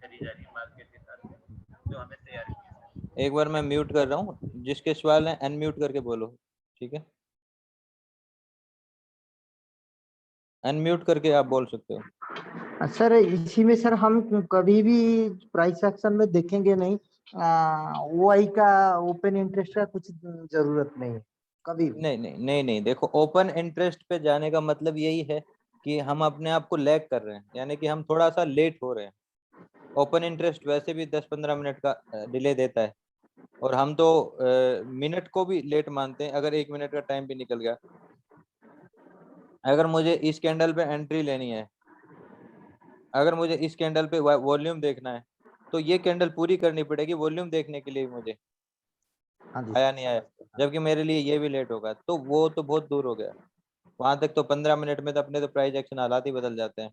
चली जा रही है मार्केट के साथ जो हमें तैयार की है। एक बार मैं म्यूट कर रहा हूँ, जिसके सवाल है अनम्यूट करके बोलो, ठीक है? अनम्यूट करके आप बोल सकते हो। सर इसी में सर हम कभी भी प्राइस एक्शन में देखेंगे नहीं, ओआई का ओपन इंटरेस्ट का कुछ जरूरत नहीं है कभी भी। नहीं, देखो, ओपन इंटरेस्ट पे जाने का मतलब यही है कि हम अपने आप को लैग कर रहे हैं, यानी कि हम थोड़ा सा लेट हो रहे हैं। ओपन इंटरेस्ट वैसे भी 10-15 मिनट का डिले देता है, और हम तो मिनट को भी लेट मानते हैं। अगर 1 मिनट का टाइम भी निकल गया, अगर मुझे इस कैंडल पे एंट्री लेनी है, अगर मुझे इस कैंडल पे वॉल्यूम देखना है, तो ये कैंडल पूरी करनी पड़ेगी वॉल्यूम देखने के लिए मुझे। आया नहीं आया, जबकि मेरे लिए ये भी लेट होगा, तो वो तो बहुत दूर हो गया। वहां तक तो 15 मिनट में तो अपने तो प्राइस एक्शन हालात ही बदल जाते हैं।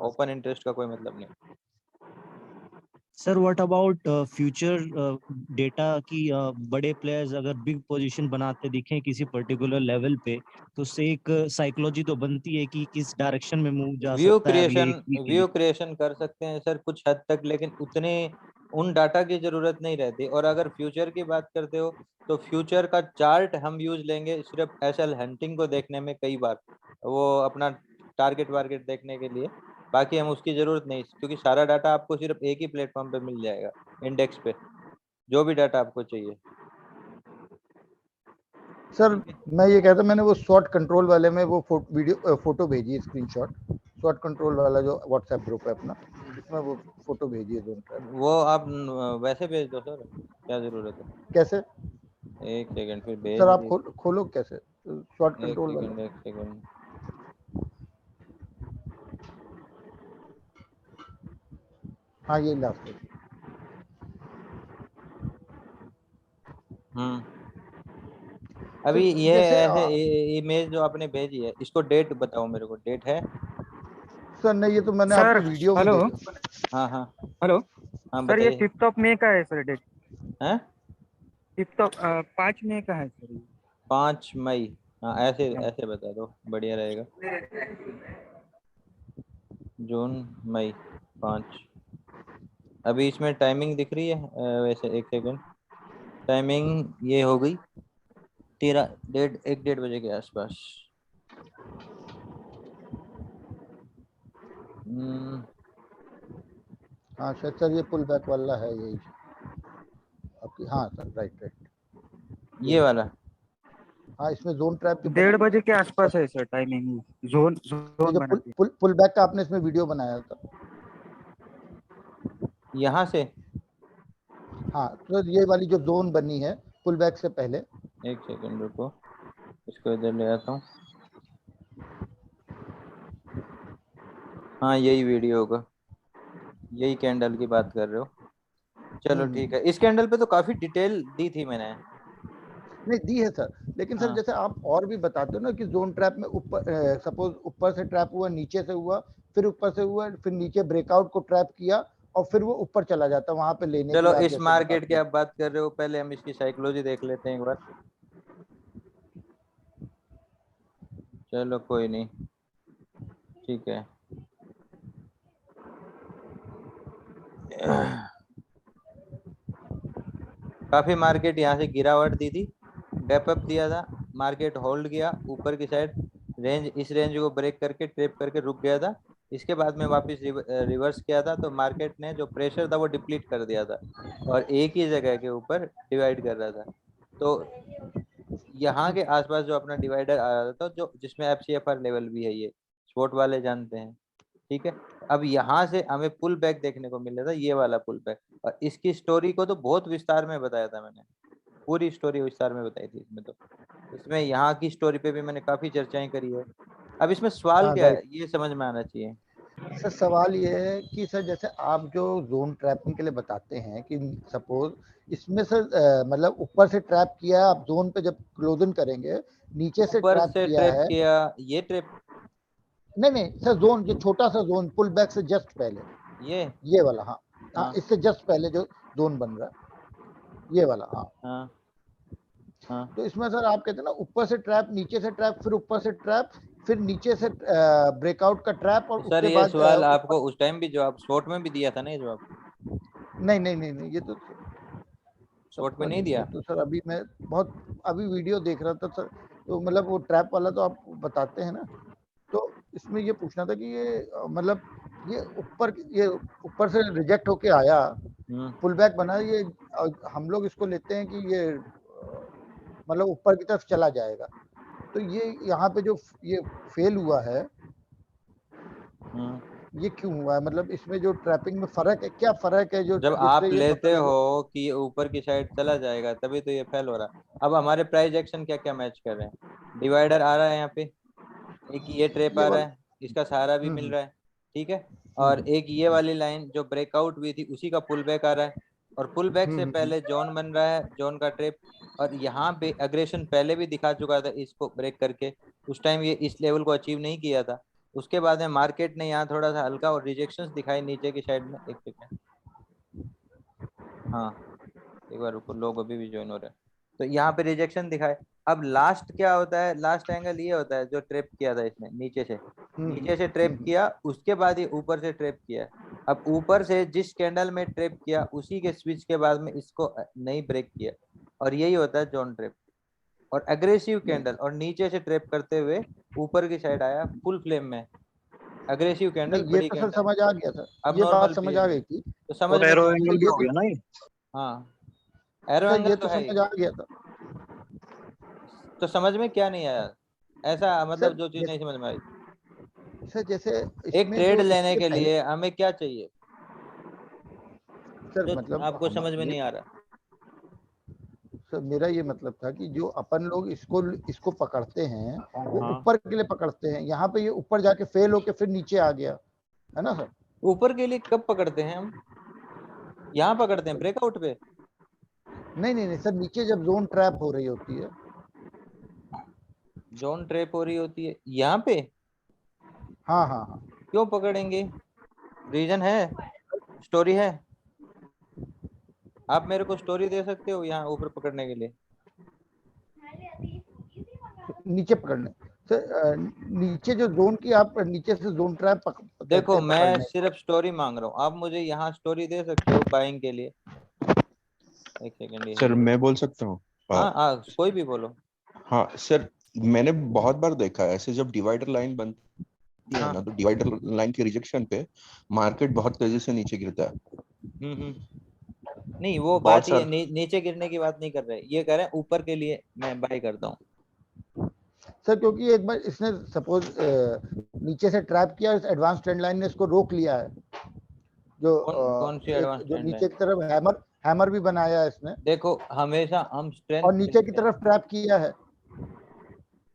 ओपन इंटरेस्ट का कोई मतलब नहीं। Sir what about future data की बड़े प्लेयर्स अगर बिग पोजीशन बनाते दिखें किसी पर्टिकुलर लेवल पे, तो उससे एक साइकोलॉजी तो बनती है कि किस डायरेक्शन में मूव जा सकता है अगले एक वीक के लिए। व्यू क्रिएशन कर सकते हैं सर कुछ हद तक, लेकिन उतने उन डाटा की जरूरत नहीं रहती। और अगर फ्यूचर की बात करते हो, तो फ्यूचर का चार्ट हम यूज लेंगे सिर्फ एसएल हंटिंग को देखने में, कई बार वो अपना टारगेट वारगेट देखने के लिए। बाकी हम उसकी जरूरत नहीं, क्योंकि सारा डाटा आपको सिर्फ एक ही प्लेटफॉर्म पे मिल जाएगा, इंडेक्स पे, जो भी डाटा आपको चाहिए। सर मैं ये कहता, मैंने वो शॉर्ट कंट्रोल वाले में वो फोटो भेजी है, स्क्रीनशॉट। शॉर्ट कंट्रोल वाला जो व्हाट्सएप ग्रुप है अपना, उसमें वो फोटो भेजी है जोन ट्रैप। वो आप वैसे भेज दो सर, क्या जरूरत है? कैसे? एक सेकंड, फिर भेज सर आप दीजिए। खोलो कैसे शॉर्ट एक कंट्रोल वाला? सेकंड, एक सेकंड। हाँ ये लास्ट। अभी ये जैसे ऐसे इमेज जो आपने भेजी है, इसको डेट बताओ मेरे को, डेट है? सर नहीं, ये तो मैंने सर आपको वीडियो में हेलो देखा। हाँ हाँ हेलो हाँ, सर, ये बताइए। 5 मई का है सर डेट। हैं? 5 मई का है सर ये। 5 मई। हाँ, ऐसे ऐसे बता दो, बढ़िया रहेगा। जून, मई, 5। अभी इसमें टाइमिंग दिख रही है वैसे, एक सेकंड। टाइमिंग ये हो गई 1:30 के आसपास। हाँ सर ये पुल बैक वाला है यही आपकी। हाँ सर राइट। ये वाला। हाँ इसमें जोन ट्रैप 1:30 बजे के आसपास है सर टाइमिंग। जोन ये जो बना के पुल बैक का आपने इसमें वीडियो बनाया था यहाँ से। हाँ, तो ये वाली जो जोन बनी है पुल बैक से पहले। एक सेकंड रुको, इसको इधर ले आता हूँ। हाँ यही वीडियो होगा, यही कैंडल की बात कर रहे हो। चलो ठीक है, इस कैंडल पे तो काफी डिटेल दी थी मैंने। नहीं दी है सर, लेकिन सर जैसे आप और भी बताते हो ना कि जोन ट्रैप में ऊपर सपोज ऊपर से ट्रैप हुआ, नीचे से हुआ, फिर ऊपर से हुआ, फिर नीचे ब्रेकआउट को ट्रैप किया और फिर वो ऊपर चला जाता, वहां पे लेने चलो की आप इस जैसे मार्केट की बताते आप बात कर रहे हो, पहले हम इसकी साइकोलॉजी देख लेते हैं एक बार। चलो कोई नहीं, ठीक है। काफी मार्केट यहाँ से गिरावट दी थी, गैप अप दिया था, मार्केट होल्ड किया ऊपर की साइड, रेंज इस रेंज को ब्रेक करके ट्रेप करके रुक गया था। इसके बाद में वापस रिवर्स किया था, तो मार्केट ने जो प्रेशर था वो डिप्लीट कर दिया था और एक ही जगह के ऊपर डिवाइड कर रहा था। तो यहाँ के आसपास जो अपना डिवाइडर आ रहा था, जो जिसमें FCFR लेवल भी है, ये स्पॉट वाले जानते हैं, ठीक है। अब यहाँ से हमें पुल बैक देखने को मिल रहा था, ये वाला पुल बैक, और इसकी स्टोरी को तो बहुत विस्तार में बताया था मैंने, पूरी स्टोरी विस्तार में बताई थी इसमें। तो इसमें यहाँ की स्टोरी पे भी मैंने काफी चर्चाएं करी है। अब इसमें सवाल क्या है, ये समझ में आना चाहिए। सर सवाल ये है कि सर जैसे आप जो जोन ट्रैपिंग के लिए बताते हैं कि सपोज इसमें सर मतलब ऊपर से ट्रैप किया, आप जोन पे जब क्लोजिंग करेंगे नीचे से ट्रैप किया है, ये ट्रैप नहीं सर, जोन जो छोटा सा जोन पुल बैक से जस्ट पहले, ये वाला। हाँ इससे जस्ट पहले जो जोन बन रहा है ये वाला। हाँ तो इसमें सर आप कहते हैं ना ऊपर से ट्रैप, नीचे से ट्रैप, फिर ऊपर से ट्रैप, फिर नीचे से ब्रेकआउट का ट्रैप और सर उसके ये बाद सवाल आपको उस टाइम भी जवाब शॉर्ट में भी दिया था ना, ये जवाब नहीं नहीं नहीं नहीं, ये तो शॉर्ट में नहीं दिया। तो सर अभी मैं बहुत अभी वीडियो देख रहा था सर, तो मतलब वो ट्रैप वाला तो आप बताते हैं ना, तो इसमें ये पूछना था कि ये मतलब ये ऊपर से रिजेक्ट होके आया, पुल बैक बना, ये हम लोग इसको लेते हैं कि ये मतलब ऊपर की तरफ चला जाएगा, तो ये यहाँ पे जो ये फेल हुआ है ये क्यों हुआ है? मतलब इसमें जो ट्रैपिंग में फर्क है, क्या फर्क है जो जब आप जिससे ये लेते पता लगे? हो कि ये ऊपर की साइड चला जाएगा तभी तो ये फेल हो रहा है। अब हमारे प्राइस एक्शन क्या क्या मैच कर रहे हैं, डिवाइडर आ रहा है यहाँ पे, एक ये ट्रेप ये आ रहा वाला है, इसका सहारा भी मिल रहा है, ठीक है, और एक ये वाली लाइन जो ब्रेकआउट हुई थी उसी का पुल बैक आ रहा है, और पुल बैक से पहले जोन बन रहा है, जोन का ट्रेप, और यहाँ पे अग्रेशन पहले भी दिखा चुका था इसको ब्रेक करके, उस टाइम ये इस लेवल को अचीव नहीं किया था। उसके बाद में मार्केट ने यहाँ थोड़ा सा हल्का और रिजेक्शंस दिखाई नीचे की साइड में। एक सेकेंड, हाँ एक बार रुको, लोग अभी भी ज्वाइन हो रहे हैं, तो यहाँ पे रिजेक्शन दिखाए। अब लास्ट क्या होता है, लास्ट एंगल ये होता है जो ट्रेप किया था इसने नीचे से ट्रेप किया, उसके बाद ये ऊपर से ट्रेप किया। अब ऊपर से जिस कैंडल में ट्रेप किया उसी के स्विच के बाद में इसको नहीं ब्रेक किया, और यही होता है जॉन ट्रेप, और एग्रेसिव कैंडल, और नीचे से ट्रेप करते हुए ऊपर की साइड आया फुल फ्लेम में, एग्रेसिव कैंडल, नहीं ये बड़ी तो सर कैंडल, समझ आ गया था, अब ये बात नॉर्मल समझ आ बिहेवियर, गई थी, तो समझ और में एरो क्या? एंगल भी ये हो गया ना ये। हाँ एरो सर एंगल ये तो तो है ही, समझ आ गया था तो समझ में क्या नहीं आया ऐसा, मतलब सर। जो चीज नहीं समझ में आई। सर जैसे एक इसमें ट्रेड जो लेने इसके के पहले लिए हमें क्या चाहिए सर जो मतलब आपको हम समझ में ये नहीं आ रहा? सर मेरा ये मतलब था कि जो अपन लोग इसको पकड़ते हैं वो हाँ ऊपर के लिए पकड़ते हैं, यहाँ पे ये ऊपर जाके फेल होके फिर नीचे आ गया है ना सर? ऊपर के लिए कब पकड़ते हैं हम? यहाँ पकड़ते हैं ब्रेकआउट पे। नहीं नहीं नहीं सर, नीचे जब जोन ट्रैप हो रही होती है। जोन ट्रेप हो रही होती है यहाँ पे, हाँ हाँ हाँ क्यों पकड़ेंगे? रीजन है, स्टोरी है? आप मेरे को स्टोरी दे सकते हो यहाँ ऊपर पकड़ने के लिए? नीचे पकड़ने सर, नीचे जो जोन की आप नीचे से जोन ट्रैप कहते देखो हैं मैं पकड़ने। सिर्फ स्टोरी मांग रहा हूँ, आप मुझे यहाँ स्टोरी दे सकते हो बाइंग के लिए? एक सेकंड ये सर मैं बोल सकता हूँ? हाँ हाँ कोई भी बोलो। हाँ सर, मैंने बहुत बार देखा है ऐसे, जब डिवाइडर लाइन बनती है हाँ ना, तो डिवाइडर लाइन के रिजेक्शन पे मार्केट बहुत तेजी से नीचे गिरता है। नहीं वो बहुत बात ये सार नीचे गिरने की बात नहीं कर रहे, ये कह रहे हैं ऊपर के लिए मैं बाय करता हूँ। सर क्योंकि एक बार इसने सपोज नीचे से ट्रैप किया, इस एडवांस ट्रेंड लाइन ने इसको रोक लिया है, जो कौन सी एक एडवांस जो ट्रेंड है? नीचे की तरफ हैमर भी बनाया है इसने, देखो हमेशा हम स्ट्रेंथ और नीचे की देखते हैं, तरफ ट्रैप किया है।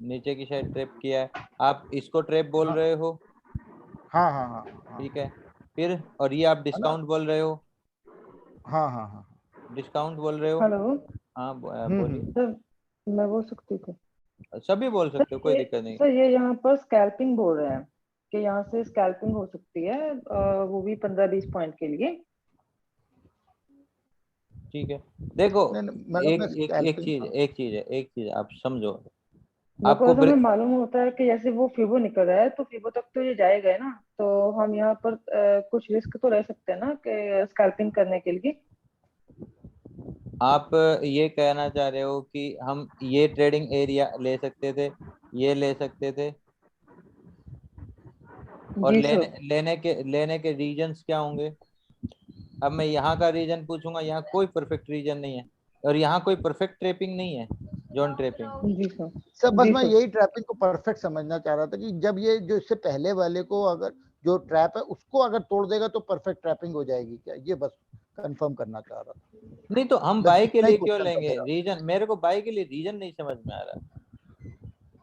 नीचे की साइड ट्रैप किया है, आप इसको ट्रैप बोल हाँ रहे हो, हाँ हाँ हाँ हाँ ठीक है, फिर और ये आप है ना? डिस्काउंट बोल रहे हो, हाँ हाँ हाँ डिस्काउंट बोल रहे हो, हेलो हाँ हम्म। बोलिए। सर, मैं बोल सकती थी सभी बोल सकते हो, कोई दिक्कत नहीं। सर ये यहाँ पर स्कैल्पिंग बोल रहे हैं कि यहाँ से स्कैल्पिंग हो सकती है, वो भी 15-20 पॉइंट के लिए। ठीक है देखो, नहीं नहीं मैडम मैं एक चीज आप समझो, मेरे को आपको ऐसा हमें मालूम होता है कि जैसे वो फीबो निकल रहा है तो फीबो तक तो ये जाएगा ही ना, तो हम यहाँ पर कुछ रिस्क तो ले सकते हैं ना कि स्कैल्पिंग करने के लिए। आप ये कहना चाह रहे हो कि हम ये ट्रेडिंग एरिया ले सकते थे, ये ले सकते थे, और जी सर। लेने के रीजंस क्या होंगे? अब मैं यहाँ का रीजन पूछूंगा, यहाँ कोई परफेक्ट रीजन नहीं है, और यहाँ कोई परफेक्ट ट्रेपिंग नहीं है, जोन ट्रेपिंग। जी सर। सर बस जी मैं सर। यही ट्रैपिंग को परफेक्ट समझना चाह रहा था कि जब ये जो इससे पहले वाले को अगर जो ट्रैप है उसको अगर तोड़ देगा तो परफेक्ट ट्रैपिंग हो जाएगी क्या, ये बस कंफर्म करना चाह रहा था। नहीं तो हम बस बाई के इतना ही लिए क्यों क्वेश्चन था लेंगे मेरा। रीजन? मेरे को बाई के लिए रीजन नहीं समझ में आ रहा।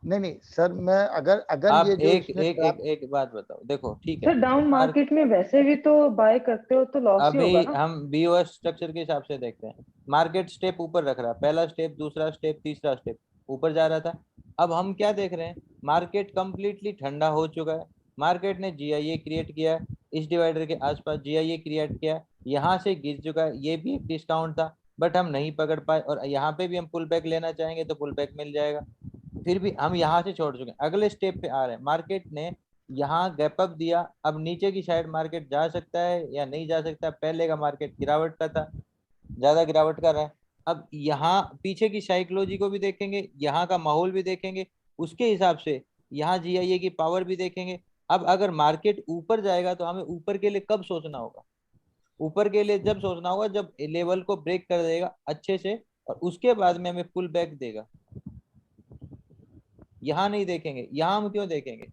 नहीं नहीं सर, मैं अगर अगर आप ये जो एक इसने एक ट्रैप एक एक बात बताओ, देखो ठीक है, सर डाउन मार्केट में वैसे भी तो बाय करते हो तो लॉस ही अभी होगा ना। हम बीओएस स्ट्रक्चर के हिसाब से देखते हैं, मार्केट स्टेप ऊपर रख रहा, पहला स्टेप, दूसरा स्टेप, तीसरा स्टेप ऊपर जा रहा था। अब हम क्या देख रहे हैं, मार्केट कंप्लीटली ठंडा हो चुका है, मार्केट ने जीआईए क्रिएट किया है, इस डिवाइडर के आसपास जीआईए क्रिएट किया, यहाँ से गिर चुका है, ये भी एक डिस्काउंट था, बट हम नहीं पकड़ पाए, और यहाँ पे भी हम पुल बैक लेना चाहेंगे तो पुल बैक मिल जाएगा। फिर भी हम यहाँ से छोड़ चुके हैं, अगले स्टेप पे आ रहे हैं। मार्केट ने यहाँ गैप अप दिया, अब नीचे की साइड मार्केट जा सकता है या नहीं जा सकता। पहले का मार्केट गिरावट का था, ज्यादा गिरावट कर रहा है। अब यहाँ पीछे की साइकोलॉजी को भी देखेंगे, यहाँ का माहौल भी देखेंगे, उसके हिसाब से यहाँ जीआईए की पावर भी देखेंगे। अब अगर मार्केट ऊपर जाएगा तो हमें ऊपर के लिए कब सोचना होगा? ऊपर के लिए जब सोचना होगा जब लेवल को ब्रेक कर देगा अच्छे से, और उसके बाद में हमें पुल बैक देगा। यहाँ नहीं देखेंगे, यहाँ हम क्यों देखेंगे?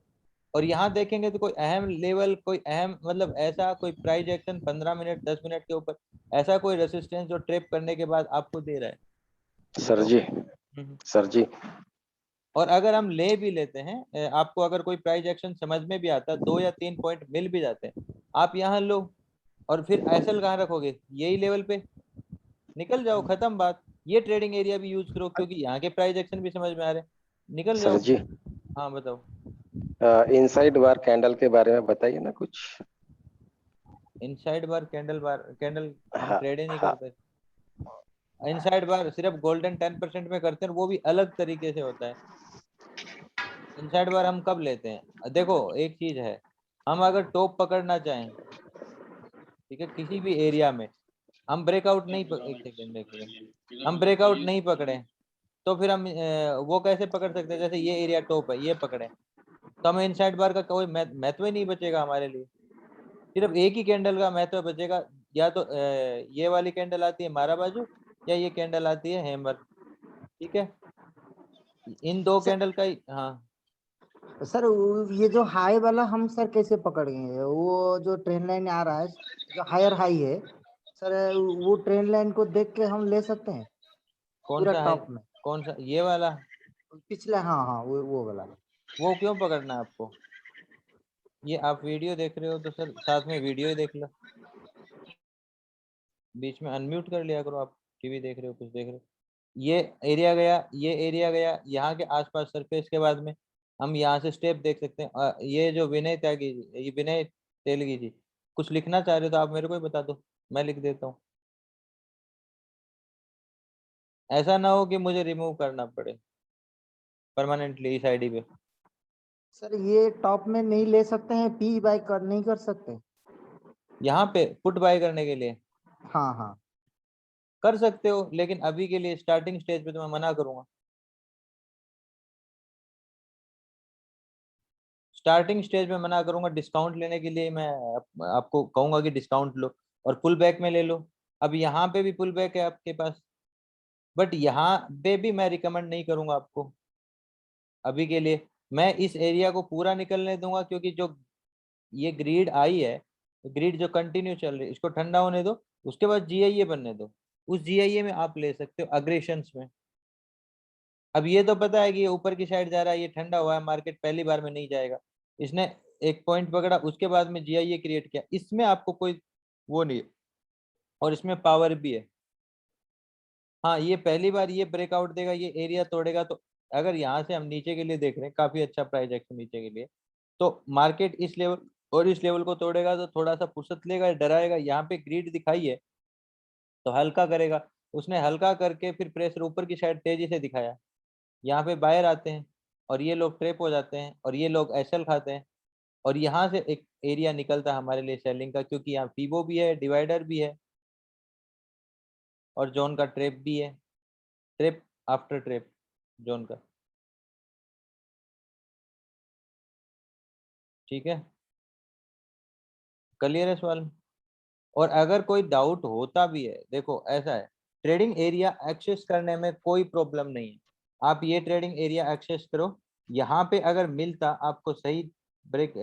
और यहाँ देखेंगे तो कोई अहम लेवल, कोई अहम मतलब ऐसा कोई प्राइस एक्शन 15 मिनट 10 मिनट के ऊपर, ऐसा कोई रेसिस्टेंस जो ट्रेप करने के बाद आपको दे रहा है। सर जी, सर जी, और अगर हम ले भी लेते हैं, आपको अगर कोई प्राइस एक्शन समझ में भी आता है, 2 या 3 पॉइंट मिल भी जाते हैं, आप यहाँ लो, और फिर एसएल कहाँ रखोगे? यही लेवल पे निकल जाओ, खत्म बात। ये ट्रेडिंग एरिया भी यूज करो, क्योंकि यहाँ के प्राइस एक्शन भी समझ में आ रहे हैं, निकल सर जाओ। जी, हाँ बताओ। इनसाइड बार कैंडल के बारे में बताइए ना कुछ। इनसाइड बार कैंडल हम हाँ, ट्रेड ही नहीं हाँ, करते। इनसाइड बार सिर्फ गोल्डन 10% में करते हैं, वो भी अलग तरीके से होता है। इनसाइड बार हम कब लेते हैं? देखो एक चीज है, हम अगर टॉप पकड़ना चाहें, ठीक है, किसी भी एरिया में हम ब्रेकआउट नहीं एक सेकेंड हम ब्रेकआउट नहीं पकड़े, तो फिर हम वो कैसे पकड़ सकते हैं? जैसे ये एरिया टॉप है, ये पकड़े, तो हमें इनसाइड बार का कोई महत्व ही नहीं बचेगा हमारे लिए। सिर्फ एक ही कैंडल का महत्व बचेगा, या तो ये वाली कैंडल आती है मारा बाजू, या ये कैंडल आती है हैमर। ठीक है, इन दो कैंडल का ही। हाँ सर ये जो हाई वाला हम सर कैसे पकड़ेंगे? वो जो ट्रेंड लाइन आ रहा है, जो हायर हाई है सर, वो ट्रेंड लाइन को देख के हम ले सकते हैं कौन पूरा सा है? टॉप में? कौन सा? ये वाला? पिछला, हाँ हाँ, वो वाला। वो क्यों पकड़ना है आपको? ये आप वीडियो देख रहे हो तो सर साथ में वीडियो ही देख लो, बीच में अनम्यूट कर लिया करो। आप टीवी देख रहे हो, कुछ देख रहे हो। ये एरिया गया, ये एरिया गया, यहाँ के आसपास सरफेस के बाद में हम यहाँ से स्टेप देख सकते हैं। ये जो विनय त्यागी जी, ये विनय तेलगी जी, कुछ लिखना चाह रहे हो तो आप मेरे को ही बता दो, मैं लिख देता हूँ। ऐसा ना हो कि मुझे रिमूव करना पड़े परमानेंटली इस आईडी पे। सर ये टॉप में नहीं ले सकते हैं, पी बाय कर नहीं कर सकते? यहाँ पे पुट बाय करने के लिए हाँ हाँ। कर सकते हो, लेकिन अभी के लिए स्टार्टिंग स्टेज पे तो मैं मना करूंगा। स्टार्टिंग स्टेज में मना करूंगा। डिस्काउंट लेने के लिए मैं आपको कहूंगा कि डिस्काउंट लो और पुल बैक में ले लो। अब यहाँ पे भी पुल बैक है आपके पास, बट यहाँ पे भी मैं रिकमेंड नहीं करूंगा आपको अभी के लिए। मैं इस एरिया को पूरा निकलने दूंगा, क्योंकि जो ये ग्रीड आई है, ग्रीड जो कंटिन्यू चल रही है, इसको ठंडा होने दो, उसके बाद जीआईए बनने दो। उस जीआईए में आप ले सकते हो अग्रेशंस में। अब ये तो पता है कि ये ऊपर की साइड जा रहा है, ये ठंडा हुआ है, मार्केट पहली बार में नहीं जाएगा। इसने एक पॉइंट पकड़ा, उसके बाद में जीआईए क्रिएट किया, इसमें आपको कोई वो नहीं है, और इसमें पावर भी है। हाँ, ये पहली बार ये ब्रेकआउट देगा, ये एरिया तोड़ेगा, तो अगर यहाँ से हम नीचे के लिए देख रहे हैं, काफी अच्छा प्राइस एक्शन नीचे के लिए, तो मार्केट इस लेवल और इस लेवल को तोड़ेगा तो थोड़ा सा फुर्सत लेगा, डराएगा। यहाँ पे ग्रीड दिखाई है तो हल्का करेगा, उसने हल्का करके फिर प्रेशर ऊपर की साइड तेजी से दिखाया, यहाँ पे बायर आते हैं और ये लोग ट्रेप हो जाते हैं और ये लोग एसएल खाते हैं, और यहाँ से एक एरिया निकलता है हमारे लिए सेलिंग का, क्योंकि यहाँ फीबो भी है, डिवाइडर भी है, और जोन का ट्रेप भी है, ट्रेप आफ्टर ट्रेप जोन का। ठीक है, क्लियर है सवाल? और अगर कोई डाउट होता भी है, देखो ऐसा है, ट्रेडिंग एरिया एक्सेस करने में कोई प्रॉब्लम नहीं है। आप ये ट्रेडिंग एरिया एक्सेस करो, यहाँ पे अगर मिलता आपको सही ब्रेक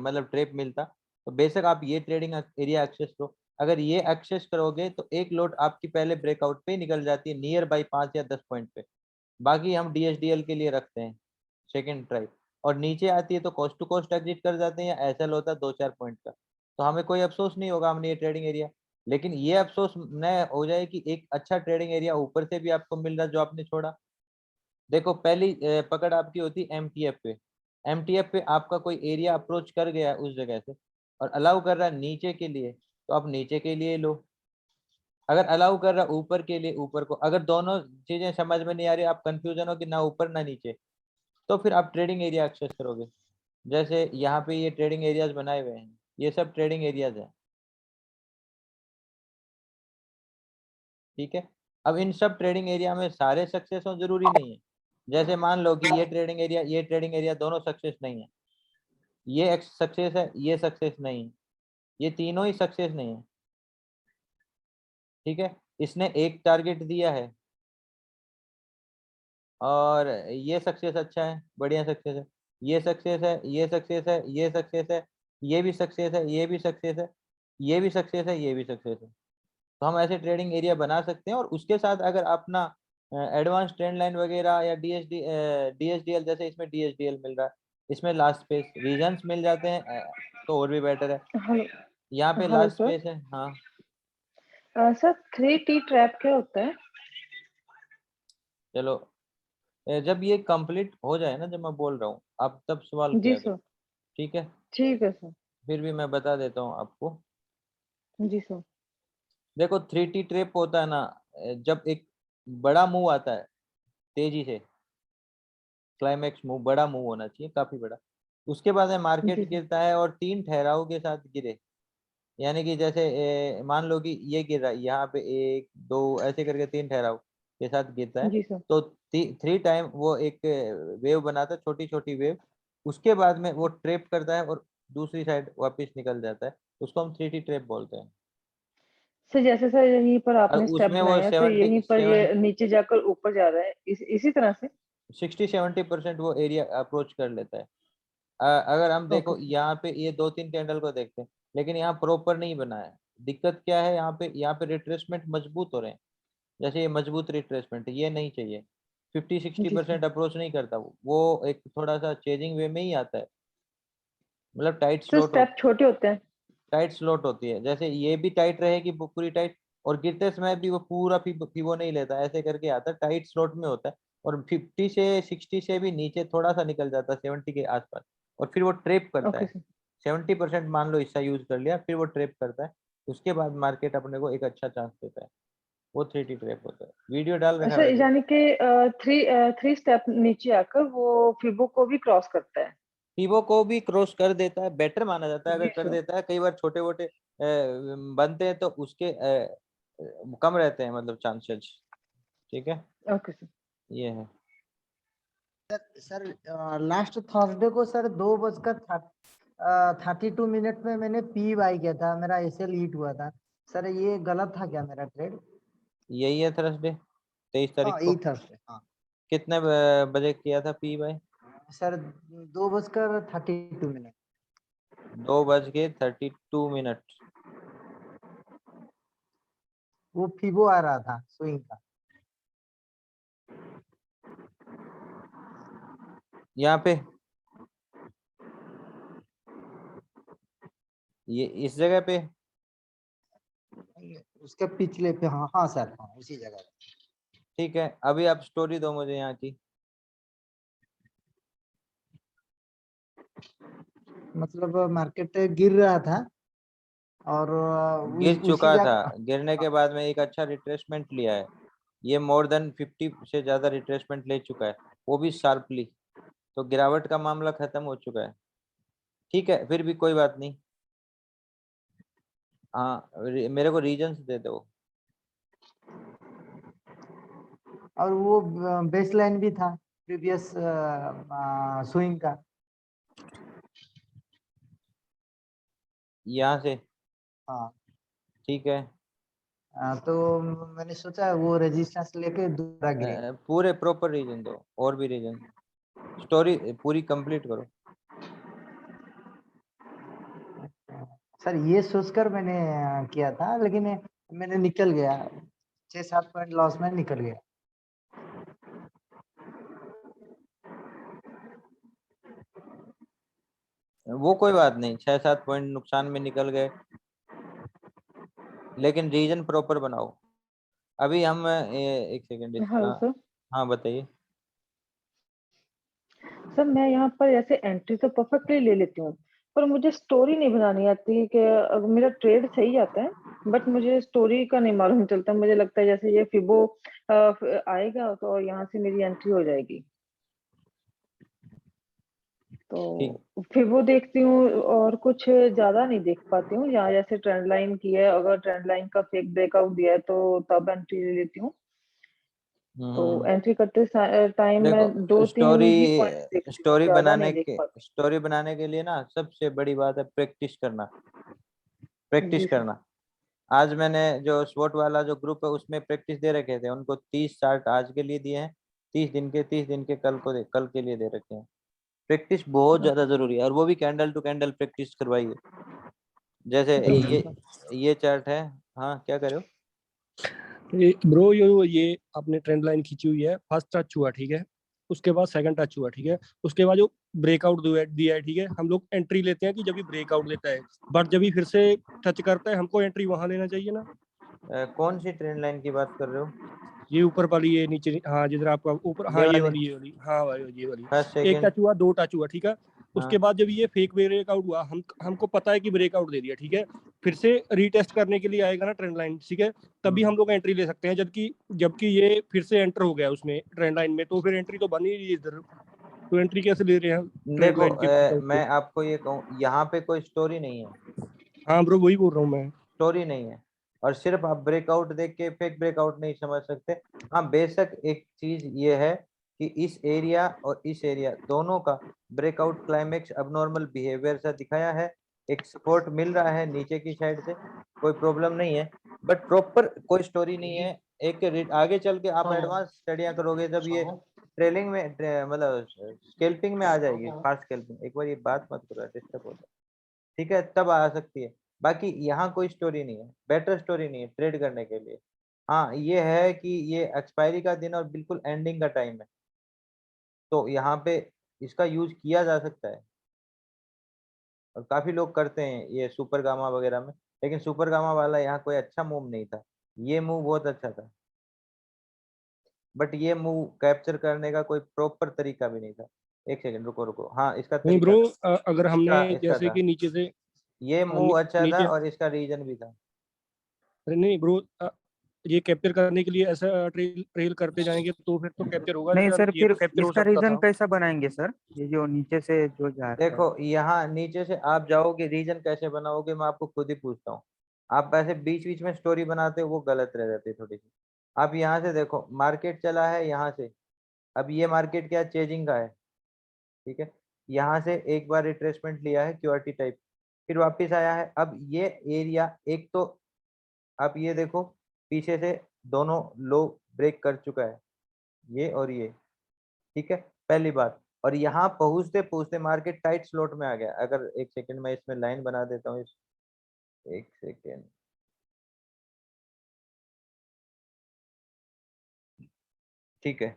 मतलब ट्रेप मिलता, तो बेशक आप ये ट्रेडिंग एरिया एक्सेस करो। अगर ये एक्सेस करोगे तो एक लोट आपकी पहले ब्रेकआउट पे निकल जाती है, नियर बाई 5 या 10 पॉइंट पे। बाकी हम डीएसडीएल के लिए रखते हैं सेकेंड ट्राई, और नीचे आती है तो कॉस्ट टू कॉस्ट एग्जिट कर जाते हैं, या एसएल होता है 2-4 पॉइंट का, तो हमें कोई अफसोस नहीं होगा हमने ये ट्रेडिंग एरिया। लेकिन ये अफसोस न हो जाए कि एक अच्छा ट्रेडिंग एरिया ऊपर से भी आपको मिल रहा जो आपने छोड़ा। देखो पहली पकड़ आपकी होती है एमटीएफ पे। एमटीएफ पे आपका कोई एरिया अप्रोच कर गया उस जगह से और अलाउ कर रहा है नीचे के लिए, तो आप नीचे के लिए लो। अगर अलाउ कर रहा ऊपर के लिए ऊपर को। अगर दोनों चीजें समझ में नहीं आ रही, आप कंफ्यूजन हो कि ना ऊपर ना नीचे, तो फिर आप ट्रेडिंग एरिया एक्सेस करोगे। जैसे यहाँ पे ये ट्रेडिंग एरियाज बनाए हुए हैं, ये सब ट्रेडिंग एरियाज हैं, ठीक है। अब इन सब ट्रेडिंग एरिया में सारे सक्सेस हो जरूरी नहीं है। जैसे मान लो कि ये ट्रेडिंग एरिया दोनों सक्सेस नहीं है, ये सक्सेस है, ये सक्सेस नहीं है, ये तीनों ही सक्सेस नहीं है, ठीक है। इसने एक टारगेट दिया है और ये सक्सेस अच्छा है, बढ़िया सक्सेस है, ये सक्सेस है, ये सक्सेस है, ये सक्सेस है, ये भी सक्सेस है, ये भी सक्सेस है, ये भी सक्सेस है, ये भी सक्सेस है। तो हम ऐसे ट्रेडिंग एरिया बना सकते हैं। और उसके साथ अगर अपना एडवांस ट्रेंड लाइन वगैरह या डीएसडीएल, जैसे इसमें डीएसडीएल मिल रहा है, इसमें लास्ट स्पेस रीजन्स मिल जाते हैं, तो और भी बेटर है। हेलो यहाँ पे हेलो लास्ट सर। स्पेस है। हाँ सर 3T ट्रैप क्या होता है? चलो, जब ये कंप्लीट हो जाए ना, जब मैं बोल रहा हूँ, आप तब सवाल जी किया सर। करो, ठीक है। ठीक है सर। फिर भी मैं बता देता हूँ आपको। जी सर। देखो 3T ट्रैप होता है ना, जब एक बड़ा मूव आता है तेजी से, क्लाइमेक्स मूव, बड़ा मूव होना चाहिए, काफी बड़ा, उसके बाद में जी मार्केट सर। गिरता है और 3 ठहराव के साथ गिरे। यानी कि जैसे मान लो कि ये गिर रहा है, यहाँ पे 1 2 ऐसे करके 3 ठहराव के साथ गिरता है, जी सर। तो 3 टाइम वो एक वेव बनाता है, छोटी छोटी वेव। उसके बाद में वो ट्रेप करता है और दूसरी साइड वापस निकल जाता है, उसको हम 3T ट्रेप बोलते हैं। सर जैसे सर यहीं पर और आपने स्टेप उसमें वो बनाया तो यहीं पर ये नीचे जाकर ऊपर जा रहा है, इसी तरह से। 60-70% वो एरिया अप्रोच कर लेता है। अगर हम देखो ओके यहाँ पे ये 2-3 कैंडल को देखते हैं, लेकिन यहाँ प्रॉपर नहीं बना है। दिक्कत क्या है, यहाँ पे रिट्रेसमेंट मजबूत हो रहे हैं, जैसे ये मजबूत रिट्रेसमेंट है, ये नहीं चाहिए। 50-60% जी सर। अप्रोच नहीं करता वो एक थोड़ा सा चेजिंग वे में ही आता है, मतलब टाइट तो स्लॉट स्टेप छोटे होते हैं। टाइट स्लॉट होती है। जैसे ये भी टाइट रहेगी पूरी टाइट, और गिरते समय भी वो पूरा फिबो नहीं लेता, ऐसे करके आता है, टाइट स्लॉट में होता है। और 50 से 60 से भी नीचे थोड़ा सा निकल जाता है, 70 के आसपास, और फिर वो ट्रेप करता ओके है। सर। 70% मान लो हिस्सा यूज कर लिया, फिर वो ट्रेप करता है। उसके बाद मार्केट अपने को एक अच्छा चांस देता है, वो 3T ट्रेप होता है। वीडियो डाल रखा अच्छा, है वैसे। यानी कि थ्री थ्री स्टेप नीचे आकर वो फिबो को भी क्रॉस करता है। फिबो को भी क्रॉस कर देता है, बेटर माना जाता है अगर जी कर सर। देता है। कई बार छोटे मोटे बनते हैं तो उसके कम रहते हैं, मतलब चांसेस, ठीक है। Okay sir. ये है। सर लास्ट थर्सडे को सर 2:32 में मैंने पी बाई किया था, मेरा एसएल हिट हुआ था। सर ये गलत था क्या मेरा ट्रेड? यही है थर्सडे 23 तारीख हाँ को। यही थर्सडे, हाँ। कितने बजे किया था पी बाय? सर 2:32। 2:32। वो फीबो आ रहा था स्विंग का। यहाँ पे ये इस जगह पे, उसके पिछले पे, हाँ हाँ सर, हाँ उसी जगह। ठीक है। अभी आप स्टोरी दो मुझे यहाँ की। मतलब मार्केट गिर रहा था और गिर उसी चुका था, जगह। गिरने के बाद में एक अच्छा रिट्रेसमेंट लिया है। ये मोर देन 50 से ज्यादा रिट्रेसमेंट ले चुका है, वो भी शार्पली। तो गिरावट का मामला खत्म हो चुका है, ठीक है। फिर भी कोई बात नहीं। हाँ, मेरे को रीजंस दे दो। और वो बेस लाइन भी था प्रीवियस स्विंग का। यहाँ से, हाँ ठीक है। तो मैंने सोचा वो रेजिस्टेंस लेके दूसरा गिरे। पूरे प्रॉपर रीजन दो, और भी रीजन, स्टोरी पूरी कंप्लीट करो। सर ये सोचकर मैंने किया था, लेकिन मैंने निकल गया, 6-7 पॉइंट लॉस में निकल गया। वो कोई बात नहीं, 6-7 पॉइंट नुकसान में निकल गए, लेकिन रीजन प्रॉपर बनाओ। अभी हम एक सेकेंड, हेलो सर। हाँ बताइए। सर मैं यहाँ पर ऐसे एंट्री तो परफेक्टली ले लेती हूँ, पर मुझे स्टोरी नहीं बनानी आती कि अगर मेरा ट्रेड सही आता है, बट मुझे स्टोरी का नहीं मालूम चलता। मुझे लगता है जैसे ये फिबो आएगा तो यहाँ से मेरी एंट्री हो जाएगी। तो फिर वो देखती हूँ और कुछ ज्यादा नहीं देख पाती हूँ। यहाँ जैसे ट्रेंड लाइन की है, अगर ट्रेंड लाइन का फेक ब्रेकआउट दिया है तो तब एंट्री ले लेती हूँ। तो एंट्री करते टाइम मैं देखो 2-3 ही पॉइंट देखती हूँ, स्टोरी ज्यादा नहीं देख पाती। स्टोरी बनाने के लिए ना सबसे बड़ी बात है प्रैक्टिस करना, प्रैक्टिस जी सर। करना। आज मैंने जो स्पोर्ट वाला जो ग्रुप है उसमें प्रैक्टिस दे रखे थे, उनको 30 चार्ट आज के लिए दिए हैं, 30 दिन के कल के लिए दे रखे हैं। प्रैक्टिस बहुत ज्यादा जरूरी है, और वो भी कैंडल टू कैंडल प्रैक्टिस करवाइए। जैसे ये चार्ट है। हाँ क्या कर रहे हो? ब्रो ये आपने ट्रेंड लाइन खींची हुई है, फर्स्ट टच हुआ ठीक है, उसके बाद सेकंड टच हुआ ठीक है, उसके बाद जो ब्रेकआउट दिया है ठीक है, हम लोग एंट्री लेते हैं कि जब भी ब्रेकआउट लेता है, बट जब भी फिर से टच करता है हमको एंट्री वहां लेना चाहिए ना। कौन सी ट्रेंड लाइन की बात कर रहे हो? ये ऊपर वाली, ये नीचे, हाँ जिधर आपका ऊपर, हाँ ये वाली हाँ ये वाली फर्स्ट एक सेकंड। टच हुआ, 2 टच हुआ ठीक है, उसके बाद जब ये फेक ब्रेकआउट हुआ, हमको पता है कि ब्रेकआउट दे दिया ठीक है, फिर से रीटेस्ट करने के लिए आएगा ना ट्रेंड लाइन ठीक है, तभी हम लोग एंट्री ले सकते हैं। जबकि ये फिर से एंटर हो गया उसमें ट्रेंड लाइन में, तो फिर एंट्री तो बन ही रही है इधर, तो एंट्री कैसे ले रहे हैं ट्रेंड लाइन देखो मैं आपको ये कहूँ, यहाँ पे कोई स्टोरी नहीं है। हाँ ब्रो वही बोल रहा हूँ मैं, स्टोरी नहीं है, और सिर्फ आप ब्रेकआउट देख के फेक ब्रेकआउट नहीं समझ सकते। हाँ बेशक एक चीज ये है कि इस एरिया और इस एरिया दोनों का ब्रेकआउट क्लाइमेक्स अबनॉर्मल बिहेवियर सा दिखाया है, एक सपोर्ट मिल रहा है नीचे की साइड से, कोई प्रॉब्लम नहीं है, बट प्रॉपर कोई स्टोरी नहीं है। एक आगे चल के आप एडवांस स्टडियां करोगे, जब ये ट्रेलिंग में मतलब स्केल्पिंग में आ जाएगी, फास्ट स्केल्पिंग, एक बार ये बात मत करो डिस्टर्ब हो जाए, ठीक है, तब आ सकती है। बाकी यहाँ कोई स्टोरी नहीं है, बेटर स्टोरी नहीं है ट्रेड करने के लिए। हाँ ये है कि ये एक्सपायरी का दिन और बिल्कुल एंडिंग का टाइम है, तो यहाँ पे इसका यूज किया जा सकता है, और काफी लोग करते हैं ये सुपर गामा वगैरह में, लेकिन सुपर गामा वाला यहाँ कोई अच्छा मूव नहीं था, ये मूव बहुत अच्छा था, बट ये मूव कैप्चर करने का कोई प्रॉपर तरीका भी नहीं था। एक सेकंड रुको, हाँ इसका नहीं तरीका ब्रो, था, अगर हमने इसका जैसे था, कि नीचे से ये मूव अच्छा था नीचे, और इसका रीजन भी था। अरे नहीं ब्रो, ये कैप्चर करने के लिए ऐसा ट्रेल करते जाएंगे तो फिर तो कैप्चर होगा, नहीं जैसे सर, ये फिर तो कैप्चर हो इसका सकता रीजन था। कैसा बनाएंगे सर, ये जो नीचे से जो जा रहा है? देखो यहाँ नीचे से आप जाओगे, रीजन कैसे बनाओगे मैं आपको खुद ही पूछता हूँ। आप ऐसे बीच बीच में स्टोरी बनाते हो, वो गलत रह जाती है थोड़ी सी। आप यहाँ से देखो, मार्केट चला है यहाँ से, अब ये मार्केट क्या चेजिंग का है, ठीक है, यहाँ से एक बार रिट्रेसमेंट लिया है क्यूआरटी टाइप, फिर वापस आया है। अब ये एरिया एक तो आप ये देखो, पीछे से दोनों लो ब्रेक कर चुका है, ये और ये, ठीक है, पहली बात। और यहाँ पहुंचते पहुंचते मार्केट टाइट स्लॉट में आ गया। अगर एक सेकंड मैं इसमें लाइन बना देता हूँ, एक सेकेंड, ठीक है,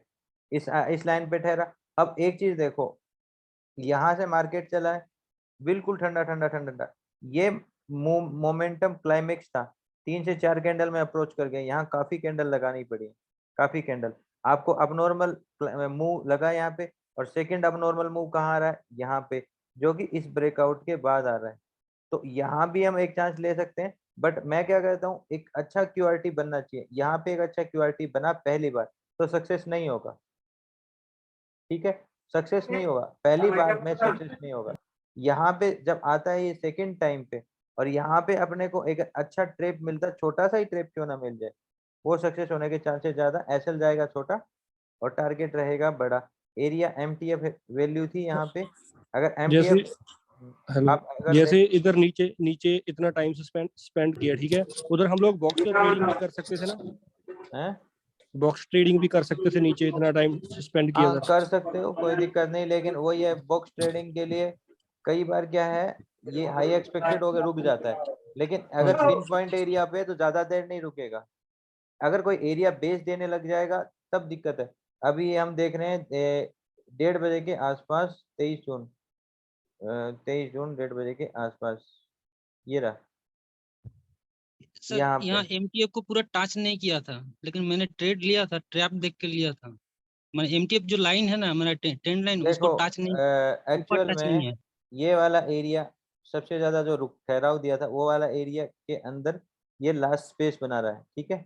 इस लाइन पे ठहरा। अब एक चीज देखो, यहाँ से मार्केट चला है बिल्कुल ठंडा ठंडा ठंडा ठंडा, ये मोमेंटम क्लाइमेक्स था, 3 से 4 कैंडल में अप्रोच कर गए, यहाँ काफी कैंडल लगानी पड़ी, काफी कैंडल। आपको अबनॉर्मल मूव लगा यहाँ पे, और सेकंड अबनॉर्मल मूव कहाँ आ रहा है, यहाँ पे, जो कि इस ब्रेकआउट के बाद आ रहा है। तो यहाँ भी हम एक चांस ले सकते हैं, बट मैं क्या कहता हूँ, एक अच्छा क्यूआरटी बनना चाहिए। यहाँ पे एक अच्छा क्यूआरटी बना पहली बार तो सक्सेस नहीं होगा, ठीक है, सक्सेस नहीं होगा पहली बार में, सक्सेस नहीं होगा। यहाँ पे जब आता है ये सेकंड टाइम पे, और यहाँ पे अपने को एक अच्छा ट्रेप मिलता, छोटा सा ही ट्रेप क्यों ना मिल जाए, वो सक्सेस होने के चांसेस ज्यादा। एसएल जाएगा छोटा और टारगेट रहेगा बड़ा। एरिया एमटीएफ वैल्यू थी यहाँ पे, अगर जैसे एमटीएफ हेलो, आप अगर जैसे इधर नीचे नीचे इतना टाइम से स्पेंड किया ठीक है, उधर हम लोग बॉक्स ट्रेडिंग भी कर सकते थे ना, हैं, बॉक्स ट्रेडिंग भी कर सकते थे, नीचे इतना टाइम स्पेंड किया हाँ उधर। कर सकते हो, कोई दिक्कत नहीं, लेकिन वो ये बॉक्स ट्रेडिंग के लिए कई बार क्या है, ये हाई एक्सपेक्टेड होकर रुक जाता है, लेकिन अगर पिन पॉइंट एरिया पे तो ज्यादा देर नहीं रुकेगा। अगर कोई एरिया बेस देने लग जाएगा तब दिक्कत है। अभी हम देख रहे हैं 1:30 बजे के आसपास, 23 जून, 23 जून 1:30 बजे के आसपास, ये रहा सर यहाँ यहाँ पे। एमटीएफ को पूरा टच नहीं किया था, लेकिन मैंने ट्रेड लिया था, ट्रैप देख के लिया था। मैंने एमटीएफ जो लाइन है ना, मेरा ट्रेंड लाइन, उसको देखो टच नहीं, ऊपर एक्चुअल टच नहीं में है। ये वाला एरिया सबसे ज्यादा जो रुक ठहराव दिया था, वो वाला एरिया के अंदर ये लास्ट स्पेस बना रहा है, ठीक है।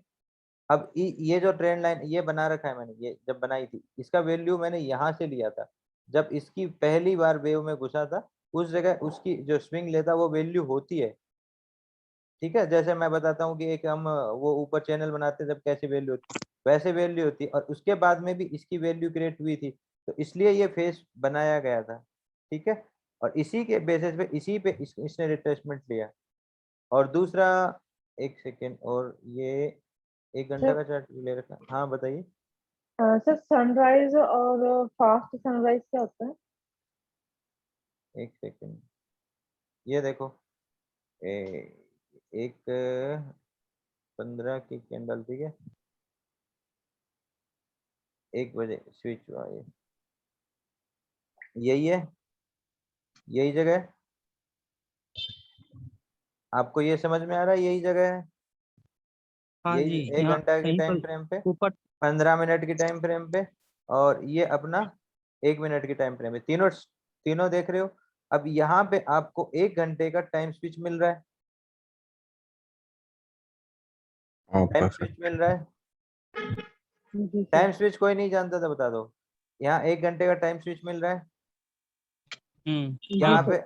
अब ये जो ट्रेंड लाइन ये बना रखा है मैंने, ये जब बनाई थी इसका वैल्यू मैंने यहाँ से लिया था, जब इसकी पहली बार वेव में घुसा था उस जगह उसकी जो स्विंग लेता वो वैल्यू होती है, ठीक है। जैसे मैं बताता हूँ कि एक हम वो ऊपर चैनल बनाते हैं जब कैसी वैल्यू होती है वैसे वैल्यू होती है, और उसके बाद में भी इसकी वैल्यू क्रिएट हुई थी, तो इसलिए ये फेस बनाया गया था, ठीक है। और इसी के बेसिस पे इसी पे इसने रिट्रेसमेंट लिया। और दूसरा, एक सेकेंड, और ये 1 घंटा का चार्ट ले रखा। हाँ बताइए। सर सनराइज और फास्ट सनराइज क्या होता है? एक सेकेंड, ये देखो एक 15 की कैंडल, ठीक है, 1 बजे स्विच हुआ, ये यही है, यही जगह है। आपको ये समझ में आ रहा है, यही जगह है, हाँ यही जी, 1 यहाँ घंटा की कहीं टाइम पर फ्रेम पे, ऊपर 15 मिनट की टाइम फ्रेम पे, और ये अपना 1 मिनट की टाइम फ्रेम पे, तीनों तीनों देख रहे हो। अब यहाँ पे आपको 1 घंटे का टाइम स्विच मिल रहा है, टाइम स्विच मिल रहा है। टाइम स्विच कोई नहीं जानता था, बता दो। यहाँ 1 घंटे का टाइम स्विच मिल रहा है,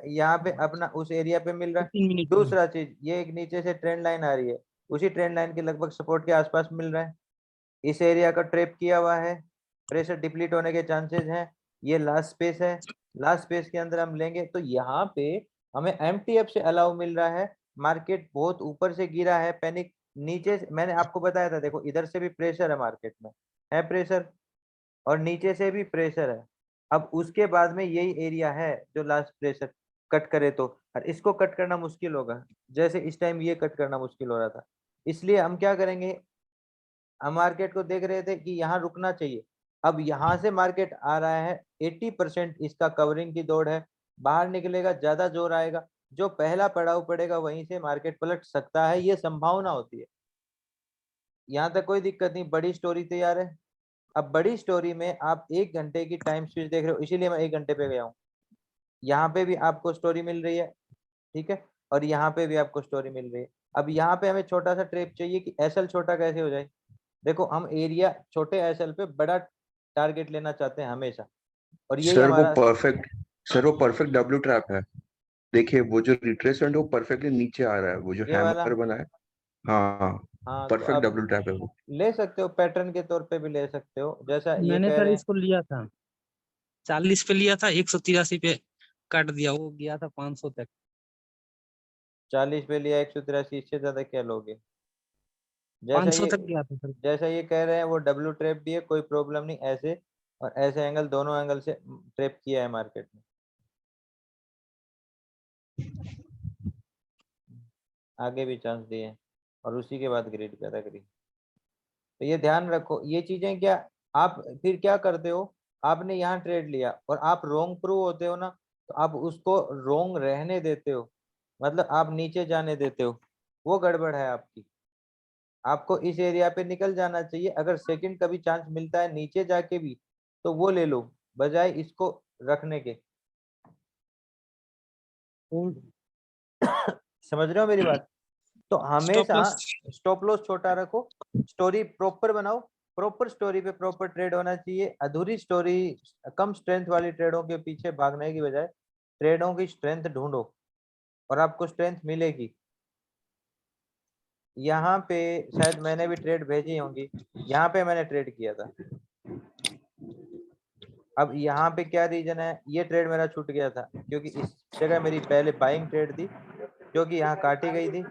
यहाँ पे अपना उस एरिया पे मिल रहा है। 3 मिनट में। दूसरा चीज, ये एक नीचे से ट्रेंड लाइन आ रही है, उसी ट्रेंड लाइन के लगभग सपोर्ट के आसपास मिल रहा है। इस एरिया का ट्रैप किया हुआ है, प्रेशर डिप्लीट होने के चांसेस हैं। ये लास्ट स्पेस है, लास्ट स्पेस के अंदर हम लेंगे तो यहाँ पे हमें एमटीएफ से अलाउ मिल रहा है। मार्केट बहुत ऊपर से गिरा है, पैनिक नीचे से, मैंने आपको बताया था, देखो इधर से भी प्रेशर है, मार्केट में है प्रेशर, और नीचे से भी प्रेशर है। अब उसके बाद में यही एरिया है जो लास्ट प्रेशर कट करे तो, और इसको कट करना मुश्किल होगा, जैसे इस टाइम ये कट करना मुश्किल हो रहा था। इसलिए हम क्या करेंगे, हम मार्केट को देख रहे थे कि यहाँ रुकना चाहिए। अब यहाँ से मार्केट आ रहा है, 80% इसका कवरिंग की दौड़ है, बाहर निकलेगा, ज्यादा जोर आएगा, जो पहला पड़ाव पड़ेगा वहीं से मार्केट पलट सकता है, ये संभावना होती है। यहाँ तक कोई दिक्कत नहीं, बड़ी स्टोरी तैयार है। अब बड़ी स्टोरी में आप 1 घंटे की टाइम स्विच देख रहे हो, इसीलिए मैं 1 घंटे पे गया हूँ। यहाँ पे भी आपको स्टोरी मिल रही है, ठीक है, और यहाँ पे भी आपको स्टोरी मिल रही है। अब यहाँ पे हमें छोटा सा ट्रेप चाहिए कि एसएल छोटा कैसे हो जाए। देखो हम एरिया छोटे एसएल पे बड़ा टारगेट लेना चाहते हैं हमेशा, और यही सर वो हमारा। परफेक्ट सर वो परफेक्ट डब्ल्यू ट्रैप है। देखिए वो जो रिट्रेसमेंट है वो परफेक्टली नीचे आ रहा है, वो जो ये वाला, हैमर बना है। हाँ, हाँ तो परफेक्ट आप डब्ल्यू ट्रैप है वो। ले सकते हो, पैटर्न के तौर पे भी ले सकते हो, जैसा ये मैंने कह सर रहे हैं। इसको लिया था 40 पे लिया था, 183 पे काट दिया, वो गया था 500 तक। 40 पे लिया, 183, इससे ज्यादा क्या लोगे। जैसा 500 ये तक गया था सर। जैसा ये कह रहे हैं वो डब्ल्यू ट्रैप भी है, कोई प्रॉब्लम नहीं, ऐसे और ऐसे एंगल, दोनों एंगल से ट्रैप किया है मार्केट में, आगे भी चांस दिए हैं, और उसी के बाद ग्रिड पैदा करी। तो ये ध्यान रखो, ये चीजें क्या, आप फिर क्या करते हो, आपने यहाँ ट्रेड लिया और आप रोंग प्रूव होते हो ना, तो आप उसको रोंग रहने देते हो, मतलब आप नीचे जाने देते हो, वो गड़बड़ है आपकी। आपको इस एरिया पे निकल जाना चाहिए, अगर सेकंड कभी चांस मिलता है नीचे जाके भी तो वो ले लो, बजाय इसको रखने के। समझ रहे हो मेरी बात। तो स्टॉप हमेशा लॉस। स्टॉप लॉस छोटा रखो, स्टोरी प्रॉपर बनाओ, प्रॉपर स्टोरी पे प्रॉपर ट्रेड होना चाहिए। अधूरी स्टोरी, कम स्ट्रेंथ वाली ट्रेडों के पीछे भागने की बजाय ट्रेडों की स्ट्रेंथ ढूंढो, और आपको स्ट्रेंथ मिलेगी। यहाँ पे शायद मैंने भी ट्रेड भेजी होंगी, यहाँ पे मैंने ट्रेड किया था। अब यहाँ पे क्या रीजन है, ये ट्रेड मेरा छूट गया था क्योंकि इस जगह मेरी पहले बाइंग ट्रेड थी जो कि यहाँ काटी गई थी,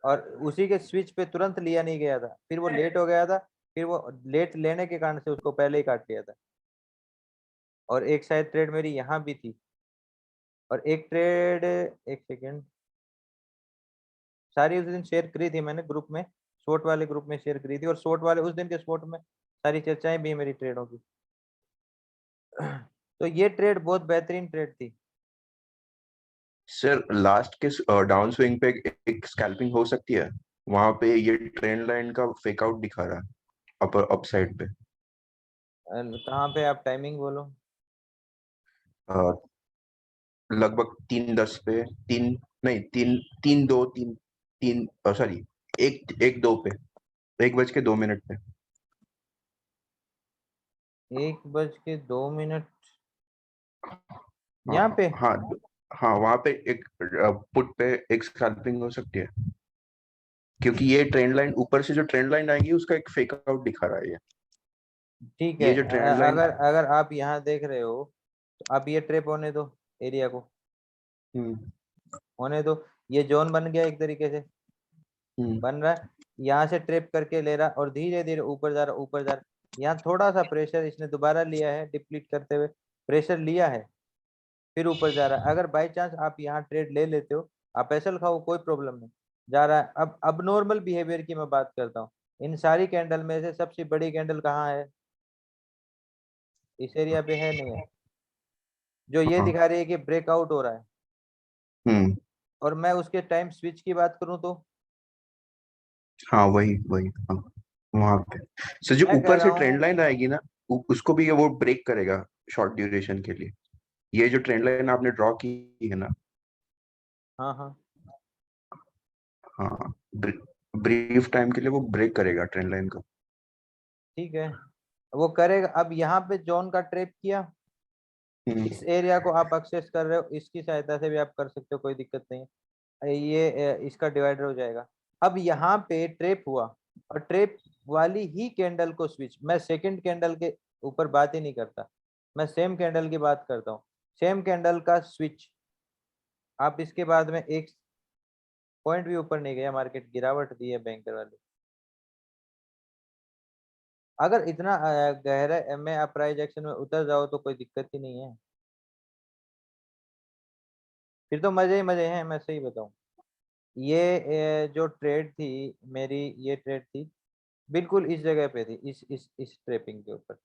और उसी के स्विच पे तुरंत लिया नहीं गया था, फिर वो लेट हो गया था, फिर वो लेट लेने के कारण से उसको पहले ही काट लिया था। और एक शायद ट्रेड मेरी यहाँ भी थी, और एक ट्रेड, एक सेकेंड, सारी उस दिन शेयर करी थी मैंने ग्रुप में, शॉर्ट वाले ग्रुप में शेयर करी थी, और शॉर्ट वाले उस दिन के स्पॉट में सारी चर्चाएं भी मेरी ट्रेडों की। तो ये ट्रेड बहुत बेहतरीन ट्रेड थी। सर लास्ट के डाउन स्विंग पे एक स्कैल्पिंग हो सकती है, वहां पे ये ट्रेंड लाइन का फेक आउट दिखा रहा है अपर अप साइड पे। कहाँ पे, आप टाइमिंग बोलो। अ, लगभग 3:10 पे, तीन नहीं, 3:02, 3 सॉरी 1:02 पे, 1:02 पे। 1:02। यहाँ पे हाँ हाँ, वहां पे एक पुट पे एक स्कैल्पिंग हो सकती है, क्योंकि ये ट्रेंड लाइन ऊपर से जो ट्रेंड लाइन आएगी उसका एक फेक आउट दिखा रहा है ये। ठीक है। ये जो ट्रेंड लाइन, अगर अगर आप यहाँ देख रहे हो तो आप ये ट्रेप होने दो, एरिया को होने दो। ये जोन बन गया एक तरीके से, बन रहा है, यहाँ से ट्रेप करके ले रहा और धीरे धीरे ऊपर जा रहा, ऊपर जा रहा। यहाँ थोड़ा सा प्रेशर इसने दोबारा लिया है, डिप्लीट करते हुए प्रेशर लिया है, फिर ऊपर जा रहा है। अगर बाई चांस आप यहाँ ट्रेड ले लेते हो, आप ऐसा खाओ, कोई प्रॉब्लम नहीं, जा रहा है। अब नॉर्मल बिहेवियर की मैं बात करता हूँ। इन सारी कैंडल में से सबसे बड़ी कैंडल कहाँ है? इस एरिया पे है, नहीं है? जो ये दिखा रही है कि ब्रेकआउट हो रहा है, और मैं उसके टाइम स्विच की बात करूं तो हाँ वही वही, हाँ वहां पे। सो जो मैं कह ऊपर रहा से ट्रेंड हूँ, लाइन आएगी ना, उसको भी ये वो ब्रेक करेगा शॉर्ट ड्यूरेशन के लिए। ये जो ट्रेंड लाइन आपने ड्रॉ की है ना, हाँ हाँ हाँ, ब्रीफ टाइम के लिए वो ब्रेक करेगा ट्रेंड लाइन को। ठीक है, वो करेगा। अब यहाँ पे जोन का ट्रेप किया, इस एरिया को आप एक्सेस कर रहे हो, इसकी सहायता से भी आप कर सकते हो, कोई दिक्कत नहीं है। ये इसका डिवाइडर हो जाएगा। अब यहाँ पे ट्रेप हुआ, और ट्रेप वाली ही कैंडल को स्विच, मैं सेकंड कैंडल के ऊपर बात ही नहीं करता, मैं सेम कैंडल की बात करता हूँ। सेम कैंडल का स्विच, आप इसके बाद में एक पॉइंट भी ऊपर नहीं गया, मार्केट गिरावट दी है बैंकर वाली। अगर इतना गहरा में आप प्राइस एक्शन में उतर जाओ तो कोई दिक्कत ही नहीं है, फिर तो मजे ही मजे हैं। मैं सही बताऊं, ये जो ट्रेड थी मेरी, ये ट्रेड थी बिल्कुल इस जगह पे थी, इस ट्रेपिंग के ऊपर।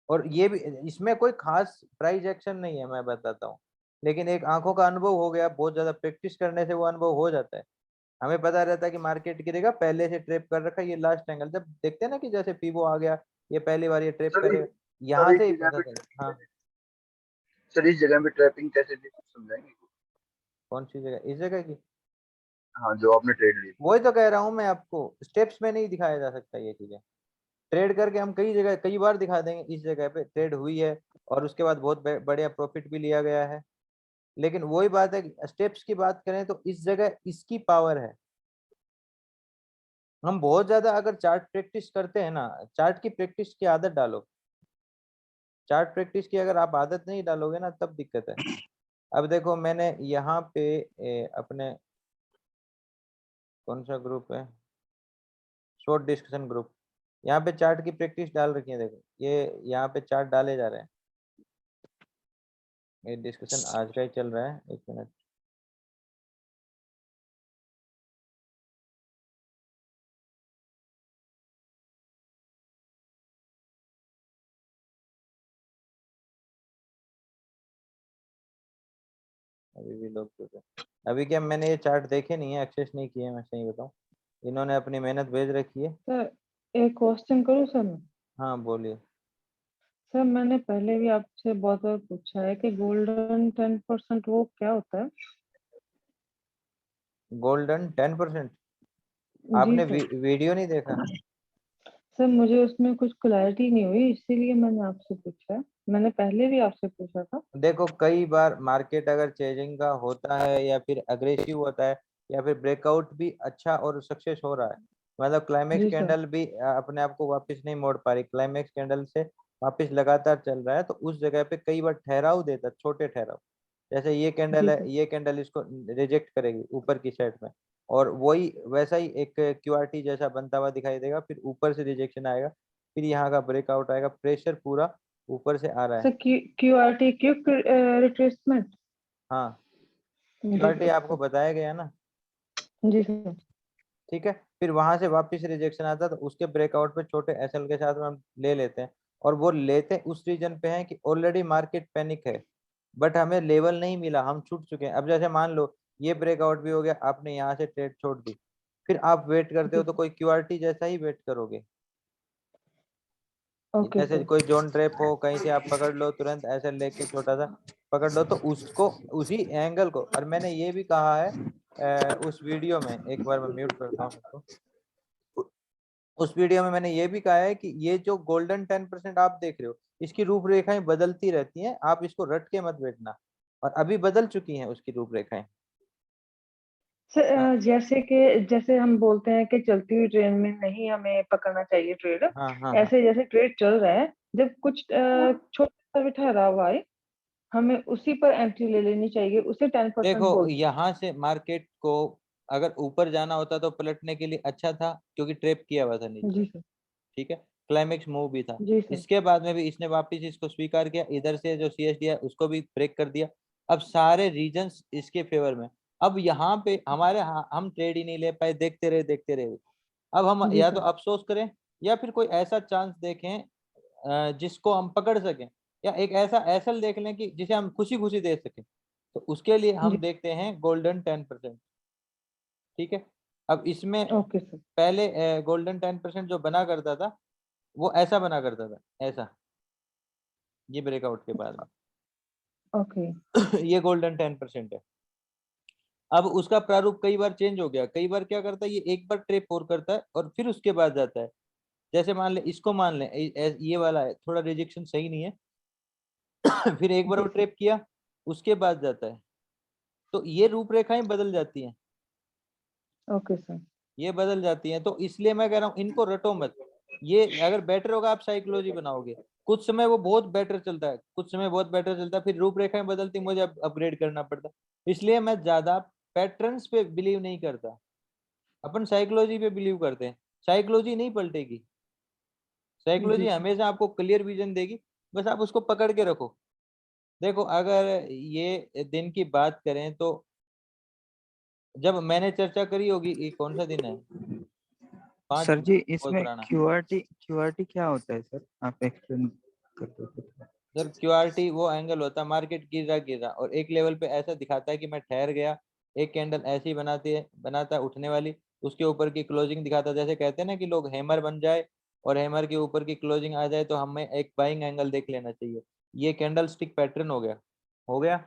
और ये भी, इसमें कोई खास प्राइस एक्शन नहीं है, मैं बताता हूँ, लेकिन एक आंखों का अनुभव हो गया, बहुत ज्यादा प्रैक्टिस करने से वो अनुभव हो जाता है। हमें पता रहता है कि मार्केट गिरेगा, पहले से ट्रेप कर रखा है। ये लास्ट एंगल जब देखते हैं ना कि जैसे पीवो आ गया, ये पहली बार ये ट्रेप करेगा, यहाँ से ही पता चला। हाँ सर इस जगह पे ट्रैपिंग कैसे दी समझाएंगे? कौन सी जगह? इस जगह की? हाँ जो आपने ट्रेड ली। वही तो कह रहा हूँ मैं आपको, स्टेप्स में नहीं दिखाया जा सकता ये चीजें। ट्रेड करके हम कई जगह कई बार दिखा देंगे, इस जगह पे ट्रेड हुई है और उसके बाद बहुत बढ़िया प्रॉफिट भी लिया गया है। लेकिन वही बात है कि स्टेप्स की बात करें तो इस जगह इसकी पावर है। हम बहुत ज्यादा अगर चार्ट प्रैक्टिस करते हैं ना, चार्ट की प्रैक्टिस की आदत डालो। चार्ट प्रैक्टिस की अगर आप आदत नहीं डालोगे ना, तब दिक्कत है। अब देखो, मैंने यहाँ पे अपने कौन सा ग्रुप है, शॉर्ट डिस्कशन ग्रुप, यहाँ पे चार्ट की प्रैक्टिस डाल रखी है। देखो ये यहाँ पे चार्ट डाले जा रहे हैं, ये डिस्कशन आज का ही चल रहा है। एक मिनट, अभी भी लोग तो अभी क्या, मैंने ये चार्ट देखे नहीं है, एक्सेस नहीं किए, मैं सही बताऊं। इन्होंने अपनी मेहनत भेज रखी है। सर एक क्वेश्चन करूँ सर मैं? हाँ बोलिए। सर मैंने पहले भी आपसे बहुत बार पूछा है कि गोल्डन 10% वो क्या होता है? गोल्डन 10%? जी आपने सर। वीडियो नहीं देखा? सर मुझे उसमें कुछ क्लैरिटी नहीं हुई, इसीलिए मैंने आपसे पूछा है। मैंने पहले भी आपसे पूछा था। देखो, कई बार मार्केट अगर चेजिंग का होता है या फिर अग्रेसिव होता है या फिर ब्रेकआउट भी अच्छा और सक्सेस हो रहा है, मतलब क्लाइमेक्स जी सर। कैंडल भी अपने आप को वापस नहीं मोड़ पा रही, क्लाइमेक्स कैंडल से वापस लगातार चल रहा है, तो उस जगह पे कई बार ठहराव देता, छोटे ठहराव। जैसे ये कैंडल जी है, सर। ये कैंडल इसको रिजेक्ट करेगी ऊपर की साइड में, और वही वैसा ही एक क्यूआरटी जैसा बनता हुआ दिखाई देगा, फिर ऊपर से रिजेक्शन आएगा, फिर यहाँ का ब्रेकआउट आएगा, प्रेशर पूरा ऊपर से आ रहा है। Sir QRT quick retracement. हाँ, जी क्यूआरटी सर। आपको बताया गया ना, जी सर। ठीक है। फिर वहां से वापस रिजेक्शन आता है, तो उसके ब्रेकआउट पे छोटे एसएल के साथ में हम ले लेते हैं, और वो लेते उस रीजन पे हैं कि ऑलरेडी मार्केट पैनिक है, बट हमें लेवल नहीं मिला, हम छूट चुके हैं। अब जैसे मान लो ये ब्रेकआउट भी हो गया, आपने यहाँ से ट्रेड छोड़ दी, फिर आप वेट करते हो तो कोई क्यूआरटी जैसा ही वेट करोगे। ओके जैसे सर। कोई जोन ट्रैप हो, कहीं से आप पकड़ लो, तुरंत ऐसे लेके छोटा सा पकड़ लो, तो उसको उसी एंगल को। और मैंने ये भी कहा है उस वीडियो में, एक बार मैं म्यूट करता हूँ इसको। उस वीडियो में मैंने ये भी कहा है कि ये जो गोल्डन 10% आप देख रहे हो, इसकी रूपरेखाएं बदलती रहती हैं, आप इसको रट के मत बैठना, और अभी बदल चुकी हैं उसकी रूपरेखाएं। सर जैसे हम बोलते हैं कि चलती हुई ट्रेन में नहीं हमें पकड़ना चाहिए ट्रेड, हाँ। ऐसे जैसे ट्रेड चल रहा है, जब कुछ छोटा सा भी ठहराव आए हमें उसी पर एंट्री ले लेनी चाहिए, उसे 10% देखो बोलते यहाँ से मार्केट को अगर ऊपर जाना होता तो पलटने के लिए अच्छा था, क्योंकि ट्रैप किया हुआ था हैं। नीचे, जी सर। ठीक है, क्लाइमेक्स मूव भी था। जी सर। इसके बाद में भी इसने वापस इसको स्वीकार किया, इधर से जो CSD है उसको भी ब्रेक कर दिया। अब सारे रीजन्स इसके फेवर में। अब यहाँ पे हम ट्रेड ही नहीं ले पाए, देखते रहे। अब हम जी या तो सर। अफसोस करें, या फिर कोई ऐसा चांस देखें जिसको हम पकड़ सकें, या एक ऐसा एसल देख लें कि जिसे हम खुशी खुशी दे सकें। तो उसके लिए हम जी। देखते हैं गोल्डन 10%, ठीक है। अब इसमें ओके सर। पहले गोल्डन 10% जो बना करता था वो ऐसा बना करता था, ऐसा, ये ब्रेकआउट के बाद ओके। ये गोल्डन 10% है। अब उसका प्रारूप कई बार चेंज हो गया, कई बार क्या करता है, ये एक बार ट्रेप और करता है और फिर उसके बाद जाता है। जैसे मान ले, इसको मान ले, ये वाला है, थोड़ा रिजेक्शन सही नहीं है फिर एक बार वो ट्रेप किया, उसके बाद जाता है। तो ये रूपरेखाएं बदल जाती हैं, ओके सर। ये बदल जाती हैं। तो इसलिए मैं कह रहा हूँ इनको रटो मत। ये अगर बेटर होगा आप साइकोलॉजी बनाओगे, कुछ समय वो बहुत बेटर चलता है, कुछ समय बहुत बेटर चलता है, फिर रूपरेखाएं बदलती, मुझे अपग्रेड करना पड़ता। इसलिए मैं ज्यादा पैटर्न्स पे बिलीव नहीं करता, अपन साइकोलॉजी पे बिलीव करते हैं। साइकोलॉजी नहीं पलटेगी, साइकोलॉजी जी सर। हमेशा आपको क्लियर विजन देगी, बस आप उसको पकड़ के रखो। देखो अगर ये दिन की बात करें तो जब मैंने चर्चा करी होगी, ये कौन सा दिन है, 5 सर जी बहुत इसमें पुराना। क्यूआरटी क्या होता है सर, आप एक्सप्लेन कर दो तो। सर क्यूआरटी वो एंगल होता है, मार्केट गिर रहा और एक लेवल पे ऐसा दिखाता है कि मैं ठहर गया, एक कैंडल ऐसी बनाता है उठने वाली, उसके ऊपर की क्लोजिंग दिखाता है। जैसे कहते हैं ना कि लोग हैमर बन जाए और हैमर के ऊपर की क्लोजिंग आ जाए तो हमें एक बाइंग एंगल देख लेना चाहिए। ये कैंडल स्टिक पैटर्न हो गया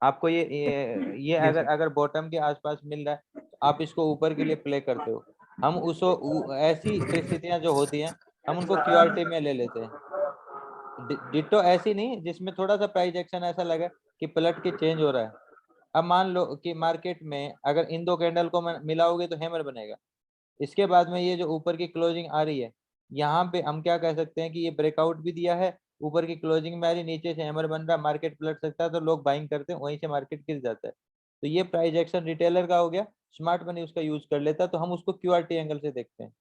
आपको। ये जी अगर सर। अगर बॉटम के आसपास मिल रहा है तो आप इसको ऊपर के लिए प्ले करते हो। हम ऐसी परिस्थितियां जो होती हैं हम उनको क्यूआरटी में ले लेते हैं। डिट्टो ऐसी नहीं जिसमें थोड़ा सा प्राइस एक्शन ऐसा लगा कि पलट के चेंज हो रहा है। अब मान लो कि मार्केट में अगर इन दो कैंडल को मिलाओगे तो हैमर बनेगा। इसके बाद में ये जो ऊपर की क्लोजिंग आ रही है, यहाँ पे हम क्या कह सकते हैं कि ये ब्रेकआउट भी दिया है, ऊपर की क्लोजिंग में आ रही, नीचे से हैमर बन रहा, मार्केट पलट सकता है, तो लोग बाइंग करते हैं, वहीं से मार्केट गिर जाता है। तो ये प्राइस एक्शन रिटेलर का हो गया, स्मार्ट मनी उसका यूज कर लेता है, तो हम उसको क्यूआरटी एंगल से देखते हैं।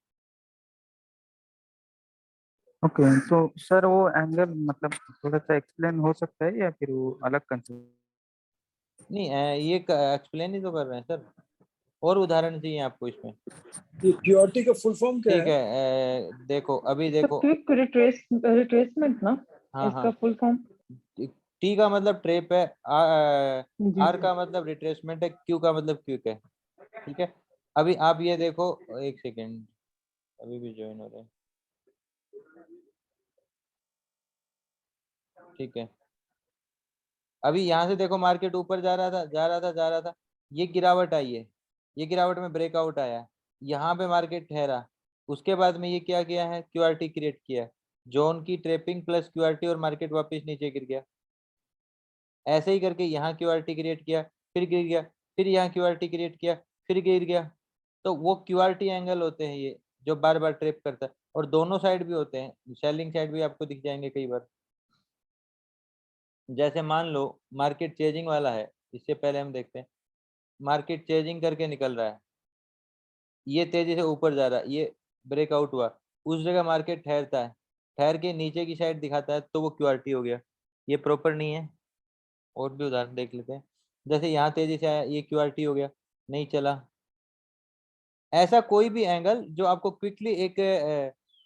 ओके तो सर वो एंगल मतलब थोड़ा सा एक्सप्लेन हो सकता है या फिर वो अलग कंसेप्ट? नहीं ये एक्सप्लेन ही तो कर रहे हैं सर, और उदाहरण चाहिए आपको इसमें? ये क्यूआरटी का फुल फॉर्म क्या ठीक है? है, देखो अभी सर देखो। क्विक रिट्रेसमेंट ना, हाँ इसका फुल फॉर्म। टी का मतलब ट्रेप है, जी आर सर। का मतलब रिट्रेसमेंट है, क्यू का मतलब क्विक है, ठीक है। अभी आप ये देखो, एक सेकेंड, अभी भी ज्वाइन हो रहे हैं, ठीक है। अभी यहाँ से देखो मार्केट ऊपर जा रहा था, ये गिरावट आई है, ये गिरावट में ब्रेकआउट आया, यहाँ पे मार्केट ठहरा, उसके बाद में ये क्या किया है, क्यूआरटी क्रिएट किया, जोन की ट्रेपिंग प्लस क्यूआरटी, और मार्केट वापस नीचे गिर गया। ऐसे ही करके यहाँ क्यूआरटी क्रिएट किया, फिर गिर गया, फिर यहाँ क्यूआरटी क्रिएट किया, फिर गिर गया। तो वो क्यूआरटी एंगल होते हैं ये, जो बार बार ट्रेप करता है, और दोनों साइड भी होते हैं, सेलिंग साइड भी आपको दिख जाएंगे कई बार। जैसे मान लो मार्केट चेजिंग वाला है, इससे पहले हम देखते हैं, मार्केट चेजिंग करके निकल रहा है, ये तेजी से ऊपर जा रहा है, ये ब्रेकआउट हुआ, उस जगह मार्केट ठहरता है, ठहर के नीचे की साइड दिखाता है, तो वो क्यूआरटी हो गया। ये प्रॉपर नहीं है, और भी उदाहरण देख लेते हैं। जैसे यहाँ तेजी से आया, ये क्यूआरटी हो गया, नहीं चला। ऐसा कोई भी एंगल जो आपको क्विकली एक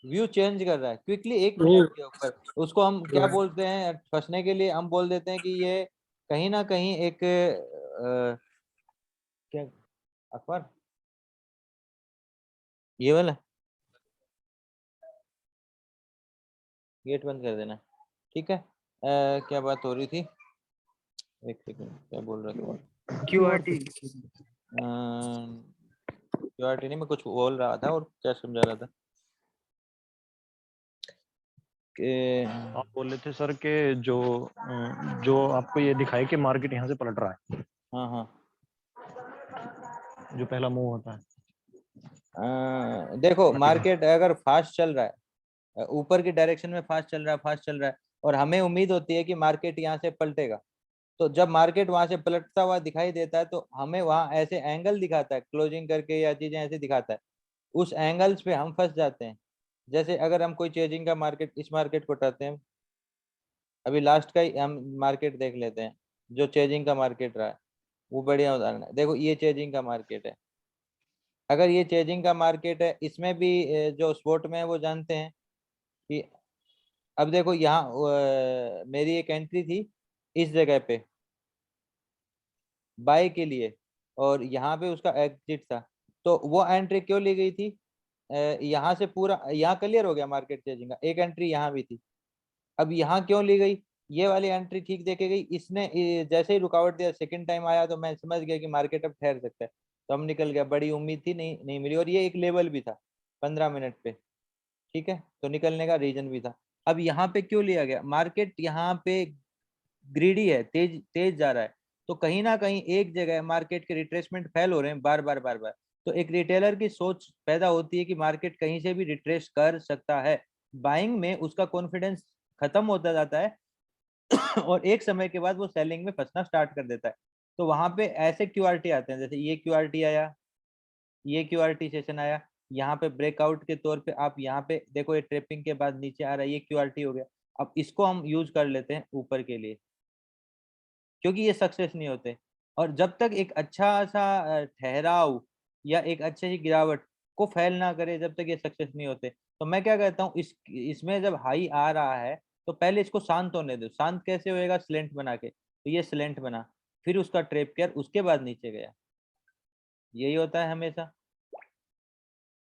व्यू चेंज कर रहा है, क्विकली एक मिनट के ऊपर, उसको हम क्या बोलते हैं, फंसने के लिए हम बोल देते हैं कि ये कहीं ना कहीं एक क्या अखबार, ये वाला, गेट बंद कर देना, ठीक है। क्या बात हो रही थी, एक सेकंड, क्या बोल रहा था? क्यूआरटी। क्यूआरटी नहीं, मैं कुछ बोल रहा था और क्या समझा रहा था। आप बोल रहे थे सर कि जो आपको ये दिखाए कि मार्केट यहाँ से पलट रहा है। हाँ हाँ, जो पहला मूव होता है। देखो मार्केट अगर फास्ट चल रहा है, ऊपर की डायरेक्शन में फास्ट चल रहा है और हमें उम्मीद होती है कि मार्केट यहाँ से पलटेगा, तो जब मार्केट वहां से पलटता हुआ दिखाई देता है तो हमें वहां ऐसे एंगल दिखाता है क्लोजिंग करके या चीजें ऐसे दिखाता है, उस एंगल्स पे हम फंस जाते हैं। जैसे अगर हम कोई चेजिंग का मार्केट, इस मार्केट को उठाते हैं, अभी लास्ट का ही हम मार्केट देख लेते हैं जो चेजिंग का मार्केट रहा है, वो बढ़िया उदाहरण है। देखो ये चेजिंग का मार्केट है, अगर ये चेजिंग का मार्केट है, इसमें भी जो स्पोर्ट में है वो जानते हैं कि अब देखो यहाँ मेरी एक एंट्री थी इस जगह पे बाय के लिए और यहाँ पे उसका एग्जिट था, तो वो एंट्री क्यों ली गई थी? यहाँ से पूरा यहाँ क्लियर हो गया मार्केट चेजिंग का, एक एंट्री यहाँ भी थी, अब यहाँ क्यों ली गई? ये वाली एंट्री ठीक देखे गई, इसने जैसे ही रुकावट दिया सेकंड टाइम आया तो मैं समझ गया कि मार्केट अब ठहर सकता है, तो हम निकल गया। बड़ी उम्मीद थी, नहीं मिली, और ये एक लेवल भी था 15 मिनट पे, ठीक है, तो निकलने का रीजन भी था। अब यहाँ पे क्यों लिया गया? मार्केट यहाँ पे ग्रीडी है, तेज तेज जा रहा है, तो कहीं ना कहीं एक जगह मार्केट के रिट्रेसमेंट फेल हो रहे हैं बार बार, तो एक रिटेलर की सोच पैदा होती है कि मार्केट कहीं से भी रिट्रेस कर सकता है, बाइंग में उसका कॉन्फिडेंस खत्म होता जाता है और एक समय के बाद वो सेलिंग में फंसना स्टार्ट कर देता है। तो वहां पे ऐसे क्यूआरटी आते हैं, जैसे ये क्यूआरटी आया, ये क्यूआरटी सेशन आया, यहाँ पे ब्रेकआउट के तौर पे आप यहाँ पे देखो ये ट्रेपिंग के बाद नीचे आ रहा है, ये क्यूआरटी हो गया। अब इसको हम यूज कर लेते हैं ऊपर के लिए, क्योंकि ये सक्सेस नहीं होते, और जब तक एक अच्छा सा ठहराव या एक अच्छी सी गिरावट को फैल ना करे, जब तक ये सक्सेस नहीं होते। तो मैं क्या कहता हूँ, इसमें जब हाई आ रहा है तो पहले इसको शांत होने दो। शांत कैसे होएगा? स्लेंट बना के, तो ये स्लेंट बना, फिर उसका ट्रेप किया, उसके बाद नीचे गया। यही होता है हमेशा।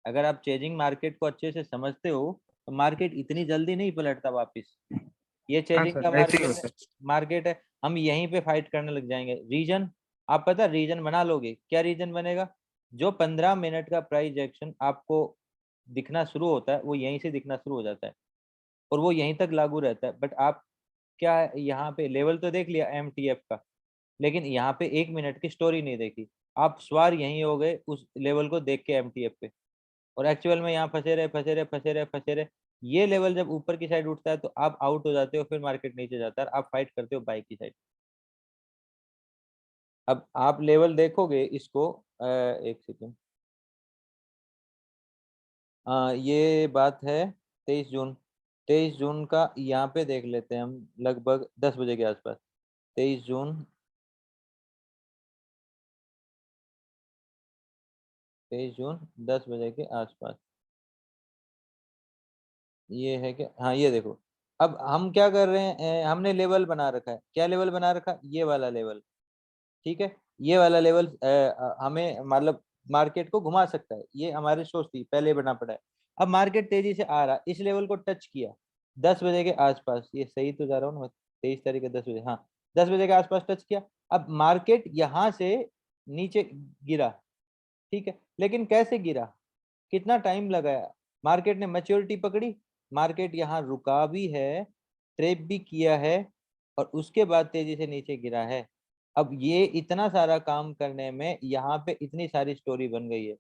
अगर आप चेजिंग मार्केट को अच्छे से समझते हो तो मार्केट इतनी जल्दी नहीं पलटता वापस। ये चेजिंग का मार्केट है, हम यहीं पे फाइट करने लग जाएंगे। रीजन, आप पता रीजन बना लोगे, क्या रीजन बनेगा? जो 15 मिनट का प्राइस एक्शन आपको दिखना शुरू होता है वो यहीं से दिखना शुरू हो जाता है और वो यहीं तक लागू रहता है। बट आप क्या यहाँ पे लेवल तो देख लिया MTF का, लेकिन यहाँ पे 1 मिनट की स्टोरी नहीं देखी, आप सवार यहीं हो गए उस लेवल को देख के MTF पे, और एक्चुअल में यहाँ फंसे रहे। ये लेवल जब ऊपर की साइड उठता है तो आप आउट हो जाते हो, फिर मार्केट नीचे जाता है, आप फाइट करते हो बाई की साइड। अब आप लेवल देखोगे इसको, एक सेकेंड, ये बात है 23 जून का, यहाँ पे देख लेते हैं हम लगभग 10 बजे के आसपास। 23 जून 10 बजे के आसपास, ये है कि हाँ ये देखो, अब हम क्या कर रहे हैं, हमने लेवल बना रखा है। क्या लेवल बना रखा? ये वाला लेवल, ठीक है, ये वाला लेवल हमें मतलब मार्केट को घुमा सकता है, ये हमारी सोच थी, पहले बना पड़ा है। अब मार्केट तेजी से आ रहा, इस लेवल को टच किया 10 बजे के आसपास, ये सही तो जा रहा हूँ ना, 23 तारीख के 10 बजे, हाँ 10 बजे के आसपास टच किया। अब मार्केट यहाँ से नीचे गिरा, ठीक है, लेकिन कैसे गिरा, कितना टाइम लगाया? मार्केट ने मैच्योरिटी पकड़ी, मार्केट यहाँ रुका भी है, ट्रेप भी किया है, और उसके बाद तेजी से नीचे गिरा है। अब ये इतना सारा काम करने में यहाँ पे इतनी सारी स्टोरी बन गई है,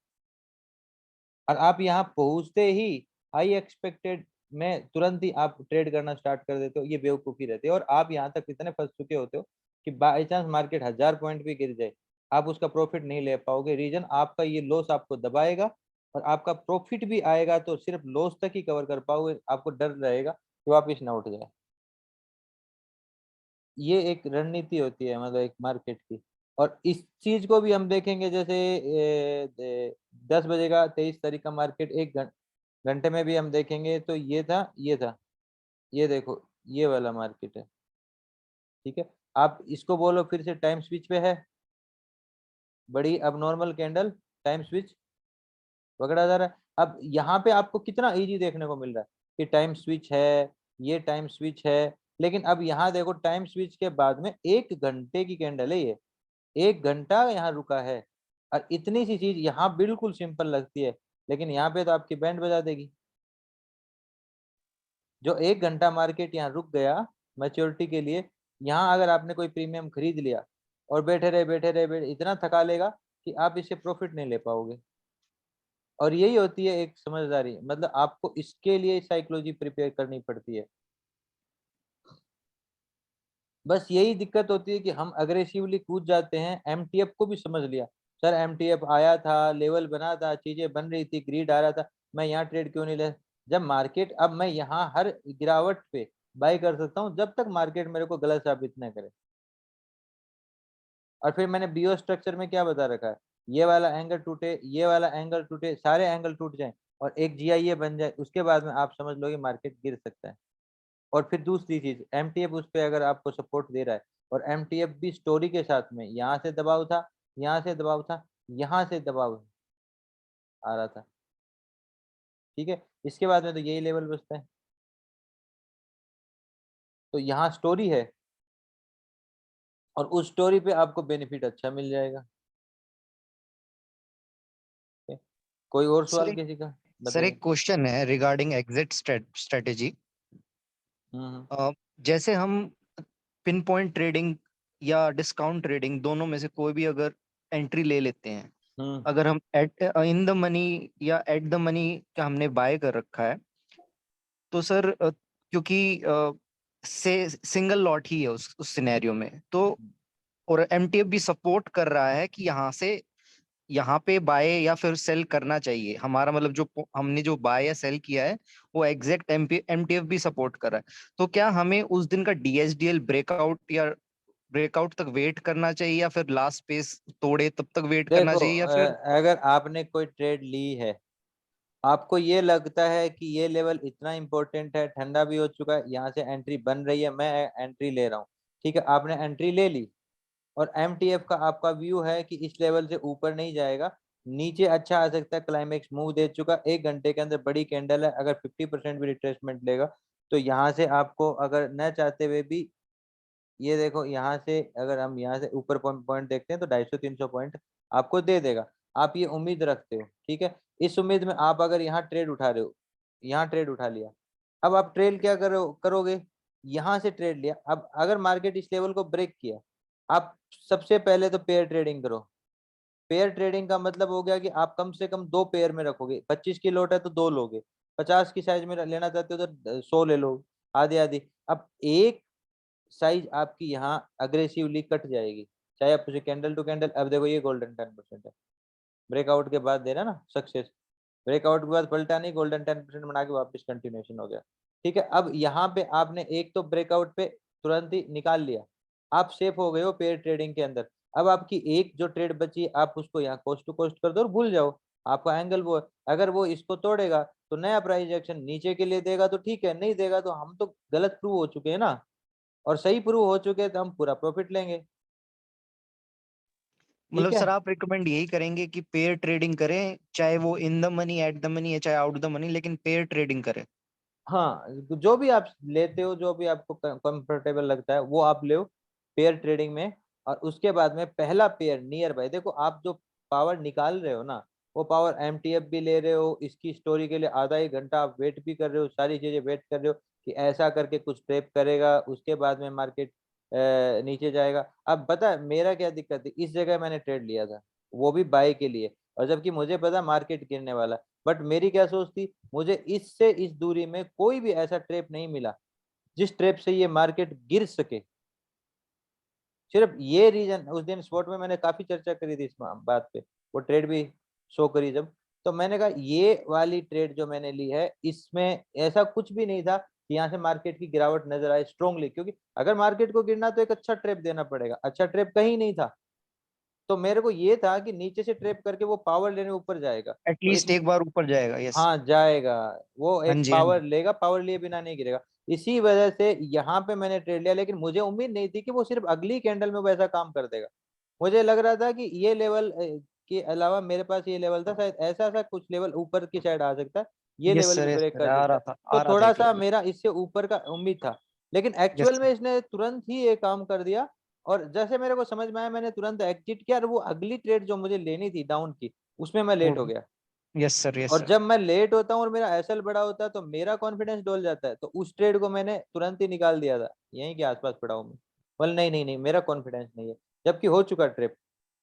और आप यहाँ पहुंचते ही हाई एक्सपेक्टेड में तुरंत ही आप ट्रेड करना स्टार्ट कर देते हो, ये बेवकूफी रहती है। और आप यहाँ तक इतने फंस चुके होते हो कि बाई चांस मार्केट 1000 पॉइंट भी गिर जाए, आप उसका प्रॉफिट नहीं ले पाओगे। रीजन, आपका ये लॉस आपको दबाएगा, और आपका प्रॉफिट भी आएगा तो सिर्फ लॉस तक ही कवर कर पाओगे, आपको डर रहेगा कि वापिस ना उठ जाए। ये एक रणनीति होती है मतलब एक मार्केट की। और इस चीज को भी हम देखेंगे, जैसे 10 बजे का 23 तारीख का मार्केट, एक घंटे में भी हम देखेंगे तो ये था, ये देखो ये वाला मार्केट है, ठीक है। आप इसको बोलो फिर से टाइम स्विच पे है, बड़ी अब नॉर्मल कैंडल, टाइम स्विच पकड़ा जा रहा है। अब यहाँ पे आपको कितना इजी देखने को मिल रहा है कि टाइम स्विच है, ये टाइम स्विच है, लेकिन अब यहाँ देखो टाइम स्विच के बाद में 1 घंटे की कैंडल है, ये 1 घंटा यहाँ रुका है, और इतनी सी चीज यहाँ बिल्कुल सिंपल लगती है, लेकिन यहाँ पे तो आपकी बैंड बजा देगी। जो 1 घंटा मार्केट यहाँ रुक गया मैच्योरिटी के लिए, यहाँ अगर आपने कोई प्रीमियम खरीद लिया और बैठे रहे इतना थका लेगा कि आप इससे प्रॉफिट नहीं ले पाओगे। और यही होती है एक समझदारी, मतलब आपको इसके लिए साइकोलॉजी प्रिपेयर करनी पड़ती है। बस यही दिक्कत होती है कि हम अग्रेसिवली कूद जाते हैं। एमटीएफ को भी समझ लिया, सर एमटीएफ आया था, लेवल बना था, चीजें बन रही थी, ग्रीड आ रहा था, मैं यहाँ ट्रेड क्यों नहीं ले। जब मार्केट, अब मैं यहाँ हर गिरावट पे बाय कर सकता हूँ जब तक मार्केट मेरे को गलत साबित न करे। और फिर मैंने बीओ स्ट्रक्चर में क्या बता रखा है, ये वाला एंगल टूटे, ये वाला एंगल टूटे, सारे एंगल टूट जाए और एक जीआईए बन जाए, उसके बाद में आप समझ लो कि मार्केट गिर सकता है। और फिर दूसरी चीज, एमटीएफ उस पे अगर आपको सपोर्ट दे रहा है, और एमटीएफ भी स्टोरी के साथ में, यहाँ से दबाव था, यहाँ से दबाव था, यहाँ से दबाव आ रहा था, ठीक है, इसके बाद में तो यही लेवल बचता है। तो यहाँ स्टोरी है और उस स्टोरी पे आपको बेनिफिट अच्छा मिल जाएगा। कोई और सवाल किसी का? सर एक क्वेश्चन है रिगार्डिंग एग्जिट स्ट्रेटेजी। जैसे हम पिन पॉइंट ट्रेडिंग या डिस्काउंट ट्रेडिंग दोनों में से कोई भी अगर एंट्री ले लेते हैं, अगर हम इन द मनी या एट द मनी का हमने बाय कर रखा है, तो सर क्योंकि से सिंगल लॉट ही है उस सिनेरियो में, तो और एमटीएफ भी सपोर्ट कर रहा है कि यहाँ पे बाय या फिर सेल करना चाहिए, हमारा मतलब जो हमने जो बाय या सेल किया है वो एग्जैक्ट एमटीएफ भी सपोर्ट कर रहा है, तो क्या हमें उस दिन का डीएसडीएल ब्रेकआउट तक वेट करना चाहिए या फिर लास्ट पेस तोड़े तब तक वेट करना चाहिए, या फिर अगर आपने कोई ट्रेड ली है, आपको ये लगता है कि ये लेवल इतना इंपॉर्टेंट है, ठंडा भी हो चुका है, यहाँ से एंट्री बन रही है, मैं एंट्री ले रहा हूँ, ठीक है, आपने एंट्री ले ली और एमटीएफ का आपका व्यू है कि इस लेवल से ऊपर नहीं जाएगा, नीचे अच्छा आ सकता है, क्लाइमेक्स मूव दे चुका, 1 घंटे के अंदर बड़ी कैंडल है, अगर 50% भी रिट्रेसमेंट लेगा तो यहाँ से आपको, अगर न चाहते हुए भी, ये देखो यहाँ से अगर हम यहाँ से ऊपर पॉइंट देखते हैं तो 250-300 पॉइंट आपको दे देगा, आप ये उम्मीद रखते हो, ठीक है, इस उम्मीद में आप अगर यहाँ ट्रेड उठा रहे हो, यहाँ ट्रेड उठा लिया, अब आप ट्रेड क्या करोगे, यहाँ से ट्रेड लिया, अब अगर मार्केट इस लेवल को ब्रेक किया, आप सबसे पहले तो पेयर ट्रेडिंग करो। पेयर ट्रेडिंग का मतलब हो गया कि आप कम से कम 2 पेयर में रखोगे, 25 की लॉट है तो 2 लोगे, 50 की साइज में लेना चाहते हो तो 100 ले लो, आधी आधी। अब एक साइज आपकी यहाँ अग्रेसिवली कट जाएगी, चाहे आप उसे कैंडल टू कैंडल, अब देखो ये गोल्डन 10% है, ब्रेकआउट के बाद दे रहा ना सक्सेस, ब्रेकआउट के बाद पलटा नहीं, गोल्डन 10% बना के वापस कंटिन्यूएशन हो गया, ठीक है। अब यहाँ पे आपने एक तो ब्रेकआउट पे तुरंत ही निकाल लिया, आप सेफ हो गए हो पेयर ट्रेडिंग के अंदर। अब आपकी एक जो ट्रेड बची आप उसको यहाँ कोस्ट टू कोस्ट कर दो और भूल जाओ, आपका एंगल वो है, अगर वो इसको तोड़ेगा तो नया प्राइस एक्शन नीचे के लिए देगा तो ठीक है, नहीं देगा तो हम तो गलत प्रूव हो चुके हैं ना, और सही प्रूव हो चुके हैं तो हम पूरा प्रॉफिट लेंगे। मतलब सर आप रिकमेंड यही करेंगे कि पेयर ट्रेडिंग करें, चाहे वो in the money at the money है चाहे आउट द मनी, लेकिन पेयर ट्रेडिंग करें। हाँ, जो भी आप लेते हो, जो भी आपको कंफर्टेबल लगता है वो आप ले पेयर ट्रेडिंग में, और उसके बाद में पहला पेयर नियर बाय, देखो आप जो पावर निकाल रहे हो ना, वो पावर एमटीएफ भी ले रहे हो, इसकी स्टोरी के लिए आधा 1 घंटा आप वेट भी कर रहे हो, सारी चीजें वेट कर रहे हो कि ऐसा करके कुछ ट्रेप करेगा, उसके बाद में मार्केट नीचे जाएगा। अब पता है मेरा क्या दिक्कत है, इस जगह मैंने ट्रेड लिया था वो भी बाय के लिए, और जबकि मुझे पता मार्केट गिरने वाला, बट मेरी क्या सोच थी, मुझे इससे इस दूरी में कोई भी ऐसा ट्रेप नहीं मिला जिस ट्रेप से ये मार्केट गिर सके। सिर्फ ये रीजन, उस दिन स्पॉट में मैंने काफी चर्चा करी थी इस बात पे, वो ट्रेड भी शो करी जब, तो मैंने कहा ये वाली ट्रेड जो मैंने ली है इसमें ऐसा कुछ भी नहीं था कि यहाँ से मार्केट की गिरावट नजर आए स्ट्रोंगली, क्योंकि अगर मार्केट को गिरना तो एक अच्छा ट्रेप देना पड़ेगा, अच्छा ट्रेप कहीं नहीं था, तो मेरे को ये था कि नीचे से ट्रेप करके वो पावर लेने ऊपर जाएगा, एटलीस्ट एक बार ऊपर जाएगा। यस हाँ जाएगा, वो एक पावर लेगा, पावर लिए बिना नहीं गिरेगा, इसी वजह से यहाँ पे मैंने ट्रेड लिया। लेकिन मुझे उम्मीद नहीं थी कि वो सिर्फ अगली कैंडल में वैसा काम कर देगा, मुझे लग रहा था कि ये लेवल के अलावा मेरे पास ये लेवल था, शायद ऐसा कुछ लेवल ऊपर की साइड आ सकता है, ये लेवल भी ब्रेक कर सकता है, तो थोड़ा सा मेरा इससे ऊपर का उम्मीद था, लेकिन एक्चुअल में इसने तुरंत ही ये काम कर दिया, और जैसे मेरे को समझ में आया मैंने तुरंत एग्जिट किया, और वो अगली ट्रेड जो मुझे लेनी थी डाउन की उसमें मैं लेट हो गया, यस सर, यस और सर। जब मैं लेट होता हूँ और मेरा एसएल बड़ा होता है तो मेरा कॉन्फिडेंस डोल जाता है, तो उस ट्रेड को मैंने तुरंत ही निकाल दिया था, यहीं के आसपास पड़ा हूँ मैं, बोल नहीं नहीं नहीं मेरा कॉन्फिडेंस नहीं है, जबकि हो चुका ट्रिप।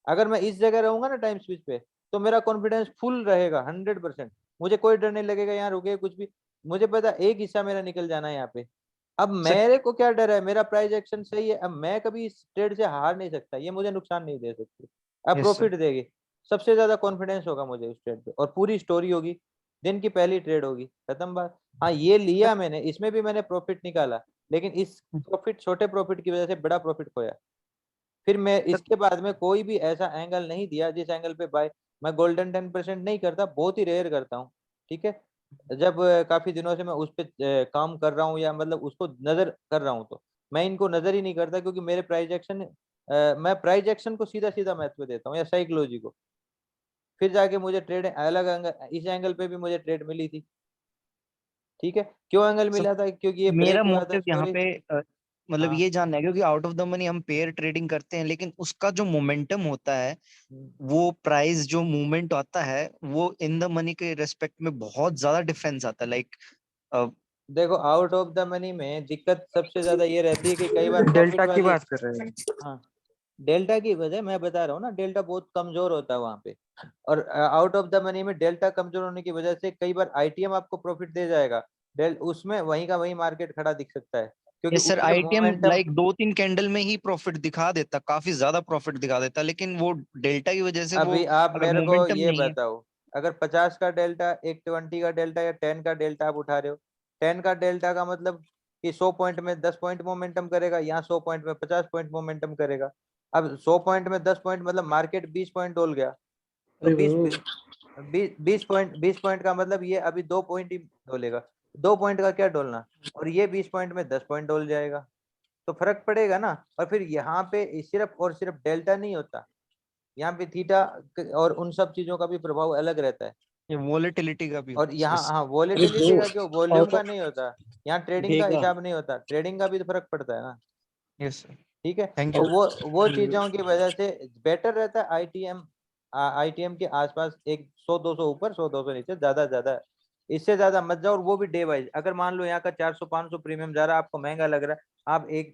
अगर मैं इस जगह रहूंगा ना टाइम स्विच पे, तो मेरा कॉन्फिडेंस फुल रहेगा 100%। मुझे कोई डर नहीं लगेगा यहाँ रुके कुछ भी, मुझे पता एक हिस्सा मेरा निकल जाना है यहाँ पे। अब सर मेरे को क्या डर है, मेरा प्राइस एक्शन सही है, अब मैं कभी इस ट्रेड से हार नहीं सकता, ये मुझे नुकसान नहीं दे सकती, अब यस सर, प्रॉफिट देगी। सबसे ज्यादा कॉन्फिडेंस होगा मुझे उस ट्रेड पे, और पूरी स्टोरी होगी, दिन की पहली ट्रेड होगी, खत्म बात। हाँ ये लिया मैंने, इसमें भी मैंने प्रॉफिट निकाला, लेकिन इस प्रॉफिट, छोटे प्रॉफिट की वजह से बड़ा प्रॉफिट खोया। फिर मैं सर इसके बाद में कोई भी ऐसा एंगल नहीं दिया जिस एंगल पे बाय, मैं गोल्डन 10% नहीं करता, बहुत ही रेयर करता हूँ, ठीक है। जब काफी दिनों से मैं उस पे काम कर रहा हूँ, या मतलब उसको नजर कर रहा हूँ, तो मैं इनको नजर ही नहीं करता, क्योंकि मेरे प्राइस एक्शन, मैं प्राइस एक्शन को सीधा सीधा महत्व देता हूँ, या साइकोलॉजी को। फिर जाके मुझे ट्रेड अलग एंगल, इस एंगल पे भी मुझे ट्रेड मिली थी, ठीक है। क्यों एंगल सर मिला था, क्योंकि ये मेरा ब्रेक हुआ था मोटिव यहाँ स्टोरी। पे मतलब हाँ ये जानना है, क्योंकि आउट ऑफ द मनी हम पेयर ट्रेडिंग करते हैं, लेकिन उसका जो मोमेंटम होता है, वो प्राइस जो मूवमेंट आता है, वो इन द मनी के रेस्पेक्ट में बहुत ज्यादा डिफरेंस आता है। लाइक देखो, आउट ऑफ द मनी में दिक्कत सबसे ज्यादा ये रहती है कि कई बार प्रॉफिट डेल्टा की वाली, बात कर रहे हैं। हाँ डेल्टा की वजह मैं बता रहा हूँ ना, डेल्टा बहुत कमजोर होता है वहां पे, और आउट ऑफ द मनी में डेल्टा कमजोर होने की वजह से कई बार आईटीएम आपको प्रॉफिट दे जाएगा, उसमें वहीं का वहीं मार्केट खड़ा दिख सकता है, क्योंकि यस सर, उसमें आईटीएम मोमेंटम। लाइक 2-3 कैंडल में ही प्रॉफिट दिखा देता, काफी ज्यादा प्रॉफिट दिखा देता, लेकिन वो डेल्टा की वजह से वो अभी आप अगर मेरे को मोमेंटम ये नहीं है। बताओ, अगर 50 का डेल्टा, एक 20 का डेल्टा, या 10 का डेल्टा आप उठा रहे हो, 10 का डेल्टा का मतलब कि 100 पॉइंट में 10 पॉइंट मोमेंटम करेगा, यहाँ 100 पॉइंट में 50 पॉइंट मोमेंटम करेगा। अब 100 पॉइंट में 10 पॉइंट मतलब मार्केट 20 पॉइंट डोल गया, तो अरे 20 वो 20 पॉइंट का मतलब ये अभी 2 पॉइंट ही डोलेगा, 2 पॉइंट का क्या डोलना, और ये 20 पॉइंट में 10 पॉइंट डोल जाएगा, तो फर्क पड़ेगा ना। और फिर यहाँ पे सिर्फ और सिर्फ डेल्टा नहीं होता, यहाँ पे थीटा और उन सब चीजों का भी प्रभाव अलग रहता है। ये वोलेटिलिटी का भी और होता है यहाँ, yes। हाँ अरे वॉलेटिलिटी ब्रो, का क्यों, वॉल्यूम आउट का ऑफ नहीं होता, यहाँ ट्रेडिंग का देगा। हिसाब नहीं होता, ट्रेडिंग का भी तो फर्क पड़ता है ना, यस सर, ठीक है। थैंक तो यू। वो चीजों की वजह से बेटर रहता है आईटीएम, आईटीएम के आसपास एक 100-200 ऊपर, 100-200 नीचे, ज्यादा ज्यादा इससे ज्यादा मत जाओ, और वो भी डे वाइज। अगर मान लो यहाँ का 400-500 प्रीमियम जा रहा है, आपको महंगा लग रहा है, आप एक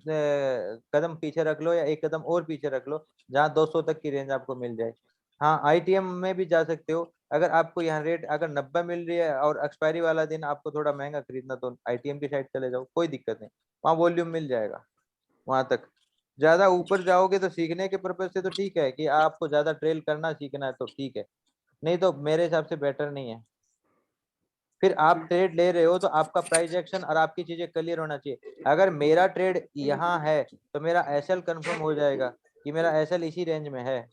कदम पीछे रख लो, या एक कदम और पीछे रख लो, जहाँ 200 तक की रेंज आपको मिल जाए। हाँ आईटीएम में भी जा सकते हो, अगर आपको यहाँ रेट अगर 90 मिल रही है और एक्सपायरी वाला दिन आपको थोड़ा महंगा खरीदना, तो आईटीएम की साइड चले जाओ, कोई दिक्कत नहीं, वहाँ वॉल्यूम मिल जाएगा वहां तक। ज्यादा ऊपर जाओगे तो सीखने के पर्पज से तो ठीक है, कि आपको ज्यादा ट्रेल करना सीखना है तो ठीक है, नहीं तो मेरे हिसाब से बेटर नहीं है। फिर आप ट्रेड ले रहे हो तो आपका प्राइस एक्शन और आपकी चीजें क्लियर होना चाहिए। अगर मेरा ट्रेड यहाँ है तो मेरा एसएल कंफर्म हो जाएगा कि मेरा एसएल इसी रेंज में है,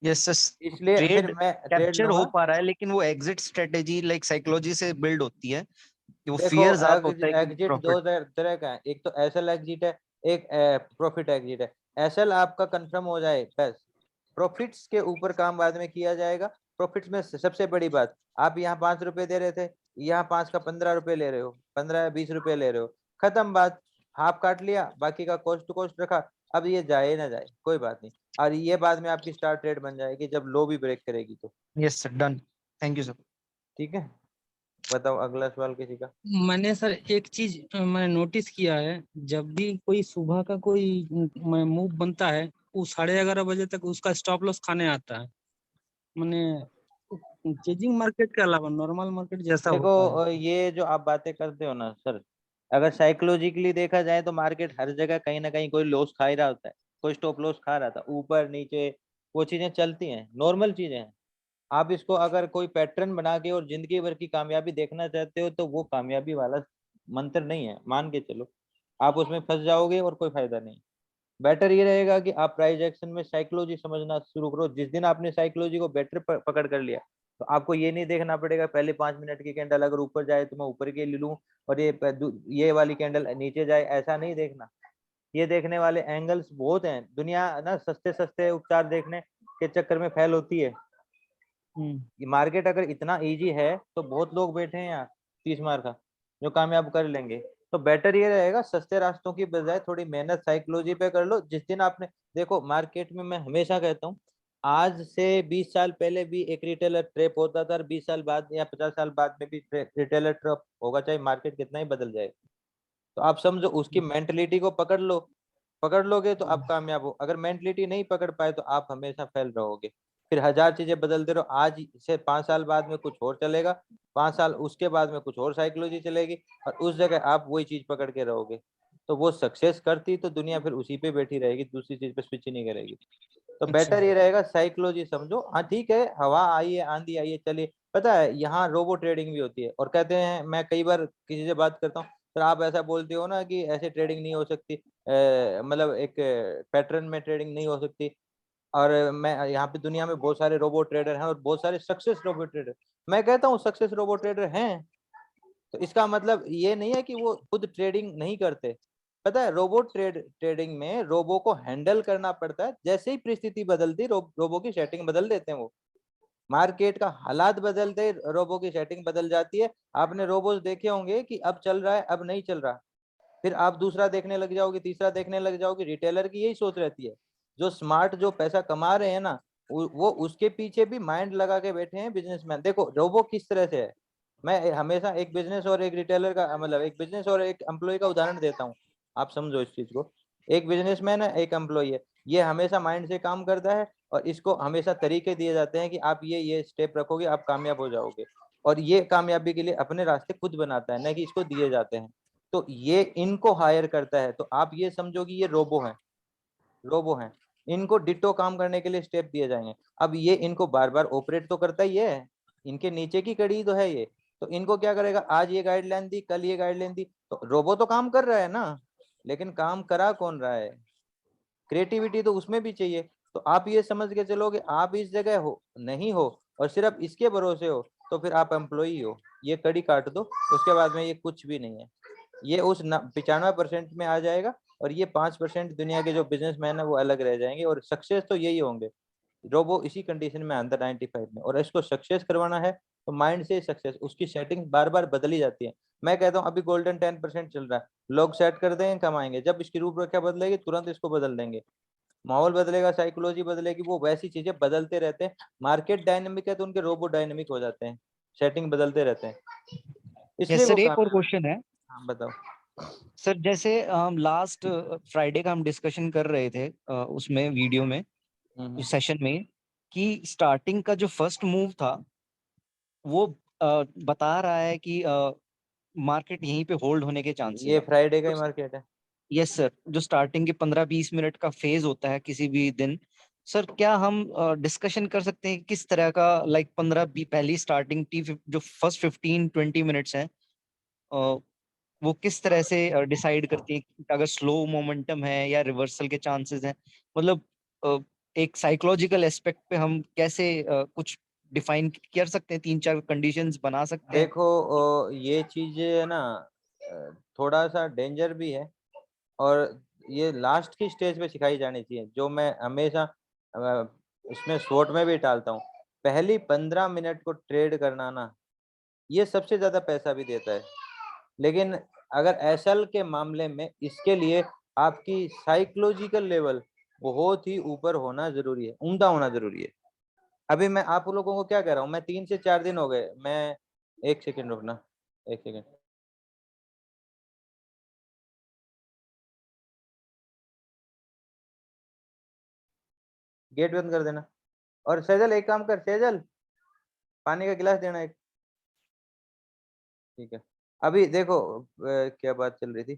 यस सर, इसलिए फिर ट्रेड मैं ट्रेड कैप्चर हो लूंगा। पा रहा है, लेकिन वो एग्जिट स्ट्रेटेजी लाइक साइकोलॉजी से बिल्ड होती है, कि वो देखो फियर ज्यादा होता है कि एग्जिट प्रॉफिट। दो तरह का है, एक तो एसएल एग्जिट है, एक प्रॉफिट एग्जिट है। एसएल आपका कंफर्म हो जाए बस, प्रॉफिट्स के ऊपर काम बाद में किया जाएगा। प्रॉफिट्स में सबसे बड़ी बात, आप यहाँ 5 रुपए दे रहे थे, यहाँ 5 का 15 रुपए ले रहे हो, 15 या 20 रुपए ले रहे हो, खत्म बात, हाफ काट लिया, बाकी का कॉस्ट टू कॉस्ट रखा। अब ये जाए ना जाए कोई बात नहीं, और ये बाद में आपकी स्टार ट्रेड बन जाएगी जब लो भी ब्रेक करेगी तो। Yes sir, done, thank you sir. ठीक है, बताओ अगला सवाल किसी का। मैंने सर एक चीज मैंने नोटिस किया है, जब भी कोई सुबह का कोई मूव बनता है, वो 11:30 बजे तक उसका स्टॉप लॉस खाने आता है। मैंने चेजिंग मार्केट के अलावा नॉर्मल मार्केट जैसा होता है। देखो ये जो आप बातें करते हो ना सर, अगर साइकोलॉजिकली देखा जाए तो मार्केट हर जगह कहीं ना कहीं कोई लॉस खा ही रहा होता है, कोई स्टॉप लॉस खा रहा था, ऊपर नीचे, वो चीजें चलती हैं, नॉर्मल चीजें हैं। आप इसको अगर कोई पैटर्न बना के और जिंदगी भर की कामयाबी देखना चाहते हो, तो वो कामयाबी वाला मंत्र नहीं है, मान के चलो, आप उसमें फंस जाओगे और कोई फायदा नहीं। बेटर ये रहेगा कि आप प्राइस एक्शन में साइकोलॉजी समझना शुरू करो। जिस दिन आपने साइकोलॉजी को बेटर पकड़ कर लिया, तो आपको ये नहीं देखना पड़ेगा पहले 5 मिनट की कैंडल अगर ऊपर जाए तो मैं ऊपर के ले लूं, और ये वाली कैंडल नीचे जाए, ऐसा नहीं देखना। ये देखने वाले एंगल्स बहुत हैं, दुनिया ना सस्ते सस्ते उपचार देखने के चक्कर में फेल होती है। ये मार्केट अगर इतना इजी है तो बहुत लोग बैठे हैं यहाँ 30 मार का, जो कामयाब कर लेंगे। तो बेटर ये रहेगा सस्ते रास्तों की बजाय थोड़ी मेहनत साइकोलॉजी पे कर लो। जिस दिन आपने देखो, मार्केट में मैं हमेशा कहता हूँ आज से 20 साल पहले भी एक रिटेलर ट्रैप होता था और 20 साल बाद या 50 साल बाद में भी रिटेलर ट्रैप होगा, चाहे मार्केट कितना ही बदल जाए। तो आप समझो उसकी मेंटलिटी को पकड़ लो, पकड़ लोगे तो आप कामयाब हो। अगर मेंटलिटी नहीं पकड़ पाए तो आप हमेशा फेल रहोगे। फिर 1000 चीजें बदलते रहो, आज से 5 साल बाद में कुछ और चलेगा, 5 साल उसके बाद में कुछ और साइकोलॉजी चलेगी, और उस जगह आप वही चीज पकड़ के रहोगे। तो वो सक्सेस करती तो दुनिया फिर उसी पे बैठी रहेगी, दूसरी चीज पे स्विच ही नहीं करेगी। तो बेटर ये रहेगा साइकोलॉजी समझो। हाँ ठीक है, हवा आई है, आंधी आई है, चलिए। पता है यहाँ रोबो ट्रेडिंग भी होती है, और कहते हैं, मैं कई बार किसी से बात करता हूँ, तो आप ऐसा बोलते हो ना कि ऐसे ट्रेडिंग नहीं हो सकती, मतलब एक पैटर्न में ट्रेडिंग नहीं हो सकती। और मैं यहाँ पे दुनिया में बहुत सारे रोबो ट्रेडर हैं और बहुत सारे सक्सेस रोबो ट्रेडर। मैं कहता हूँ सक्सेस रोबो ट्रेडर हैं, तो इसका मतलब ये नहीं है कि वो खुद ट्रेडिंग नहीं करते। पता है रोबोट ट्रेडिंग में रोबो को हैंडल करना पड़ता है, जैसे ही परिस्थिति बदलती रोबो की सेटिंग बदल देते हैं। वो मार्केट का हालात बदलते रोबो की सेटिंग बदल जाती है। आपने रोबोट देखे होंगे कि अब चल रहा है, अब नहीं चल रहा, फिर आप दूसरा देखने लग जाओगे, तीसरा देखने लग जाओगे। रिटेलर की यही सोच रहती है। जो स्मार्ट, जो पैसा कमा रहे हैं ना, वो उसके पीछे भी माइंड लगा के बैठे हैं बिजनेसमैन। देखो रोबो किस तरह से है, मैं हमेशा एक बिजनेस और एक रिटेलर का, मतलब एक बिजनेस और एक एम्प्लॉय का उदाहरण देता हूँ, आप समझो इस चीज को। एक बिजनेसमैन है, एक एम्प्लॉय है, ये हमेशा माइंड से काम करता है और इसको हमेशा तरीके दिए जाते हैं कि आप ये स्टेप रखोगे आप कामयाब हो जाओगे, और ये कामयाबी के लिए अपने रास्ते खुद बनाता है, न कि इसको दिए जाते हैं। तो ये इनको हायर करता है। तो आप ये समझो कि ये रोबो हैं, रोबो हैं, इनको डिट्टो काम करने के लिए स्टेप दिए जाएंगे। अब ये इनको बार बार ऑपरेट तो करता ही है, इनके नीचे की कड़ी तो है ये। तो इनको क्या करेगा, आज ये गाइडलाइन दी, कल ये गाइडलाइन दी, तो रोबो तो काम कर रहा है ना, लेकिन काम करा कौन रहा है? क्रिएटिविटी तो उसमें भी चाहिए। तो आप ये समझ के चलोगे आप इस जगह हो नहीं हो और सिर्फ इसके भरोसे हो, तो फिर आप एम्प्लॉई हो। ये कड़ी काट दो, उसके बाद में ये कुछ भी नहीं है। ये उस 95% में आ जाएगा, और ये 5% दुनिया के जो बिजनेसमैन है वो अलग रह जाएंगे, और सक्सेस तो यही होंगे। रोबो इसी कंडीशन में अंदर 95 में, और इसको सक्सेस करवाना है तो माइंड से सक्सेस, उसकी सेटिंग बार बार बदली जाती है। मैं कहता हूँ अभी गोल्डन 10% चल रहा है, लोग सेट कर देंगे कमाएंगे, जब इसकी रूपरेखा बदलेगी तुरंत इसको बदल देंगे। माहौल बदलेगा, साइकोलॉजी बदलेगी, वो वैसी चीजें बदलते रहते हैं। मार्केट डायनेमिक है तो उनके रोबो डायनेमिक हो जाते हैं, सेटिंग बदलते रहते हैं, इसलिए वो सर एक और कामयाब। क्वेश्चन है। हाँ बताओ। सर जैसे हम लास्ट फ्राइडे का हम डिस्कशन कर रहे थे उसमें वीडियो में, उस सेशन में, कि स्टार्टिंग का जो फर्स्ट मूव था वो बता रहा है कि मार्केट यहीं पे होल्ड होने के चांसेस ये है। फ्राइडे का ही मार्केट है। यस सर, जो स्टार्टिंग के 15-20 मिनट का फेज होता है किसी भी दिन, सर क्या हम डिस्कशन कर सकते हैं किस तरह का, लाइक 15 पहली स्टार्टिंग जो फर्स्ट 15-20 मिनट्स हैं वो किस तरह से डिसाइड करती है अगर स्लो मोमेंटम है या रिवर्सल के चांसेस हैं? मतलब एक साइकोलॉजिकल एस्पेक्ट पे हम कैसे कुछ डिफाइन कर सकते हैं, 3-4 कंडीशंस बना सकते हैं? देखो ये चीजें है ना, थोड़ा सा डेंजर भी है, और ये लास्ट की स्टेज पे सिखाई जानी चाहिए, जो मैं हमेशा इसमें शॉर्ट में भी टालता हूँ। पहली 15 मिनट को ट्रेड करना ना, ये सबसे ज्यादा पैसा भी देता है, लेकिन अगर एसएल के मामले में इसके लिए आपकी साइकोलॉजिकल लेवल बहुत ही ऊपर होना जरूरी है, उम्दा होना जरूरी है। अभी मैं आप लोगों को क्या कह रहा हूँ, मैं 3 से 4 दिन हो गए, मैं 1 सेकंड रुकना, 1 सेकंड। गेट बंद कर देना, और सेजल एक काम कर, सेजल पानी का गिलास देना एक। ठीक है। अभी देखो क्या बात चल रही थी।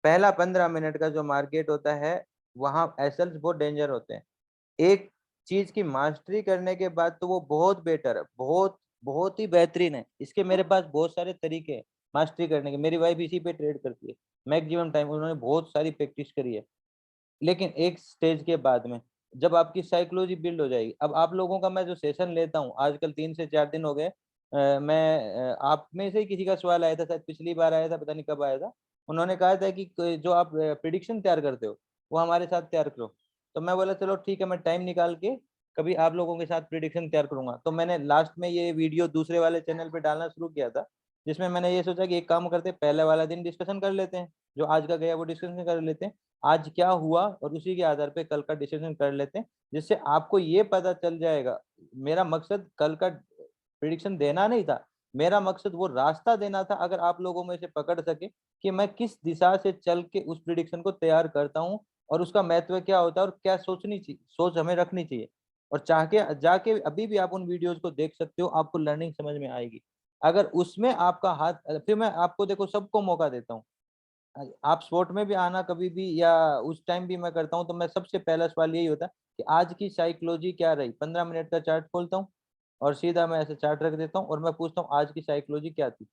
पहला 15 मिनट का जो मार्केट होता है वहां एसएल्स बहुत डेंजर होते हैं। एक चीज की मास्टरी करने के बाद तो वो बहुत बेटर है, बहुत बहुत ही बेहतरीन है। इसके मेरे पास बहुत सारे तरीके हैं मास्टरी करने के। मेरी वाइफ इसी पे ट्रेड करती है मैक्सिमम टाइम, उन्होंने बहुत सारी प्रैक्टिस करी है। लेकिन एक स्टेज के बाद में जब आपकी साइकोलॉजी बिल्ड हो जाएगी, अब आप लोगों का मैं जो सेशन लेता हूँ आजकल 3 से 4 दिन हो गए, मैं आप में से ही किसी का सवाल आया था, शायद पिछली बार आया था, पता नहीं कब आया था। उन्होंने कहा था कि जो आप प्रिडिक्शन तैयार करते हो वो हमारे साथ तैयार करो। तो मैं बोला चलो ठीक है, मैं टाइम निकाल के कभी आप लोगों के साथ प्रिडिक्शन तैयार करूंगा। तो मैंने लास्ट में ये वीडियो दूसरे वाले चैनल पे डालना शुरू किया था, जिसमें मैंने ये सोचा कि एक काम करते हैं, पहले वाला दिन डिस्कशन कर लेते हैं, जो आज का गया वो डिस्कशन कर लेते हैं, आज क्या हुआ और उसी के आधार पे कल का डिसीजन कर लेते हैं, जिससे आपको ये पता चल जाएगा। मेरा मकसद कल का प्रिडिक्शन देना नहीं था, मेरा मकसद वो रास्ता देना था, अगर आप लोगों में से पकड़ सके कि मैं किस दिशा से चल के उस प्रिडिक्शन को तैयार करता हूँ और उसका महत्व क्या होता है और क्या सोचनी चाहिए, सोच हमें रखनी चाहिए। और चाह के जाके अभी भी आप उन वीडियोस को देख सकते हो, आपको लर्निंग समझ में आएगी। अगर उसमें आपका हाथ, फिर मैं आपको देखो सबको मौका देता हूँ, आप स्पोर्ट में भी आना कभी भी या उस टाइम भी मैं करता हूँ, तो मैं सबसे पहला सवाल यही होता है कि आज की साइकोलॉजी क्या रही। 15 मिनट का चार्ट खोलता हूँ और सीधा मैं ऐसे चार्ट रख देता हूँ और मैं पूछता हूँ आज की साइकोलॉजी क्या थी,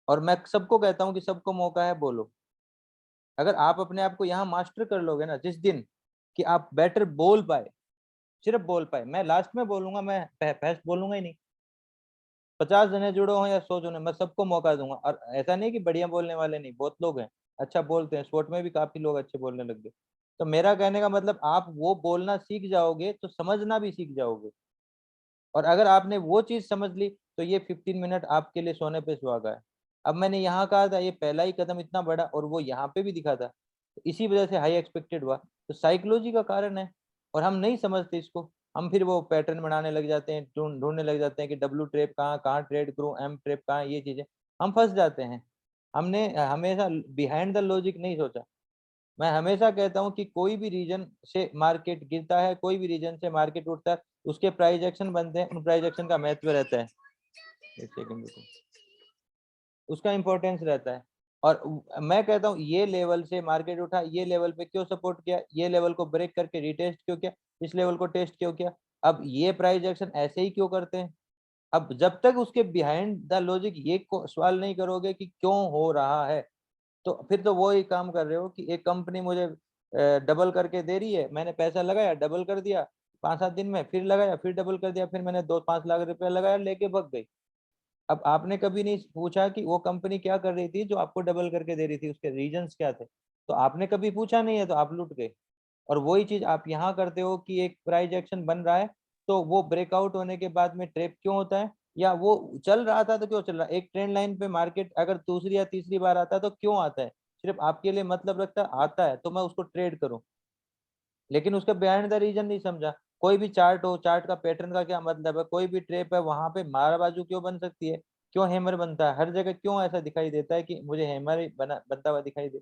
और मैं सबको कहता हूँ कि सबको मौका है, बोलो। अगर आप अपने आप को यहाँ मास्टर कर लोगे ना, जिस दिन कि आप बेटर बोल पाए, सिर्फ बोल पाए, मैं लास्ट में बोलूंगा, मैं फर्स्ट बोलूंगा ही नहीं। 50 जने जुड़ो हो या 100 जने, मैं सबको मौका दूंगा। और ऐसा नहीं कि बढ़िया बोलने वाले नहीं, बहुत लोग हैं अच्छा बोलते हैं, स्पोर्ट में भी काफी लोग अच्छे बोलने लग गए। तो मेरा कहने का मतलब, आप वो बोलना सीख जाओगे तो समझना भी सीख जाओगे। और अगर आपने वो चीज समझ ली तो ये 15 मिनट आपके लिए सोने पे सुहागा है। अब मैंने यहाँ कहा था ये पहला ही कदम इतना बड़ा, और वो यहाँ पे भी दिखा था, तो इसी वजह से हाई एक्सपेक्टेड हुआ। तो साइकोलॉजी का कारण है और हम नहीं समझते इसको। हम फिर वो पैटर्न बनाने लग जाते हैं, ढूंढने लग जाते हैं कि डब्ल्यू ट्रेप कहाँ कहाँ ट्रेड करूँ, एम ट्रेप कहाँ, ये चीजें हम फंस जाते हैं। हमने हमेशा बिहाइंड द लॉजिक नहीं सोचा। मैं हमेशा कहता हूं कि कोई भी रीजन से मार्केट गिरता है, कोई भी रीजन से मार्केट उठता है, उसके प्राइस एक्शन बनते हैं, उन प्राइस एक्शन का महत्व रहता है, एक सेकंड उसका इंपॉर्टेंस रहता है। और मैं कहता हूं ये लेवल से मार्केट उठा, ये लेवल पे क्यों सपोर्ट किया, ये लेवल को ब्रेक करके रिटेस्ट क्यों किया, इस लेवल को टेस्ट क्यों किया, अब ये प्राइस एक्शन ऐसे ही क्यों करते हैं। अब जब तक उसके बिहाइंड द लॉजिक ये सवाल नहीं करोगे कि क्यों हो रहा है, तो फिर तो वो ही काम कर रहे हो कि एक कंपनी मुझे डबल करके दे रही है, मैंने पैसा लगाया, डबल कर दिया 5-7 दिन में, फिर लगाया, फिर डबल कर दिया, फिर मैंने 2-5 लाख रुपया लगाया, लेके भग गई। अब आपने कभी नहीं पूछा कि वो कंपनी क्या कर रही थी जो आपको डबल करके दे रही थी, उसके रीजंस क्या थे, तो आपने कभी पूछा नहीं है, तो आप लुट गए। और वही चीज आप यहाँ करते हो कि एक प्राइस एक्शन बन रहा है, तो वो ब्रेकआउट होने के बाद में ट्रैप क्यों होता है, या वो चल रहा था तो क्यों चल रहा है। एक ट्रेंड लाइन पे मार्केट अगर दूसरी या तीसरी बार आता है तो क्यों आता है, सिर्फ आपके लिए मतलब रखता है, आता है तो मैं उसको ट्रेड करूं, लेकिन उसका बिहाइंड द रीजन नहीं समझा। कोई भी चार्ट हो, चार्ट का पैटर्न का क्या मतलब है, कोई भी ट्रेप है वहां पे मारा बाजू क्यों बन सकती है, क्यों हैमर बनता है, हर जगह क्यों ऐसा दिखाई देता है कि मुझे हैमर ही बनता हुआ दिखाई दे।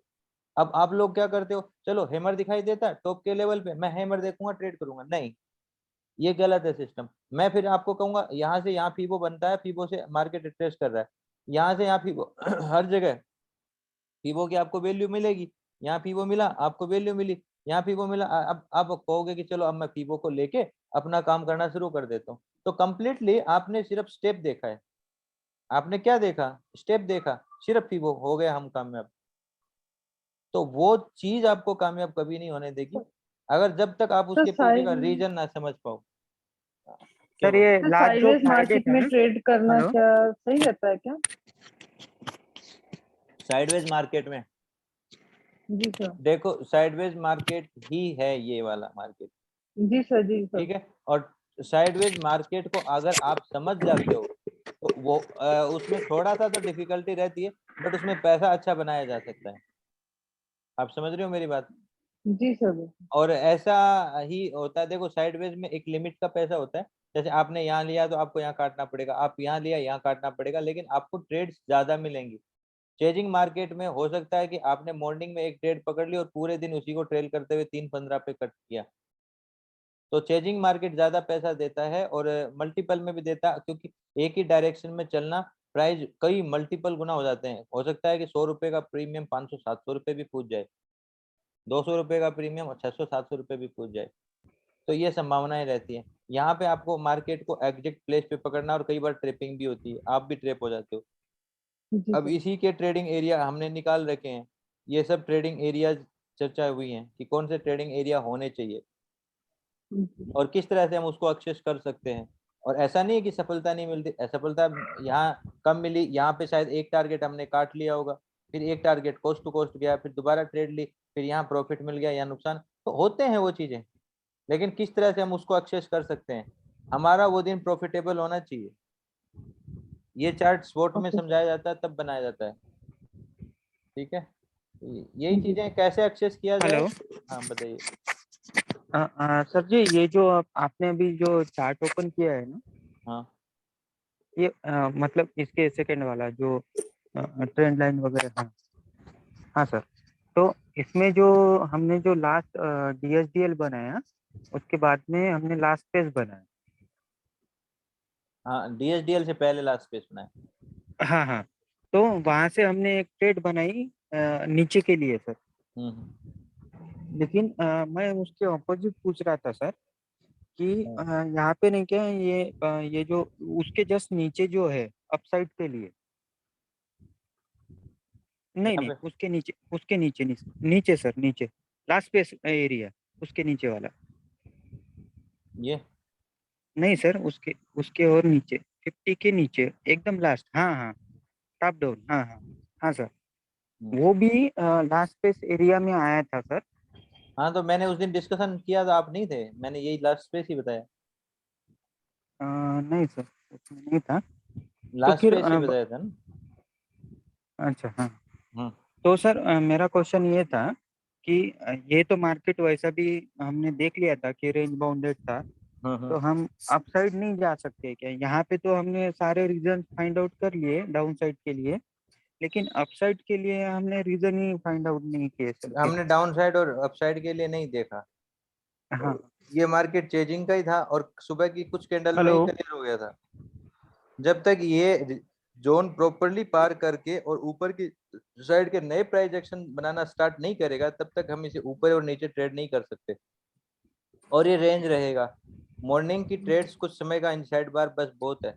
अब आप लोग क्या करते हो, चलो हैमर दिखाई देता है टॉप के लेवल पे, मैं हैमर देखूंगा ट्रेड करूंगा, नहीं, ये गलत है सिस्टम। मैं फिर आपको कहूंगा यहाँ से यहाँ फीबो बनता है, फीबो से मार्केट रिट्रेस कर रहा है, यहाँ से यहाँ फीबो हर जगह फीबो की आपको वैल्यू मिलेगी। यहाँ फीबो मिला आपको वैल्यू मिली, यहाँ फीबो मिला, अब आप कहोगे कि चलो अब मैं फीबो को लेके अपना काम करना शुरू कर देता हूँ। तो कंप्लीटली आपने सिर्फ स्टेप देखा है, आपने क्या देखा, स्टेप देखा, सिर्फ फीबो, हो गया हम कामयाब। तो वो चीज आपको कामयाब कभी नहीं होने देगी अगर जब तक आप उसके पीछे का रीजन ना समझ पाओ। सर ये तो लास्ट जो साइडवेज मार्केट टारगेट है में ना, ट्रेड करना हेलो क्या सही रहता है क्या? साइडवेज मार्केट में जी सर। देखो, साइडवेज मार्केट ही है ये वाला मार्केट, जी सर, जी सर। ठीक है। और साइडवेज मार्केट को अगर आप समझ जाते हो तो वो उसमें थोड़ा सा तो डिफिकल्टी रहती है, बट उसमें पैसा अच्छा बनाया जा सकता है। आप समझ रहे हो मेरी बात। जी सर। और ऐसा ही होता है, देखो साइडवेज में एक लिमिट का पैसा होता है, जैसे आपने यहाँ लिया तो आपको यहाँ काटना पड़ेगा, आप यहाँ लिया यहाँ काटना पड़ेगा, लेकिन आपको ट्रेड्स ज्यादा मिलेंगी। चेजिंग मार्केट में हो सकता है कि आपने मॉर्निंग में एक ट्रेड पकड़ ली और पूरे दिन उसी को ट्रेल करते हुए 3-15 पे कट किया, तो चेजिंग मार्केट ज्यादा पैसा देता है और मल्टीपल में भी देता है, क्योंकि एक ही डायरेक्शन में चलना प्राइस कई मल्टीपल गुना हो जाते हैं। हो सकता है कि 100 रुपए का प्रीमियम 500-700 रुपए भी पूछ जाए, 200 रुपए का प्रीमियम 600-700 रुपए भी पूछ जाए, तो ये संभावनाएं रहती है। यहाँ पे आपको मार्केट को एग्जैक्ट प्लेस पे पकड़ना, और कई बार ट्रेपिंग भी होती है, आप भी ट्रेप हो जाते हो। जी अब सर। इसी के ट्रेडिंग एरिया हमने निकाल रखे हैं, ये सब ट्रेडिंग एरिया चर्चा हुई है कि कौन से ट्रेडिंग एरिया होने चाहिए और किस तरह से हम उसको एक्सेस कर सकते हैं। और ऐसा नहीं है कि सफलता नहीं मिलती, सफलता यहाँ कम मिली, यहाँ पे शायद एक टारगेट हमने काट लिया होगा, फिर एक टारगेट कोस्ट टू कोस्ट गया, फिर दोबारा ट्रेड ली, फिर यहाँ प्रॉफिट मिल गया या नुकसान, तो होते हैं वो चीजें, लेकिन किस तरह से हम उसको एक्सेस कर सकते हैं, हमारा वो दिन प्रॉफिटेबल होना चाहिए। ये चार्ट स्पॉट में समझाया जाता है, तब बनाया जाता है। ठीक है, यही चीजें कैसे एक्सेस किया जाए। हेलो। हाँ बताइए। सर जी, ये जो आपने अभी जो चार्ट ओपन किया है ना, हाँ ये मतलब इसके सेकंड वाला जो ट्रेंड लाइन वगैरह, हाँ हाँ सर। तो इसमें जो हमने जो लास्ट DSDL बनाया, उसके बाद में हमने लास्ट पेज बनाया। हाँ, DSDL से पहले लास्ट पेज बनाया। हाँ हाँ, तो वहां से हमने एक ट्रेड बनाई नीचे के लिए सर। लेकिन मैं उसके ऑपोजिट पूछ रहा था सर कि यहाँ पे नहीं क्या ये जो उसके जस्ट नीचे जो है अपसाइड के लिए, नहीं नहीं उसके नीचे, उसके नीचे नीचे सर, नीचे लास्ट पेज एरिया, उसके नीचे वाला। ये नहीं सर, उसके उसके और नीचे 50 के नीचे एकदम लास्ट। हाँ हाँ, टॉप डाउन, हाँ हाँ हाँ सर, वो भी लास्ट पेज एरिया में आया था सर। हाँ, तो मैंने उस दिन डिस्कशन किया था, आप नहीं थे, मैंने यही लास्ट पेज ही बताया। नहीं सर, उसमें नहीं था। लास्ट पेज ही बताया था ना। अच्छा हाँ। तो सर मेरा क्वेश्चन ये था कि ये तो मार्केट वैसा भी हमने देख लिया था कि रेंज बाउंडेड था, तो हम अपसाइड नहीं जा सकते क्या? यहाँ पे तो हमने सारे रीजन फाइंड आउट कर लिए डाउन साइड के लिए, लेकिन अपसाइड के लिए हमने रीजन ही फाइंड आउट नहीं किए सर। हमने डाउन साइड और अपसाइड के लिए नहीं देखा। हाँ, ये मार्केट चेजिंग का ही था और सुबह की कुछ कैंडल में ही हेलो। क्लियर हो गया था। जब तक ये जोन प्रॉपरली पार करके और ऊपर की साइड के नए प्राइस एक्शन बनाना स्टार्ट नहीं करेगा, तब तक हम इसे ऊपर और नीचे ट्रेड नहीं कर सकते। और ये रेंज रहेगा। मॉर्निंग की ट्रेड्स कुछ समय का इनसाइड बार बस बहुत है।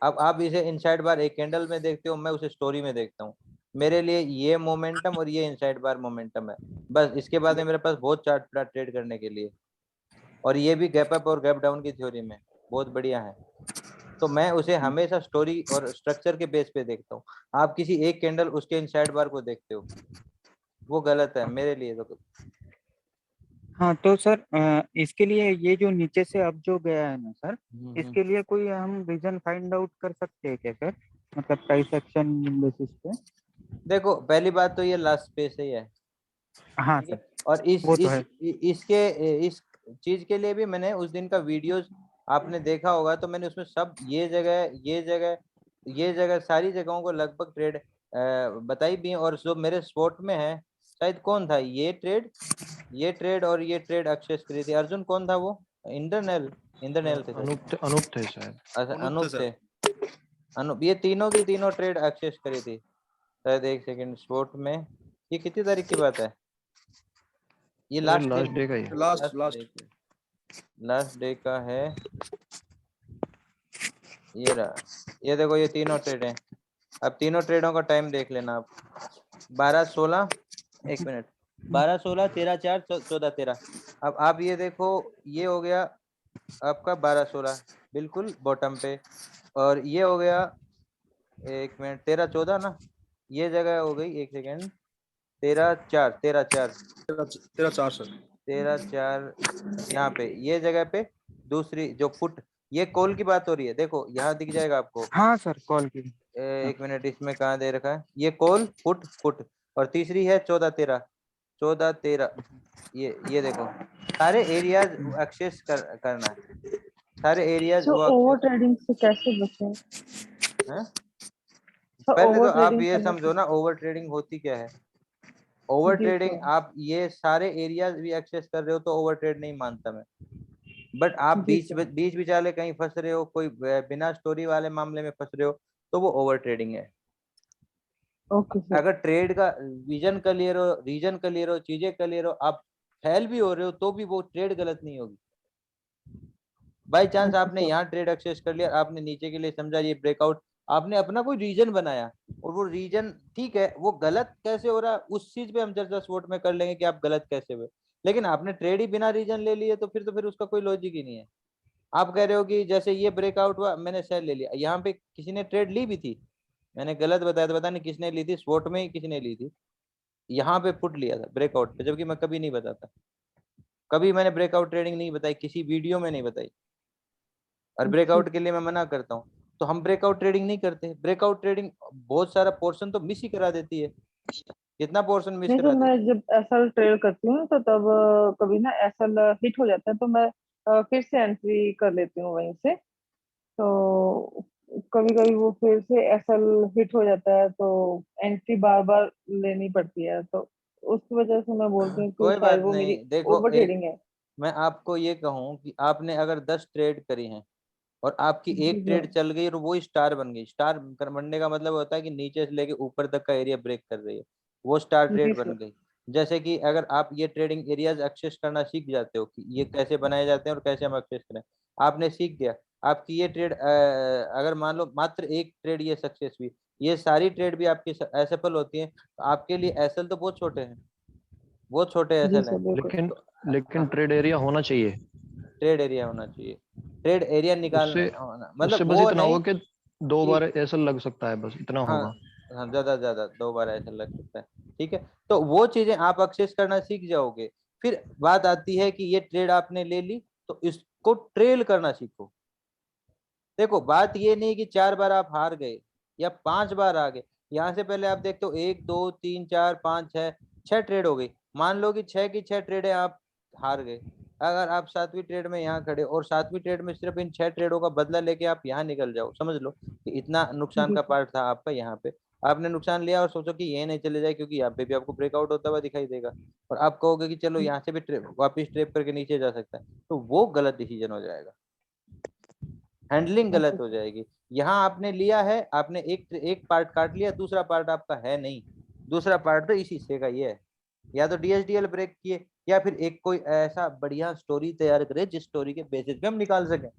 अब आप इसे इनसाइड बार एक कैंडल में देखते हो, मैं उसे स्टोरी में देखता हूँ। मेरे लिए ये मोमेंटम और ये इनसाइड बार मोमेंटम है, बस। इसके बाद में मेरे पास बहुत चार्ट पड़ा ट्रेड करने के लिए, और ये भी गैप अप और गैप डाउन की थ्योरी में बहुत बढ़िया है। तो मैं उसे हमेशा स्टोरी और स्ट्रक्चर के बेस पे देखता हूँ। आप किसी एक कैंडल उसके इनसाइड बार को देखते हो, वो गलत है मेरे लिए तो। हाँ तो सर इसके लिए ये जो नीचे से अब जो गया है ना सर, इसके लिए कोई हम रीजन फाइंड आउट कर सकते हैं क्या सर, मतलब प्राइस एक्शन बेसिस पे? देखो, पहली बात तो ये लास्ट पेज ही है। हाँ ठीक है? सर, और वो तो है। इस चीज के लिए भी मैंने उस दिन का वीडियोस आपने देखा होगा, तो मैंने उसमें सब ये जगह सारी जगहों को लगभग ट्रेड बताई भी है। और जो मेरे स्पॉट में है, शायद कौन था ये ट्रेड और ये ट्रेड एक्सेस करी थी। अर्जुन कौन था वो? इंद्रनैल थे शायद। अनूप थे शायद। अच्छा, अनूप थे। अनूप, ये तीनों की तीनों ट्रेड एक्सेस करी थी शायद। एक सेकंड, स्पॉट में ये कितनी तारीख की बात है? ये लास्ट डे का ही है। लास्ट डे का है। ये रहा, ये देखो, ये तीनों ट्रेड हैं। अब तीनों ट्रेडों का टाइम देख लेना आप। 12-16, एक मिनट, 12-16, 13-4, 14-13। अब आप ये देखो, ये हो गया आपका 12-16 बिल्कुल बॉटम पे, और ये हो गया, एक मिनट, 13-14 ना, ये जगह हो गई, एक सेकेंड, 13-4 सर। 13-4 यहाँ पे, ये जगह पे दूसरी जो पुट, ये कॉल की बात हो रही है। देखो यहाँ दिख जाएगा आपको। हाँ सर, कॉल की। एक मिनट, इसमें कहाँ दे रखा है? ये कॉल पुट, और तीसरी है 14-13। ये देखो, सारे एरियाज एक्सेस करना है, सारे एरियाज तो वो ओवर एक्सेस ट्रेडिंग से कैसे बचें? है। तो पहले तो ओवर आप ट्रेडिंग ये से समझो बचें? ना, ओवर ट्रेडिंग होती क्या है। ओवर जी ट्रेडिंग, सर। आप ये सारे एरियाज भी एक्सेस कर रहे हो तो ओवर ट्रेड नहीं मानता मैं। बट आप जी बीच सर। बीच विचाले कहीं फंस रहे हो, कोई बिना स्टोरी वाले मामले में फंस रहे हो, तो वो ओवर ट्रेडिंग है। Okay sir. अगर ट्रेड का विजन क्लियर हो, रीजन क्लियर हो, चीजें क्लियर हो, आप फेल भी हो रहे हो तो भी वो ट्रेड गलत नहीं होगी। बाई चांस आपने यहाँ ट्रेड एक्सेस कर लिया, आपने नीचे के लिए समझा ये ब्रेकआउट, आपने अपना कोई रीजन बनाया, और वो रीजन ठीक है, वो गलत कैसे हो रहा उस चीज पे हम चर्चा स्पॉट में कर लेंगे कि आप गलत कैसे हुए। लेकिन आपने ट्रेड ही बिना रीजन ले लिए, तो फिर उसका कोई लॉजिक ही नहीं है। आप कह रहे हो कि जैसे ये ब्रेकआउट हुआ, मैंने सेल ले लिया, यहाँ पे किसी ने ट्रेड ली भी थी, मैंने गलत बताया था, पता नहीं किसने ली थी, स्पॉट में ही किसी ने ली थी, यहाँ पे पुट लिया था ब्रेकआउट पे, जबकि मैं कभी नहीं बताता, कभी मैंने ब्रेकआउट ट्रेडिंग नहीं बताई, किसी वीडियो में नहीं बताई, और ब्रेकआउट के लिए मैं मना करता हूँ। तो हम ब्रेकआउट ट्रेडिंग नहीं करते। ब्रेकआउट ट्रेडिंग बहुत सारा पोर्शन तो मिस ही करा देती है। कितना पोर्शन मिस नहीं, करा तो देती मैं जब एसएल ट्रेड करती हूँ तो तब कभी ना एसएल हिट हो जाता है तो मैं फिर से एंट्री कर लेती हूँ वहीं से। तो कभी कभी वो फिर से एसएल हिट हो जाता है तो एंट्री बार बार लेनी पड़ती है, तो उस वजह से मैं बोलती हूँ कि कोई शायद बात वो नहीं। मेरी देखो ओवर एक ट्रेडिंग है। मैं आपको ये कहूँ कि आपने अगर 10 ट्रेड करी हैं और आपकी जी एक ट्रेड सर। चल गई और वो स्टार बन गई, स्टार बनने का मतलब होता है कि नीचे से लेके ऊपर तक का एरिया ब्रेक कर रही है, वो स्टार जी ट्रेड सर। बन गई। जैसे कि अगर आप ये ट्रेडिंग एरियाज एक्सेस करना सीख जाते हो कि ये कैसे बनाए जाते हैं और कैसे हम एक्सेस करें, आपने सीख गया, आपकी ये ट्रेड अगर मान लो मात्र एक ट्रेड ये सक्सेस हुई, ये सारी ट्रेड भी आपकी असफल होती है, तो आपके लिए एसएल तो बहुत छोटे हैं, बहुत छोटे जी एसएल सर हैं। बिल्कुल। लेकिन ट्रेड एरिया होना चाहिए। ट्रेड एरिया होना चाहिए, ट्रेड एरिया निकाल उससे उससे मतलब बस वो इतना नहीं होगा कि 2 कि बार ऐसा लग सकता है, बस इतना हाँ होगा। हाँ, ज्यादा ज्यादा 2 बार ऐसा लग सकता है। ठीक है, तो वो चीजें आप एक्सेस करना सीख जाओगे। फिर बात आती है कि ये ट्रेड आपने ले ली तो इसको ट्रेल करना सीखो। देखो बात ये नहीं कि 4 बार आप हार गए या 5 बार आ गए, यहाँ से पहले आप देखते हो 1 2 3 4 5 6 6 ट्रेड हो गई। मान लो कि 6 की 6 ट्रेडें आप हार गए, अगर आप 7वीं ट्रेड में यहाँ खड़े और 7वीं ट्रेड में सिर्फ इन 6 ट्रेडों का बदला लेके आप यहाँ निकल जाओ, समझ लो कि इतना नुकसान जी का सर। पार्ट था आपका। यहाँ पे आपने नुकसान लिया और सोचो कि ये नहीं चले जाए क्योंकि यहाँ पे भी आपको ब्रेकआउट होता हुआ दिखाई देगा, और आप कहोगे कि चलो यहाँ से भी वापिस ट्रेप करके नीचे जा सकता है, तो वो गलत डिसीजन हो जाएगा, हैंडलिंग गलत हो जाएगी। यहाँ आपने लिया है, आपने एक पार्ट काट लिया, दूसरा पार्ट आपका है नहीं, दूसरा पार्ट तो इस हिस्से का ये है। या तो डीएसडीएल ब्रेक किए या फिर एक कोई ऐसा बढ़िया स्टोरी तैयार करे जिस स्टोरी के बेसिस पे हम निकाल सकें,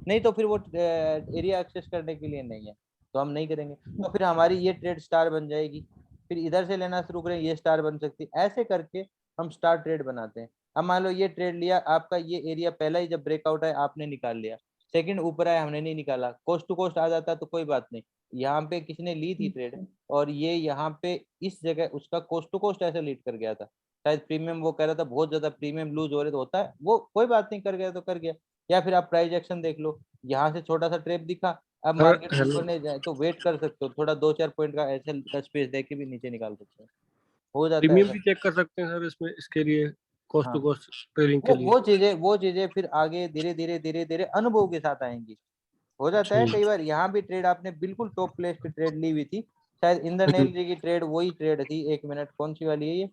नहीं तो फिर वो एरिया एक्सेस करने के लिए नहीं है, तो हम नहीं करेंगे। तो फिर हमारी ये ट्रेड स्टार बन जाएगी, फिर इधर से लेना शुरू करें, ये स्टार बन सकती है, ऐसे करके हम स्टार ट्रेड बनाते हैं। अब मान लो ये ट्रेड लिया, आपका ये एरिया पहला ही जब ब्रेकआउट है आपने निकाल लिया, सेकंड ऊपर आया हमने नहीं निकाला, कोस्ट टू कोस्ट आ जाता तो कोई बात नहीं, यहाँ पे किसी ने ली थी ट्रेड और ये यहाँ पे इस जगह उसका कोस्ट टू कोस्ट ऐसे लीड कर गया था, शायद प्रीमियम वो कह रहा था बहुत ज्यादा प्रीमियम लूज हो रहे तो होता है, वो कोई बात नहीं, कर गया तो कर गया। या फिर आप प्राइस एक्शन देख लो, यहाँ से छोटा सा ट्रेप दिखा, अब सर मार्केट हेलो। ऊपर नहीं जाए तो वेट कर सकते हो, थोड़ा 2-4 पॉइंट का ऐसे का स्पेस दे के भी नीचे निकाल सकते हो, हो जाता है प्रीमियम ऐसा। भी चेक कर सकते हैं सर इसमें, इसके लिए कॉस्ट हाँ टू कॉस्ट ट्रेडिंग के लिए। वो चीजें फिर आगे धीरे धीरे अनुभव के साथ आएंगी। हो जाता है ठीक। कई बार यहाँ भी ट्रेड आपने बिल्कुल टॉप प्लेस पे ट्रेड ली हुई थी, शायद इंद्रनील जी की ट्रेड वही ट्रेड थी, 1 मिनट कौन सी वाली है ये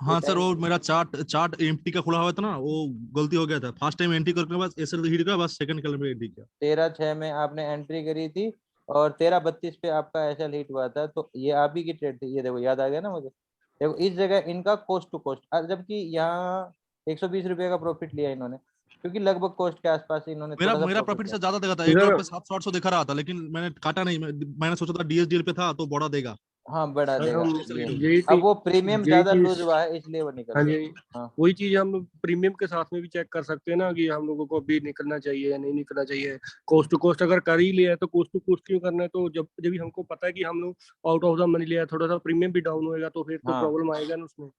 हाँ सर, टाइम वो मेरा चार्ट चार्ट एम्प्टी का खुला हुआ था ना, वो गलती हो गया था। फर्स्ट टाइम एंट्री करने के बाद एसएल हिट का, बस सेकंड कलर में एंट्री किया। 13/6 में आपने एंट्री करी थी और 13/32 पे आपका ऐसा हिट हुआ था, तो ये आप ही की ट्रेड थी, ये देखो याद आ गया ना मुझे। देखो इस जगह इनका कोस्ट टू कोस्ट, जबकि यहाँ 120 रुपये का प्रॉफिट लिया इन्होंने, क्योंकि लगभग कोस्ट के आसपास इन्होंने मेरा थोड़ा सा मेरा प्रॉफिट प्रॉफिट लिया। से ज्यादा देगा था, एक सर डॉट पे 700-800 दिखा रहा था, लेकिन मैंने काटा नहीं। मैंने सोचा था डीएसडीएल पे था तो बड़ा देगा। हाँ बढ़ा सर देगा हम ये, यही अब वो प्रीमियम यही ज्यादा चीज, लूज हुआ है इसलिए वो निकल हाँ गया। जी, हाँ वही चीज हम प्रीमियम के साथ में भी चेक कर सकते हैं ना कि हम लोगों को अभी निकलना चाहिए या नहीं निकलना चाहिए। कोस्ट टू कोस्ट अगर कर ही लिया है तो कोस्ट टू कोस्ट क्यों करना है, तो जब जब भी हमको पता है कि हम लोग आउट ऑफ द मनी लिया है, थोड़ा सा प्रीमियम भी डाउन होएगा तो फिर तो हाँ, प्रॉब्लम आएगा ना उसमें। तो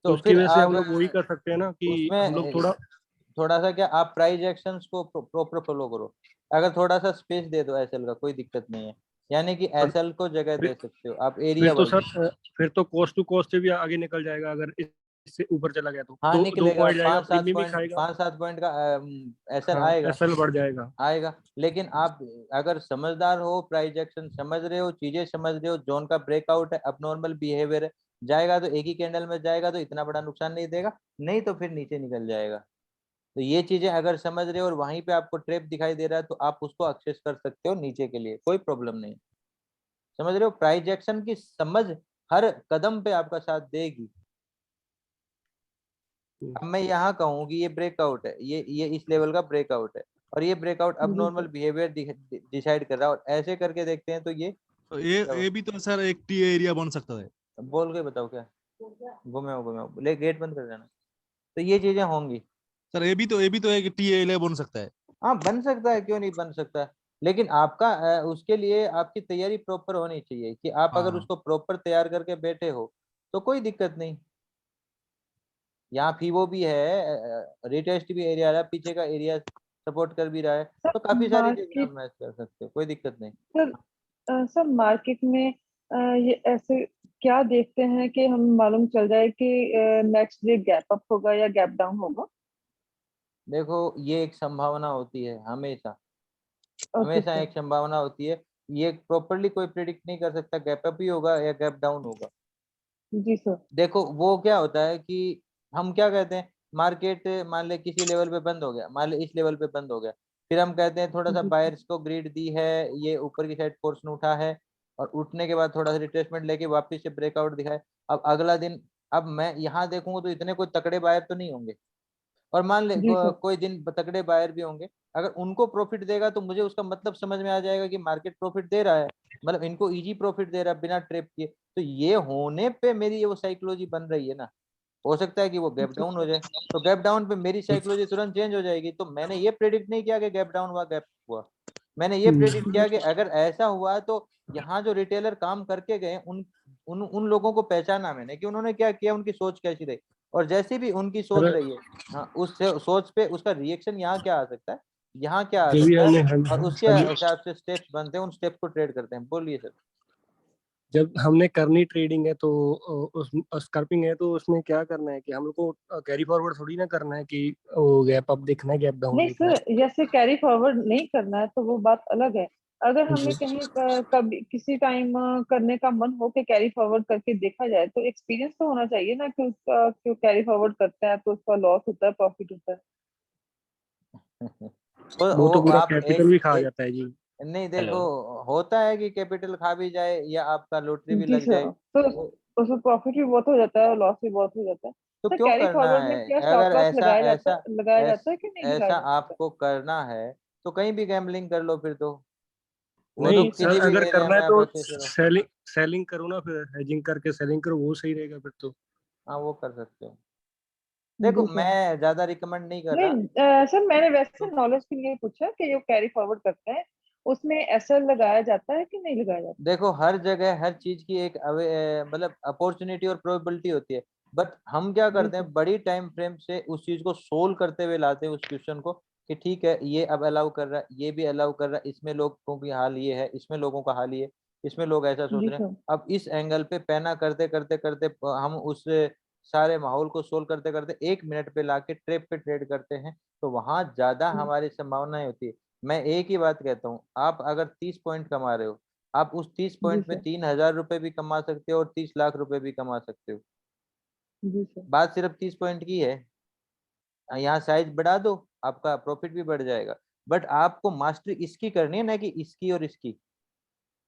तो उसकी फिर वजह से हम आप लोग वही कर सकते हैं ना कि हम लोग उसमें थोड़ा सा क्या आप प्राइस एक्शंस को प्रॉपर फॉलो करो, अगर थोड़ा सा स्पेस दे दो एसएल का कोई दिक्कत नहीं है, यानी कि और एसएल को जगह दे फिर सकते हो आप फिर एरिया तो वाइज। सर फिर तो कॉस्ट टू कॉस्ट से भी आगे निकल जाएगा अगर इससे ऊपर चला गया तो हाँ दो दो निकलेगा, पॉइंट जाएगा, प्रीमियम ही खाएगा। 5-7 पॉइंट का एसएल हाँ आएगा, एसएल बढ़ जाएगा। आएगा। लेकिन आप अगर समझदार हो, प्राइस एक्शन समझ रहे हो, चीजें समझ रहे हो, जोन का ब्रेकआउट है, अब नॉर्मल बिहेवियर है, जाएगा तो एक ही कैंडल में जाएगा तो इतना बड़ा नुकसान नहीं देगा, नहीं तो फिर नीचे निकल जाएगा। तो ये चीजें अगर समझ रहे हो और वहीं पे आपको ट्रैप दिखाई दे रहा है तो आप उसको एक्सेस कर सकते हो नीचे के लिए, कोई प्रॉब्लम नहीं। समझ रहे हो, प्राइस एक्शन की समझ हर कदम पे आपका साथ देगी। अब मैं यहाँ कहूँ कि ये ब्रेकआउट है, ये इस लेवल का ब्रेकआउट है और ये ब्रेकआउट अब जी नॉर्मल सर। बिहेवियर डिसाइड कर रहा है, और ऐसे करके देखते हैं तो ये तो ये भी तो सर एक टी एरिया बन सकता है। बोल के बताओ क्या घूमे ले, गेट बंद कर देना। तो ये चीजें होंगी सर, ये भी तो एक टी एरिया बन सकता है। हाँ, बन सकता है, क्यों नहीं बन सकता, लेकिन आपका उसके लिए आपकी तैयारी प्रॉपर होनी चाहिए कि आप अगर हाँ उसको प्रॉपर तैयार करके बैठे हो तो कोई दिक्कत नहीं। यहाँ फीवो भी है, रिटेस्ट भी एरिया है, पीछे का एरिया सपोर्ट कर भी रहा है, तो काफी सारी चीजें आप मैच कर सकते हो, कोई दिक्कत नहीं। सर मार्केट में ये ऐसे क्या देखते हैं कि हम मालूम चल जाए कि नेक्स्ट डे गैप अप होगा या गैप डाउन होगा? देखो ये एक संभावना होती है, हमेशा ओके हमेशा सर। एक संभावना होती है, ये प्रॉपरली कोई प्रिडिक्ट नहीं कर सकता गैप अप ही होगा या गैप डाउन होगा। जी सर। देखो वो क्या होता है कि हम क्या कहते हैं, मार्केट मान ले किसी लेवल पे बंद हो गया, मान ले इस लेवल पे बंद हो गया, फिर हम कहते हैं थोड़ा सा जी बायर्स को ग्रीड दी है, ये ऊपर की साइड फोर्स ने उठा है, और उठने के बाद थोड़ा सा रिट्रेसमेंट लेके वापस से ब्रेकआउट दिखाए। अब अगला दिन, अब मैं यहाँ देखूंगा तो इतने कोई तकड़े बायर तो नहीं होंगे, और मान ले जी सर। कोई दिन तगड़े बायर भी होंगे, अगर उनको प्रॉफिट देगा तो मुझे उसका मतलब समझ में आ जाएगा कि मार्केट प्रॉफिट दे रहा है, मतलब इनको इजी प्रॉफिट दे रहा है बिना ट्रेप किए, तो ये होने पे मेरी ये वो साइकोलॉजी बन रही है ना। हो सकता है कि वो गैप जी डाउन हो सर। जाए, तो गैप डाउन पे मेरी साइकोलॉजी तुरंत चेंज हो जाएगी। तो मैंने ये प्रेडिक्ट नहीं किया कि गैप डाउन हुआ गैप हुआ, मैंने ये प्रेडिक्ट किया कि अगर ऐसा हुआ तो यहाँ जो रिटेलर काम करके गए उन उन उन लोगों को पहचाना मैंने कि उन्होंने क्या किया, उनकी सोच कैसी रही, और जैसी भी उनकी सोच सर रही है, हाँ, उस सोच पे उसका रिएक्शन यहाँ क्या आ सकता है, यहाँ क्या आ जो भी सकता है, हमने और उसके सर हिसाब से स्टेप्स बनते हैं, उन स्टेप्स को ट्रेड करते हैं। बोलिए सर। जब हमने करनी ट्रेडिंग है तो उस स्कैल्पिंग है तो उसमें क्या करना है कि हम लोग को कैरी फॉरवर्ड थोड़ी ना करना है कि वो गैप अप देखना है गैप डाउन नहीं देखना सर, जैसे कैरी फॉरवर्ड नहीं करना है तो वो बात अलग है। अगर है। हमें कहीं कभी किसी टाइम करने का मन हो कि कैरी फॉरवर्ड करके देखा जाए, तो एक्सपीरियंस तो होना चाहिए ना कि उसका क्यों कैरी फॉरवर्ड करते हैं तो उसका लॉस होता है प्रॉफिट होता है। वो वो तो पूरा आप कैपिटल भी खा जाता है जी। नहीं देखो, होता है कि कैपिटल खा भी जाए या आपका लॉटरी भी जी लग जाए, सर। तो वो उसमें प्रॉफिट भी बहुत हो जाता है और लॉस भी बहुत हो जाता है। तो तो क्यों कैरी करना फॉरवर्ड में है। क्या अगर स्टॉप लॉस ऐसा ऐसा लगाया जाता है कि नहीं लगाया ऐसा जाता? आपको करना है तो कहीं भी गैम्बलिंग कर लो, फिर तो वो तो नहीं सर, किसी भी अगर एरिया करना है में आप तो अच्छे से रहो। सेलिंग सेलिंग करो ना, फिर हेजिंग करके सेलिंग करो, वो सही रहेगा फिर तो। हाँ वो कर सकते हो। देखो जी सर। मैं ज्यादा रिकमेंड नहीं कर रहा। नहीं सर, मैंने वैसे नॉलेज के लिए पूछा कि जो कैरी फॉरवर्ड करते हैं उसमें ऐसा लगाया जाता है कि नहीं लगाया जाता? देखो हर जगह हर चीज की एक मतलब अपॉर्चुनिटी और प्रोबेबिलिटी होती है, बट हम क्या जी करते सर। हैं बड़ी टाइम फ्रेम से उस चीज को सोल्व करते हुए लाते हैं उस क्वेश्चन को, कि ठीक है ये अब अलाउ कर रहा है, ये भी अलाउ कर रहा है, इसमें लोगों की हाल ये है, इसमें लोगों का हाल ये, इसमें लोग ऐसा सोच जी रहे हैं। सर। अब इस एंगल पे पैना करते करते करते हम उस सारे माहौल को सोल्व करते करते 1 मिनट पे लाके ट्रेप पे ट्रेड करते हैं, तो वहां ज्यादा हमारी संभावनाएं होती है। मैं एक ही बात कहता हूँ, आप अगर 30 पॉइंट कमा रहे हो, आप उस 30 जी पॉइंट में सर। 3,000 रुपए भी कमा सकते हो और 30 लाख रुपए भी कमा सकते हो। जी सर। बात सिर्फ 30 पॉइंट की है। यहाँ साइज बढ़ा दो, आपका प्रॉफिट भी बढ़ जाएगा, बट आपको मास्टरी इसकी करनी है ना कि इसकी और इसकी।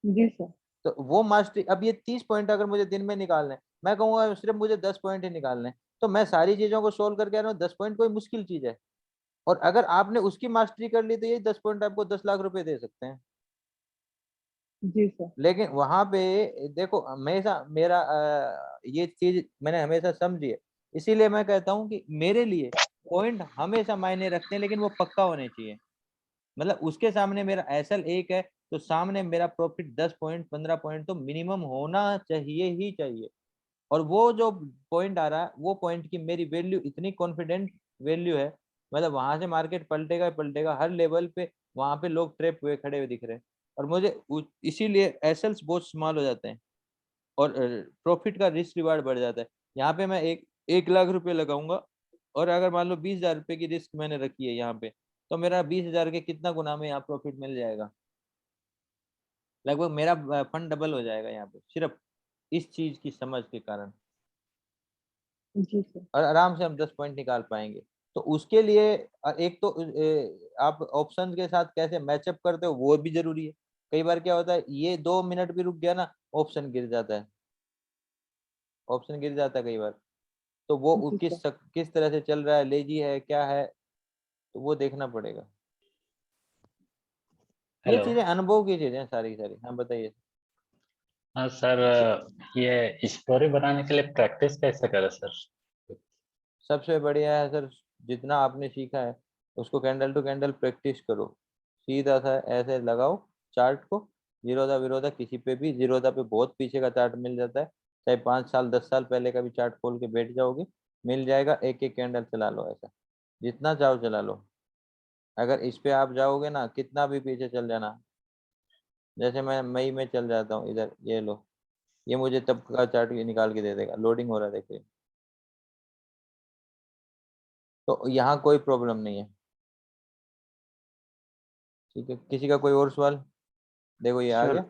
जी सर। तो वो मास्टरी, अब ये 30 पॉइंट अगर मुझे दिन में निकालने हैं, मैं कहूंगा सिर्फ मुझे 10 पॉइंट ही निकालने हैं, तो मैं सारी चीजों को सोल्व करके आ रहा हूँ। 10 पॉइंट कोई मुश्किल चीज है, और अगर आपने उसकी मास्टरी कर ली तो ये 10 पॉइंट आपको 10 लाख रुपए दे सकते हैं। जी सर। लेकिन वहां पे देखो हमेशा मेरा ये चीज मैंने हमेशा समझी है, इसीलिए मैं कहता हूँ कि मेरे लिए पॉइंट हमेशा मायने रखते हैं, लेकिन वो पक्का होने चाहिए। मतलब उसके सामने मेरा एसएल 1 है तो सामने मेरा प्रॉफिट 10 पॉइंट 15 पॉइंट तो मिनिमम होना चाहिए ही चाहिए। और वो जो पॉइंट आ रहा है वो पॉइंट की मेरी वैल्यू इतनी कॉन्फिडेंट वैल्यू है, मतलब वहां से मार्केट पलटेगा पलटेगा, हर लेवल पे वहां पे लोग ट्रैप हुए खड़े हुए दिख रहे हैं, और मुझे इसीलिए एसएल्स बहुत स्मॉल हो जाते हैं और प्रॉफिट का रिस्क रिवार्ड बढ़ जाता है। यहाँ पे मैं 1 लाख रुपए लगाऊंगा, और अगर मान लो 20,000 रुपए की रिस्क मैंने रखी है यहाँ पे, तो मेरा 20,000 के कितना गुना में यहाँ प्रॉफिट मिल जाएगा, लगभग मेरा फंड डबल हो जाएगा यहाँ पे, सिर्फ इस चीज की समझ के कारण, जी सर। और आराम से हम 10 पॉइंट निकाल पाएंगे। तो उसके लिए एक तो आप ऑप्शन के साथ कैसे मैचअप करते हो वो भी जरूरी है। कई बार क्या होता है, ये 2 मिनट भी रुक गया ना, ऑप्शन गिर जाता है, ऑप्शन गिर जाता है कई बार, तो वो जी सर। किस तरह से चल रहा है, लेजी है क्या है, तो वो देखना पड़ेगा। ये हेलो। चीजें अनुभव की चीजें हैं सारी की सारी। हाँ बताइए। हाँ सर, ये स्टोरी बनाने के लिए प्रैक्टिस कैसे करें सर? सबसे बढ़िया है सर, जितना आपने सीखा है उसको कैंडल टू कैंडल प्रैक्टिस करो, सीधा सा ऐसे लगाओ चार्ट को, जीरोधा विरोधा किसी पे भी, जीरोधा पे बहुत पीछे का चार्ट मिल जाता है, चाहे 5 साल 10 साल पहले का भी चार्ट खोल के बैठ जाओगे मिल जाएगा, एक एक कैंडल चला लो, ऐसा जितना चाहो चला लो। अगर इस पे आप जाओगे ना, कितना भी पीछे चल जाना, जैसे मैं मई में चल जाता हूँ इधर, ये लो, ये मुझे तब का चार्ट निकाल के दे देगा। लोडिंग हो रहा है देखिए, तो यहाँ कोई प्रॉब्लम नहीं है। ठीक है, किसी का कोई और सवाल? देखो ये आ सर गया।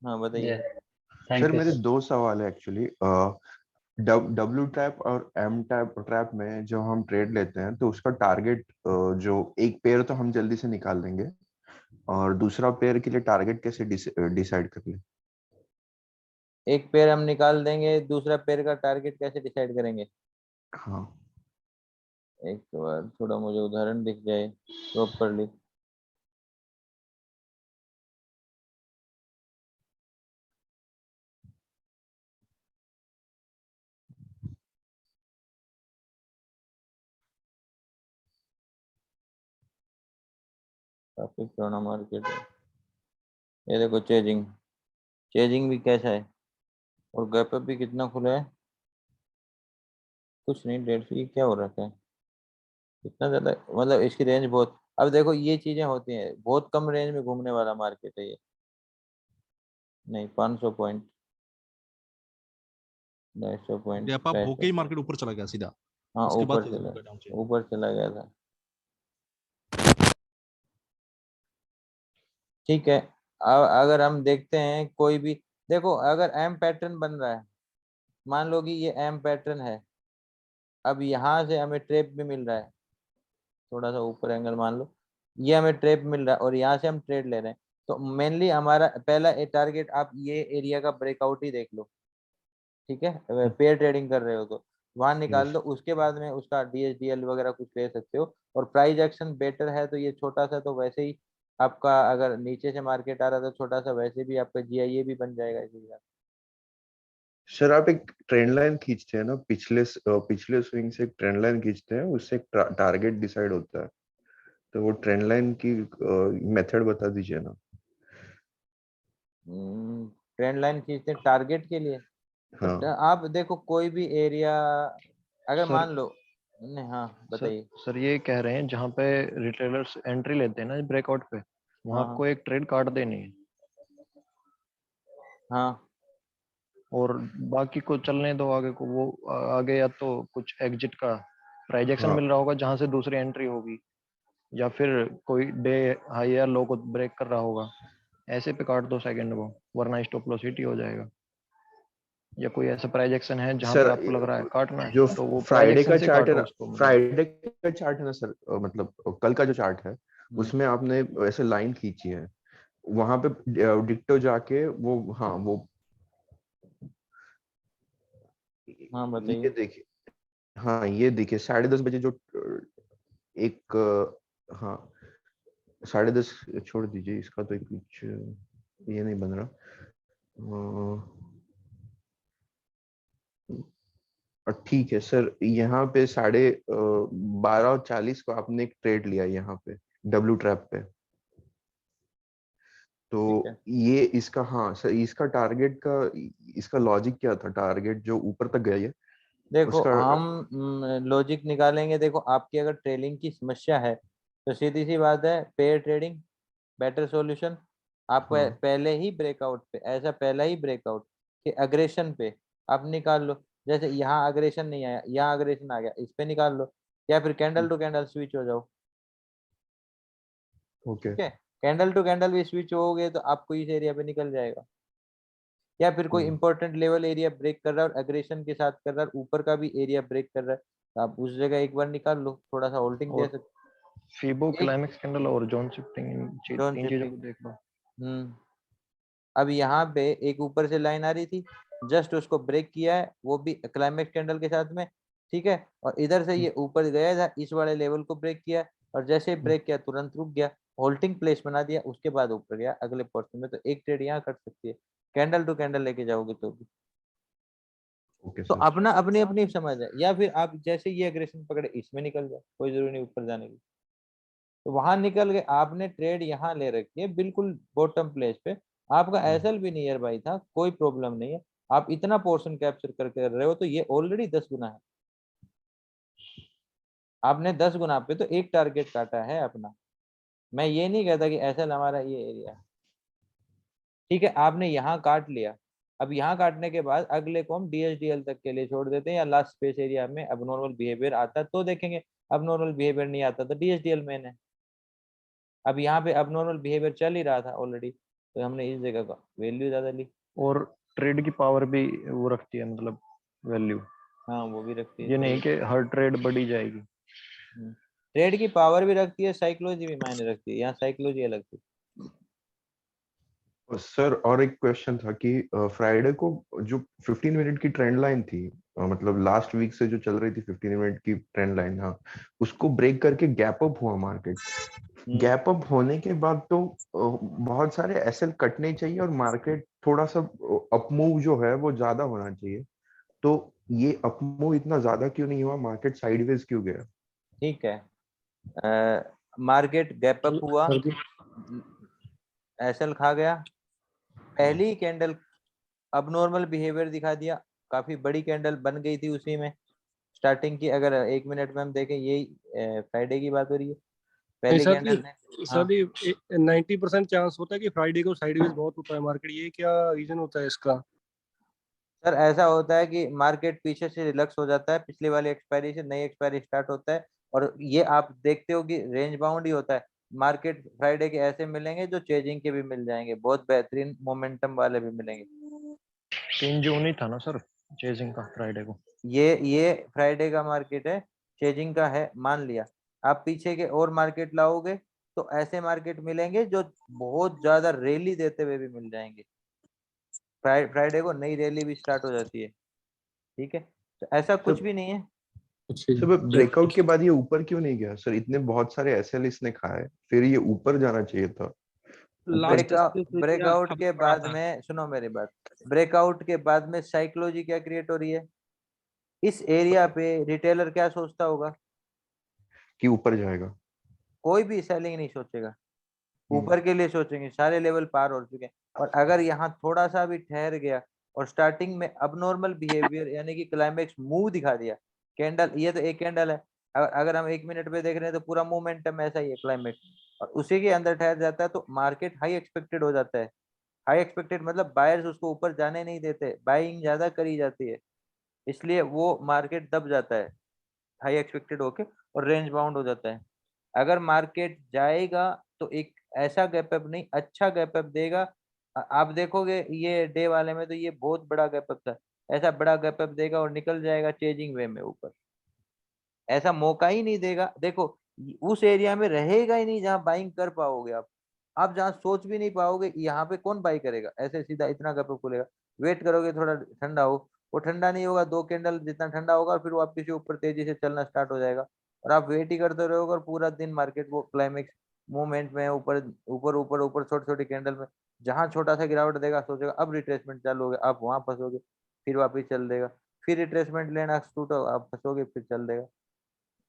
हाँ बताइए। सर मेरे दो सवाल है एक्चुअली। डब्ल्यू ट्रैप और एम ट्रैप में जो हम ट्रेड लेते हैं तो उसका टारगेट, जो एक पेयर तो हम जल्दी से निकाल देंगे, और दूसरा पेयर के लिए टारगेट कैसे डिसाइड कर ले? एक पेयर हम निकाल देंगे, दूसरा पेयर का टारगेट कैसे डिसाइड करेंगे? हाँ एक बार थोड़ा मुझे उदाहरण दिख जाए प्रॉपरली। काफी पुराना मार्केट है ये। देखो चेजिंग, चेजिंग भी कैसा है, और गैप अप भी कितना खुला है? कुछ नहीं, 150। ये क्या हो रखा है इतना ज्यादा, मतलब इसकी रेंज बहुत। अब देखो ये चीजें होती हैं, बहुत कम रेंज में घूमने वाला मार्केट है ये। नहीं, 500 पॉइंट, 250 पॉइंट, गैप अप 250 होके ही पॉइंट। मार्केट ऊपर चला गया सीधा, हाँ उसके बाद ऊपर तेजी चला, हो गया डाउन चेन। ऊपर चला गया था। ठीक है, अब अगर हम देखते हैं कोई भी, देखो अगर एम पैटर्न बन रहा है, मान लो कि ये एम पैटर्न है, अब यहाँ से हमें ट्रेप भी मिल रहा है, थोड़ा सा ऊपर एंगल मान लो, ये हमें ट्रेप मिल रहा है और यहाँ से हम ट्रेड ले रहे हैं, तो मेनली हमारा पहला टारगेट, आप ये एरिया का ब्रेकआउट ही देख लो। ठीक है, पेयर ट्रेडिंग कर रहे हो तो वहां निकाल दो, उसके बाद में उसका DSDL वगैरह कुछ ले सकते हो। और प्राइस एक्शन बेटर है तो ये छोटा सा, तो वैसे ही आपका अगर नीचे से मार्केट आ रहा था छोटा सा, वैसे भी आपका GIA भी बन जाएगा इसी के साथ। सर आप एक ट्रेंड लाइन खींचते हैं ना, पिछले स्विंग से एक ट्रेंड लाइन खींचते हैं, उससे एक टारगेट डिसाइड होता है, तो वो ट्रेंड लाइन की मेथड बता दीजिए ना। ट्रेंड लाइन खींचते हैं टारगेट के लिए, हाँ तो आप देखो कोई भी एरिया अगर सर मान लो, नहीं हाँ सर बताइए। सर ये कह रहे हैं जहाँ पे रिटेलर्स एंट्री लेते हैं ना ब्रेकआउट पे, वहां हाँ आपको एक ट्रेड काट देनी है हाँ और बाकी को चलने दो आगे को। वो आगे या तो कुछ एग्जिट का प्राइस एक्शन हाँ मिल रहा होगा जहां से दूसरी एंट्री होगी, या फिर कोई डे हाई या लो को ब्रेक कर रहा होगा, ऐसे पे काट दो सेकंड को, वरना स्टॉप लॉस हिट ही हो जाएगा। या कोई ऐसा प्राइस एक्शन है जहां सर, पे आपको लग रहा है काटना है, जो तो वो प्राइस फ्राइडे एक्शन का से चार्ट है काटो ना, उसको मतलब। फ्राइडे का चार्ट है ना सर, मतलब कल का जो चार्ट है उसमें आपने ऐसे लाइन खींची है, वहां पे डिक्टो जाके वो, हाँ वो, हाँ ये बताइए। देखिए, हाँ ये देखिए 10:30 बजे जो एक, हाँ 10:30, छोड़ दीजिए इसका तो कुछ ये नहीं बन रहा। ठीक है सर, यहाँ पे 12:40 को आपने एक ट्रेड लिया यहाँ पे डब्ल्यू ट्रैप पे, तो ठीक है, ये इसका, हाँ सर इसका टारगेट का, इसका लॉजिक क्या था? टारगेट जो ऊपर तक गया ये देखो उसका, हम लॉजिक निकालेंगे। देखो आपकी अगर ट्रेडिंग की समस्या है तो सीधी सी बात है, पेयर ट्रेडिंग बेटर सॉल्यूशन। आप हाँ पहले ही ब्रेकआउट पे, ऐसा पहला ही ब्रेकआउट कि अग्रेशन पे आप निकाल लो। जैसे यहाँ अग्रेशन नहीं आया, यहाँ अग्रेशन आ गया, इस पे निकाल लो, या फिर कैंडल टू कैंडल स्विच हो जाओ। ओके। ठीक है, कैंडल टू कैंडल भी स्विच हो गए तो आपको इस एरिया पे निकल जाएगा। या फिर कोई इंपॉर्टेंट लेवल एरिया ब्रेक कर रहा है और अग्रेशन के साथ कर रहा है, ऊपर का भी एरिया ब्रेक कर रहा है, तो आप उस जगह एक बार निकाल लो, थोड़ा सा होल्डिंग दे और सकते। फीबो एक क्लाइमेक्स कैंडल और जोन शिफ्टिंग, इन जोन तीन चीजों शिफ्टिंग। को देख लो। अब यहाँ पे एक ऊपर से लाइन आ रही थी, जस्ट उसको ब्रेक किया है, वो भी क्लाइमेक्स कैंडल के साथ में। ठीक है, और इधर से ये ऊपर गया था, इस वाले लेवल को ब्रेक किया, और जैसे ही ब्रेक किया तुरंत रुक गया, होल्डिंग प्लेस बना दिया, उसके बाद ऊपर गया अगले पोर्शन में। तो एक ट्रेड यहाँ कट सकती है, कैंडल टू कैंडल लेके जाओगे तो भी। ओके तो सर। अपना अपनी अपनी समझ है, या फिर आप जैसे ये एग्रेशन पकड़े इसमें निकल जाओ, कोई जरूरी नहीं ऊपर जाने की। तो वहां निकल गए, आपने ट्रेड यहाँ ले रखी है बिल्कुल बॉटम प्लेस पे, आपका एसएल भी नियर बाई था, कोई प्रॉब्लम नहीं है। आप इतना पोर्शन कैप्चर करके कर रहे हो तो ये ऑलरेडी 10 गुना है। आपने 10 गुना पे तो एक टारगेट काटा है अपना। मैं ये नहीं कहता कि एसएल हमारा ये एरिया, ठीक है, आपने यहाँ काट लिया। अब यहाँ काटने के बाद अगले को हम डीएसडीएल तक के लिए छोड़ देते हैं, या लास्ट स्पेस एरिया में अबनॉर्मल बिहेवियर आता है तो देखेंगे, अबनॉर्मल बिहेवियर नहीं आता तो डीएसडीएल मेन है। अब यहाँ पे अबनॉर्मल बिहेवियर चल ही रहा था ऑलरेडी, तो हमने इस जगह का वैल्यू ज्यादा ली। और ट्रेड की पावर भी वो रखती है, मतलब वैल्यू। हाँ वो भी रखती है, ये नहीं कि हर ट्रेड बढ़ी जाएगी। ट्रेड की पावर भी रखती है, साइकोलॉजी भी मायने रखती है, यहाँ साइकोलॉजी अलग थी। सर और एक क्वेश्चन था कि फ्राइडे को जो 15 मिनट की ट्रेंड लाइन थी, मतलब लास्ट वीक से जो चल रही थी 15 मिनट की ट्रेंड लाइन, हाँ, उसको ब्रेक करके गैप अप हुआ मार्केट। गैप अप होने के बाद तो बहुत सारे एसएल कटने चाहिए और मार्केट थोड़ा सा अप मूव जो है वो ज्यादा होना चाहिए, तो ये अप मूव इतना ज्यादा क्यों नहीं हुआ, मार्केट साइडवेज क्यों गया? ठीक है, मार्केट गैप अप हुआ, एसएल खा गया, पहली कैंडल अबनॉर्मल बिहेवियर दिखा दिया, काफी बड़ी कैंडल बन गई थी उसी में स्टार्टिंग की। अगर 1 मिनट में हम देखें, यही फ्राइडे की बात हो रही है, पहली कैंडल ने। सर ये 90% चांस होता है कि फ्राइडे को साइडवेज बहुत होता है मार्केट, ये क्या रीजन होता है इसका? सर ऐसा होता है कि मार्केट पीछे से रिलैक्स हो जाता है, पिछली वाली एक्सपायरी से नई एक्सपायरी स्टार्ट होता है, और ये आप देखते हो कि रेंज बाउंड ही होता है। मार्केट फ्राइडे के ऐसे मिलेंगे जो चेजिंग के भी मिल जाएंगे, बहुत बेहतरीन मोमेंटम वाले भी मिलेंगे। 3 जून ही था ना सर चेजिंग का फ्राइडे को? ये फ्राइडे का मार्केट है, चेजिंग का है, मान लिया। आप पीछे के और मार्केट लाओगे तो ऐसे मार्केट मिलेंगे जो बहुत ज्यादा रैली देते हुए भी मिल जाएंगे। फ्राइडे को नई रैली भी स्टार्ट हो जाती है, ठीक है, तो ऐसा कुछ भी नहीं है। सर ब्रेकआउट के बाद ये ऊपर क्यों नहीं गया सर? इतने बहुत सारे एसएल इसने खाए, फिर ये ऊपर जाना चाहिए था। ब्रेकआउट के बाद में, सुनो मेरी बात, ब्रेकआउट के बाद में साइकोलॉजी क्या क्रिएट हो रही है इस एरिया पे? रिटेलर क्या सोचता होगा कि ऊपर जाएगा? कोई भी सेलिंग नहीं सोचेगा, ऊपर के लिए सोचेंगे, सारे लेवल पार हो चुके हैं। और अगर यहाँ थोड़ा सा भी ठहर गया और स्टार्टिंग में अबनॉर्मल बिहेवियर यानी कि क्लाइमेक्स मूव दिखा दिया, कैंडल, ये तो एक कैंडल है, अगर हम 1 मिनट पे देख रहे हैं तो पूरा मोमेंटम ऐसा ही है क्लाइमेक्स, और उसी के अंदर ठहर जाता है तो मार्केट हाई एक्सपेक्टेड हो जाता है। हाई एक्सपेक्टेड मतलब बायर्स उसको ऊपर जाने नहीं देते, बाइंग ज्यादा करी जाती है, इसलिए वो मार्केट दब जाता है हाई एक्सपेक्टेड होके और रेंज बाउंड हो जाता है। अगर मार्केट जाएगा तो एक ऐसा गैप अप नहीं, अच्छा गैप अप देगा। आप देखोगे ये डे वाले में तो ये बहुत बड़ा गैप अप था, ऐसा बड़ा गैप अप देगा और निकल जाएगा चेजिंग वे में ऊपर, ऐसा मौका ही नहीं देगा। देखो उस एरिया में रहेगा ही नहीं जहां बाइंग कर पाओगे आप जहां सोच भी नहीं पाओगे यहाँ पे कौन बाई करेगा, ऐसे सीधा इतना गैप अप खुलेगा। वेट करोगे थोड़ा ठंडा हो, वो ठंडा नहीं होगा, 2 कैंडल जितना ठंडा होगा और फिर वापस से ऊपर तेजी से चलना स्टार्ट हो जाएगा, और आप वेट ही करते रहोगे और पूरा दिन मार्केट वो क्लाइमेक्स मूवमेंट में ऊपर ऊपर ऊपर ऊपर छोटी छोटी कैंडल में जहां छोटा सा गिरावट देगा सोचेगा अब रिट्रेसमेंट चालू हो गया, आप वहां फंसोगे, फिर वापस चल देगा, फिर रिट्रेसमेंट लेना टूटो, आप फंसोगे, फिर चल देगा,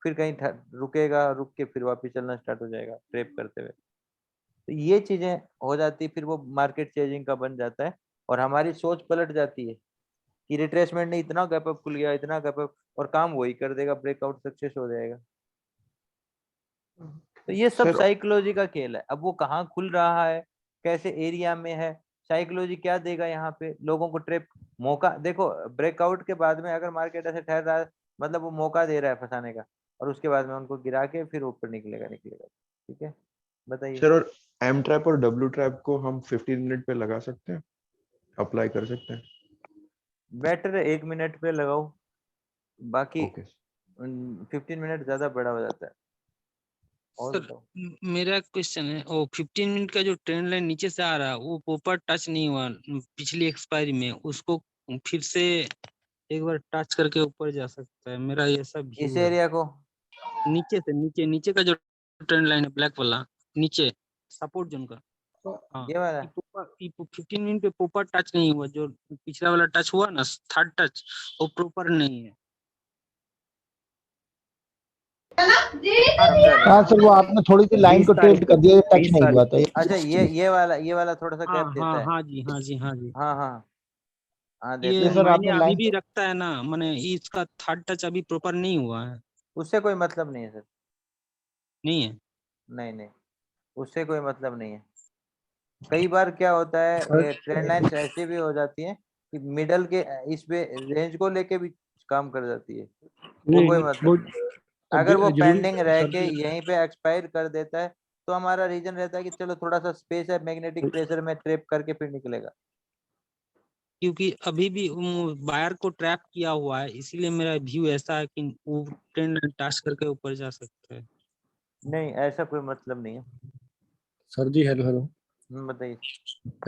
फिर कहीं रुकेगा, रुक के फिर वापस चलना स्टार्ट हो जाएगा ट्रेप करते हुए। तो ये चीजें हो जाती, फिर वो मार्केट चेजिंग का बन जाता है और हमारी सोच पलट जाती है कि रिट्रेसमेंट ने इतना गैप अप खुल गया, इतना गैप अप, और काम वही कर देगा, ब्रेकआउट सक्सेस हो जाएगा। तो ये सब साइकोलॉजी का खेल है। अब वो कहाँ खुल रहा है, कैसे एरिया में है, साइकोलॉजी क्या देगा यहाँ पे लोगों को ट्रेप मौका। देखो ब्रेकआउट के बाद में अगर मार्केट ऐसे ठहर रहा है मतलब वो मौका दे रहा है फंसाने का, और उसके बाद में उनको गिरा के फिर ऊपर निकलेगा। ठीक है, बताइए सर। और एम ट्रैप और डब्ल्यू ट्रैप को हम 15 मिनट पे लगा सकते हैं, अप्लाई कर सकते हैं? बेटर है 1 मिनट पे लगाओ, बाकी 15 मिनट ज्यादा बड़ा हो जाता है। सर मेरा क्वेश्चन है, वो 15 मिनट का जो ट्रेंड लाइन नीचे से आ रहा है वो ऊपर टच नहीं हुआ पिछली एक्सपायरी में, उसको फिर से एक बार टच करके ऊपर जा सकता है, मेरा ये सब इस एरिया को नीचे से नीचे का जो ट्रेंड लाइन है ब्लैक वाला नीचे सपोर्ट जोन का, हाँ ये वाला 15 मिनट पे प्रॉपर टच नहीं हुआ, जो पिछला वाला टच हुआ ना थर्ड टच वो प्रॉपर नहीं है। हाँ सर, वो आपने थोड़ी सी लाइन को टिल्ट कर दिया, टच नहीं हुआ था। अच्छा ये वाला थोड़ा सा गैप देता है। हाँ जी हाँ ये देता है। मैंने अभी भी रखता है ना, मैंने इसका थर्ड टच अभी प्रॉपर नहीं हुआ है। उससे कोई मतलब नहीं है सर। नहीं है? नहीं नहीं, उससे कोई मतलब नहीं है। कई बार क्या होता है, ट्रेंड लाइन्स ऐसी भी हो जाती हैं कि मिडल के इस पे रेंज को लेके भी काम कर जाती है, वो नहीं कोई नहीं, मतलब नहीं। अगर वो जरूरी पेंडिंग रह सर के जी। यहीं पे एक्सपायर कर देता है तो हमारा रीजन रहता है कि चलो थोड़ा सा स्पेस है, मैग्नेटिक प्रेशर में ट्रैप करके फिर निकलेगा। क्योंकि अभी भी बायर को ट्रैप किया हुआ है, इसीलिए मेरा व्यू ऐसा है कि वो ट्रेंड टच करके ऊपर जा सकता है। नहीं, ऐसा कोई मतलब नहीं है। सर जी हेलो हेलो। बताइए।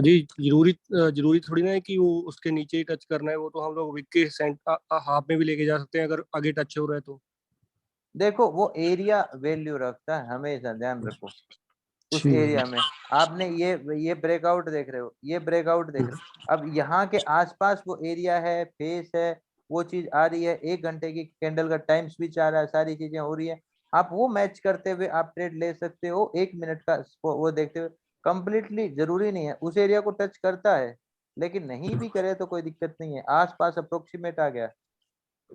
जी जरूरी थोड़ी ना है कि वो उसके नीचे ही टच करना है, वो तो हम लोग विक के हाफ में भी लेके जा सकते हैं अगर आगे टच हो रहा है तो। देखो वो एरिया वैल्यू रखता है, हमेशा ध्यान रखो। उस ठीक एरिया है। में आपने ये ब्रेकआउट देख रहे हो, ये ब्रेकआउट देख रहे हो, अब यहाँ के आसपास वो एरिया है, फेस है, वो चीज आ रही है, 1 घंटे की कैंडल का टाइम स्विच आ रहा है, सारी चीजें हो रही है, आप वो मैच करते हुए आप ट्रेड ले सकते हो। 1 मिनट का वो देखते हुए कंप्लीटली जरूरी नहीं है उस एरिया को टच करता है, लेकिन नहीं भी करे तो कोई दिक्कत नहीं है, आसपास अप्रोक्सीमेट आ गया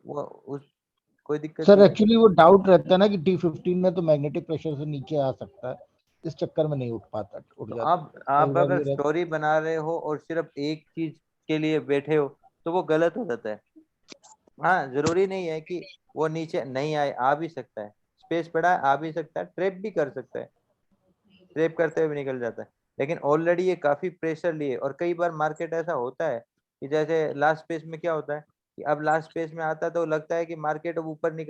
वो उस कोई दिक्कत सर नहीं है। एक्चुअली वो डाउट रहता है ना कि T15 में तो मैग्नेटिक प्रेशर से नीचे आ सकता है, इस चक्कर में नहीं उठ पाता, उठ तो जाता। आप कई बार अगर ये रहता स्टोरी बना रहे हो और सिर्फ एक चीज के लिए बैठे हो तो वो गलत हो जाता है। हाँ, जरूरी नहीं है कि वो नीचे नहीं आए, आ भी सकता है, स्पेस पड़ा है, आ भी सकता है, ट्रैप भी कर सकता है, ट्रैप करते हुए भी निकल जाता है, लेकिन ऑलरेडी ये काफी प्रेशर लिए। और कई बार मार्केट ऐसा होता है कि जैसे लास्ट पेज में क्या होता है कि अब लास्ट पेज में आता है तो लगता है कि मार्केट अब ऊपर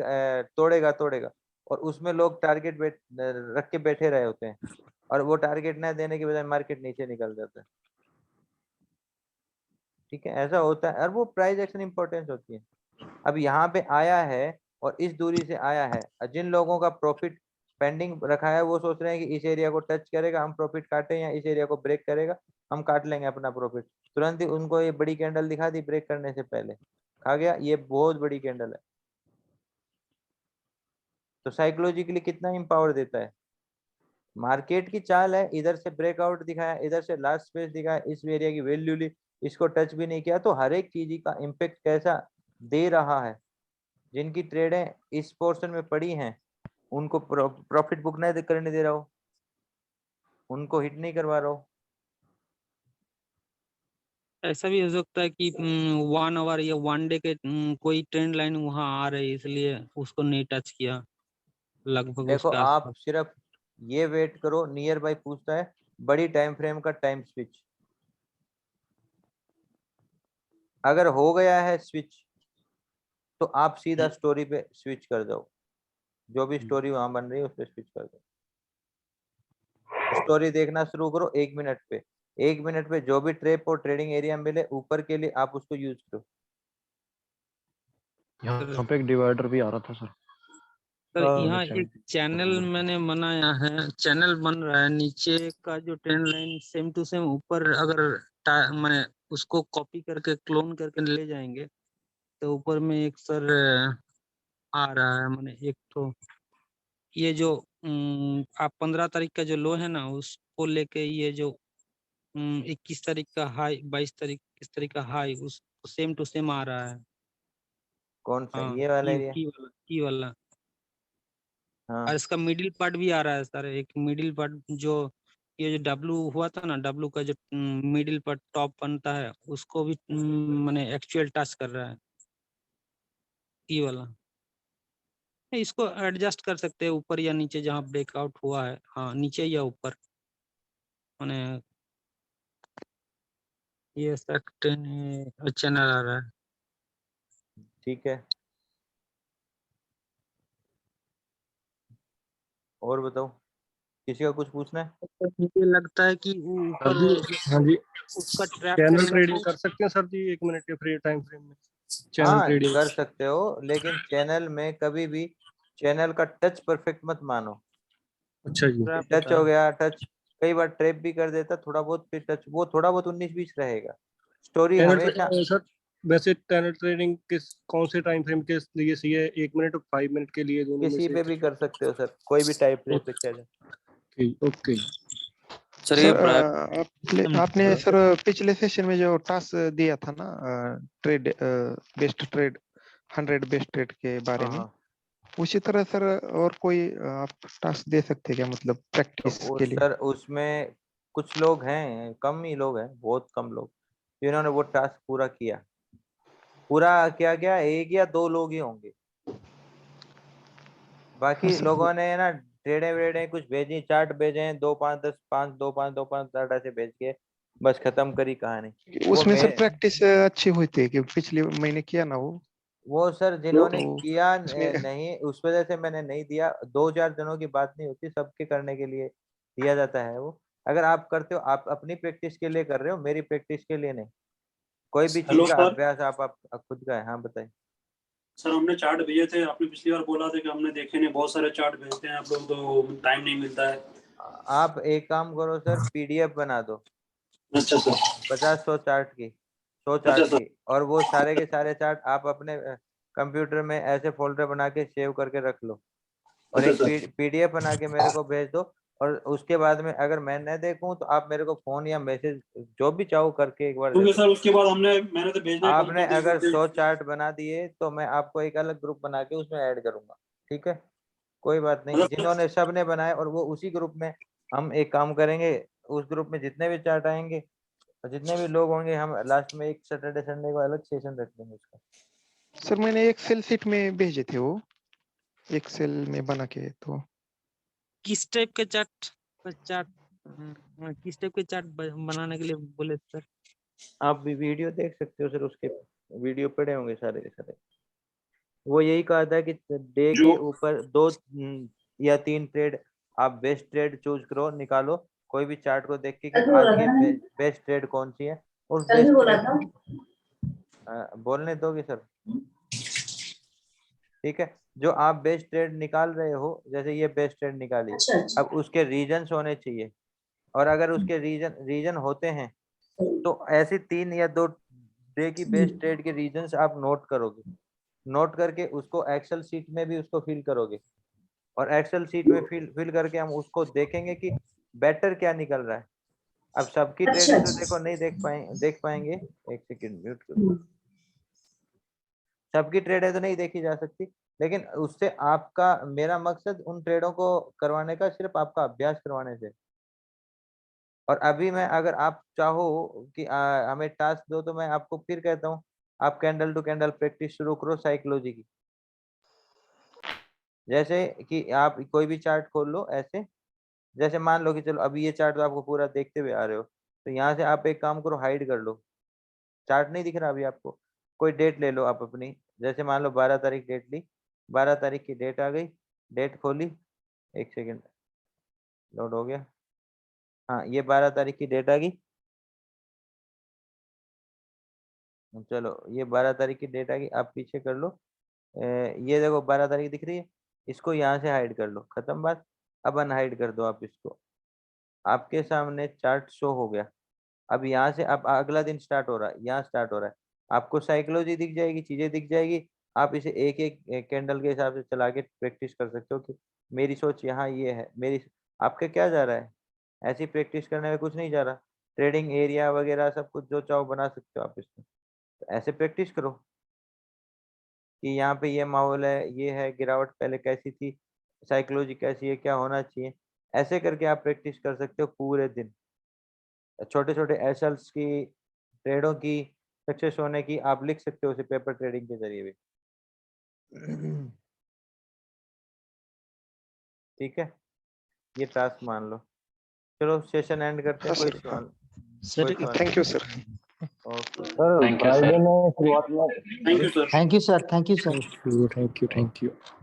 तोड़ेगा तोड़ेगा, और उसमें लोग टारगेट रख के बैठे रहे होते हैं, और वो टारगेट ना देने की बजाय मार्केट नीचे निकल जाता है। ठीक है, ऐसा होता है, और वो प्राइस एक्शन इंपॉर्टेंस होती है। अब यहाँ पे आया है और इस दूरी से आया है, जिन लोगों का प्रॉफिट पेंडिंग रखा है वो सोच रहे हैं कि इस एरिया को टच करेगा हम प्रॉफिट काटें, या इस एरिया को ब्रेक करेगा हम काट लेंगे अपना प्रॉफिट। तुरंत ही उनको ये बड़ी कैंडल दिखा दी ब्रेक करने से पहले, खा गया, ये बहुत बड़ी कैंडल है। तो साइकोलॉजिकली कितना इम्पावर देता है। मार्केट की चाल है, इधर से ब्रेकआउट दिखाया, इधर से लास्ट स्पेस दिखाया, इस एरिया की वैल्यू ली, इसको टच भी नहीं किया, तो हर एक चीज का इम्पेक्ट कैसा दे रहा है। जिनकी ट्रेडें इस पोर्शन में पड़ी हैं उनको प्रॉफिट बुक नहीं करने दे रहा हो, उनको हिट नहीं करवा रहा हो। ऐसा भी हो सकता है कि 1 आवर या 1 डे के कोई ट्रेंड लाइन वहां आ रही है इसलिए उसको नहीं टच किया, लगभग देखो उसके आप आसपास। सिर्फ ये वेट करो, नियर बाय पूछता है बड़ी टाइम फ्रेम का टाइम स्विच, अगर हो गया है स्विच तो आप सीधा स्टोरी पे स्विच कर दो, जो भी स्टोरी वहां बन रही है उस पर स्विच कर दो, स्टोरी देखना शुरू करो 1 मिनट पे। 1 मिनट पे जो भी ट्रेप और ट्रेडिंग एरिया मिले ऊपर के लिए आप उसको यूज करो। यहाँ पे एक डिवाइडर भी आ रहा था सर। सर यहाँ एक चैनल मैंने बनाया है, चैनल बन रहा है, नीचे का जो trend line same to same ऊपर अगर मैंने उसको कॉपी करके क्लोन करके ले जाएंगे तो ऊपर में एक सर आ रहा है, मैंने एक तो ये जो आप 15 तारीख का जो लो है ना उसको लेके ये जो 21 तारीख का हाई, 22 तारीख 21 तारीख का हाई, उस सेम टू सेम आ रहा है। कौन सा, हाँ, ये वाला एरिया? की वाला। हाँ और इसका मिडिल पार्ट भी आ रहा है सर, एक मिडिल पार्ट जो ये जो डब्लू हुआ था ना, डब्लू का जो मिडिल पार्ट टॉप बनता है उसको भी मैंने एक्चुअल टच कर रहा है, ई वाला। इसको एडजस्ट कर सकते हैं ऊपर या नीचे, जहाँ ब्रेकआउट हुआ है, हाँ नीचे या ऊपर, मैंने ये चैनल आ रहा है। ठीक है, और बताओ, किसी का कुछ पूछना है? मुझे लगता है कि वो ऊपर हाँ जी, उसका ट्रैप चैनल करेगा ट्रेडिंग तो कर सकते हैं सर जी 1 मिनट के फ्री टाइम फ्रेम में, चैनल हाँ ट्रेडिंग। कर सकते हो, लेकिन चैनल में कभी भी चैनल का टच परफेक्ट मत मानो। अच्छा जी। टच हो गया, टच कई बार ट्रैप भी कर देता थोड़ा बहुत, फिर टच वो थोड़ा बहुत 19-20 रहेगा, स्टोरी हमेशा। सर वैसे चैनल ट्रेडिंग कौन से टाइम फ्रेम के लिए सही है, 1 मिनट और 5 मिनट के लिए, दोनों में किसी से? पे भी कर सकते हो सर, कोई भी टाइप ले सकते हो। ओके सर आपने सर पिछले सेशन में जो टास्क दिया था ना, trade best trade 100 best trade के बारे में, उसी तरह सर और कोई आप टास्क दे सकते हैं क्या, मतलब प्रैक्टिस तो के लिए? सर उसमें कुछ लोग हैं, कम ही लोग हैं, बहुत कम लोग जिन्होंने वो टास्क पूरा किया। पूरा क्या क्या, एक या दो लोग ही होंगे, बाकी सर, लोगों ने ना टेढ़े वेढ़े कुछ भेजी, चार्ट भेजे हैं 2 5 10 5 2 5 2 5 चार्ट ऐसे भेज के बस खत्म करी कहानी। वो उसमें सर मैं प्रैक्टिस अच्छी हुई थी कि पिछले महीने किया ना वो सर जिन्होंने तो किया उसमें नहीं, उस वजह से मैंने नहीं दिया। 2-4 जनों की बात नहीं होती, सबके करने के लिए दिया जाता है वो। अगर आप करते हो, आप अपनी प्रैक्टिस के लिए कर रहे हो, मेरी प्रैक्टिस के लिए नहीं। कोई भी चीज हेलो का सर। अभ्यास आप खुद का है। हाँ बताइए। सर हमने चार्ट भेजे थे, आपने पिछली बार बोला था कि हमने देखे नहीं, बहुत सारे चार्ट भेजते हैं आप लोग तो टाइम नहीं मिलता है। आप एक काम करो सर, पीडीएफ बना दो। अच्छा सर। 50-100 चार्ट की, 100 अच्छा चार्ट सर। की, और वो सारे के सारे चार्ट आप अपने कंप्यूटर में ऐसे फोल्डर बना के सेव करके रख लो, और अच्छा एक सर। पीडीएफ बना के मेरे को भेज दो। और उसके बाद में अगर मैं न देखूं तो आप मेरे को फोन या मैसेज जो भी चाहो करके एक बार दे क्योंकि दो। सर उसके बाद मैंने तो भेजना ही बंद आपने कर दिया अगर क्योंकि 100 चार्ट बना दिए तो मैं आपको एक अलग ग्रुप बना के उसमें ऐड करूंगा, ठीक है? कोई बात नहीं, मतलब जिन्होंने सबने बनाए और वो उसी ग्रुप में हम एक काम करेंगे। उस ग्रुप में जितने भी चार्ट आएंगे और जितने भी लोग होंगे, हम लास्ट में एक सैटरडे संडे को अलग सेशन रख देंगे उसका। सर मैंने एक्सेल शीट में भेजे थे वो, एक्सेल में बना के। तो किस टाइप के चार्ट किस टाइप के चार्ट बनाने के लिए बोले सर? आप भी वीडियो देख सकते हो सर, उसके वीडियो पड़े होंगे सारे के सारे। वो यही कहा था कि डे जो के ऊपर 2 या 3 ट्रेड आप बेस्ट ट्रेड चूज करो, निकालो कोई भी चार्ट को देख के कि आज की बेस्ट ट्रेड कौन सी है। उस बेस्ट ट्रेड बोलने दोगे सर? ठीक है, जो आप बेस्ट ट्रेड निकाल रहे हो, जैसे ये बेस्ट ट्रेड निकाली, अब उसके रीजन्स होने चाहिए। और अगर उसके रीजन होते हैं तो ऐसे 3 या 2 डे की बेस्ट ट्रेड के रीजन्स आप नोट करोगे। नोट करके उसको एक्सेल शीट में भी उसको फिल करोगे, और एक्सेल शीट में फिल करके हम उसको देखेंगे कि बेटर क्या निकल रहा है। अब सबकी ट्रेडें तो देखो नहीं देख पाएंगे। एक सेकंड म्यूट करो। सबकी ट्रेडें तो नहीं देखी जा सकती, लेकिन उससे आपका, मेरा मकसद उन ट्रेडों को करवाने का सिर्फ आपका अभ्यास करवाने से। और अभी मैं, अगर आप चाहो कि हमें टास्क दो, तो मैं आपको फिर कहता हूँ, आप कैंडल टू कैंडल प्रैक्टिस शुरू करो साइकोलॉजी की। जैसे कि आप कोई भी चार्ट खोल लो ऐसे, जैसे मान लो कि चलो अभी ये चार्ट तो आपको पूरा देखते हुए आ रहे हो, तो यहाँ से आप एक काम करो, हाइड कर लो। चार्ट नहीं दिख रहा अभी आपको? कोई डेट ले लो आप अपनी, जैसे मान लो 12 तारीख डेट ली, 12 तारीख की डेट आ गई, डेट खोली, एक सेकेंड लोड हो गया। हाँ, ये 12 तारीख की डेट आ गई। चलो ये 12 तारीख की डेट आ गई, आप पीछे कर लो। ये देखो 12 तारीख दिख रही है, इसको यहाँ से हाइड कर लो, खत्म बात। अब अनहाइड कर दो आप इसको, आपके सामने चार्ट शो हो गया। अब यहाँ से अब अगला दिन स्टार्ट हो रहा है, यहाँ स्टार्ट हो रहा है, आपको साइकोलॉजी दिख जाएगी, चीजें दिख जाएगी। आप इसे एक एक कैंडल के हिसाब से चला के प्रैक्टिस कर सकते हो कि मेरी सोच यहाँ ये है, मेरी आपका क्या जा रहा है। ऐसी प्रैक्टिस करने में कुछ नहीं जा रहा। ट्रेडिंग एरिया वगैरह सब कुछ जो चाहो बना सकते हो आप इसमें। तो ऐसे प्रैक्टिस करो कि यहाँ पे ये माहौल है, ये है, गिरावट पहले कैसी थी, साइकोलॉजी कैसी है, क्या होना चाहिए। ऐसे करके आप प्रैक्टिस कर सकते हो पूरे दिन। छोटे छोटे एसएल्स की, ट्रेडों की सक्सेस होने की आप लिख सकते हो उसे पेपर ट्रेडिंग के जरिए भी। ठीक है, ये टास्क मान लो। चलो सेशन एंड करते हैं। कोई सवाल? Sir thank you sir. Okay thank you sir. Thank you sir. Thank you sir. Thank you sir. Thank you.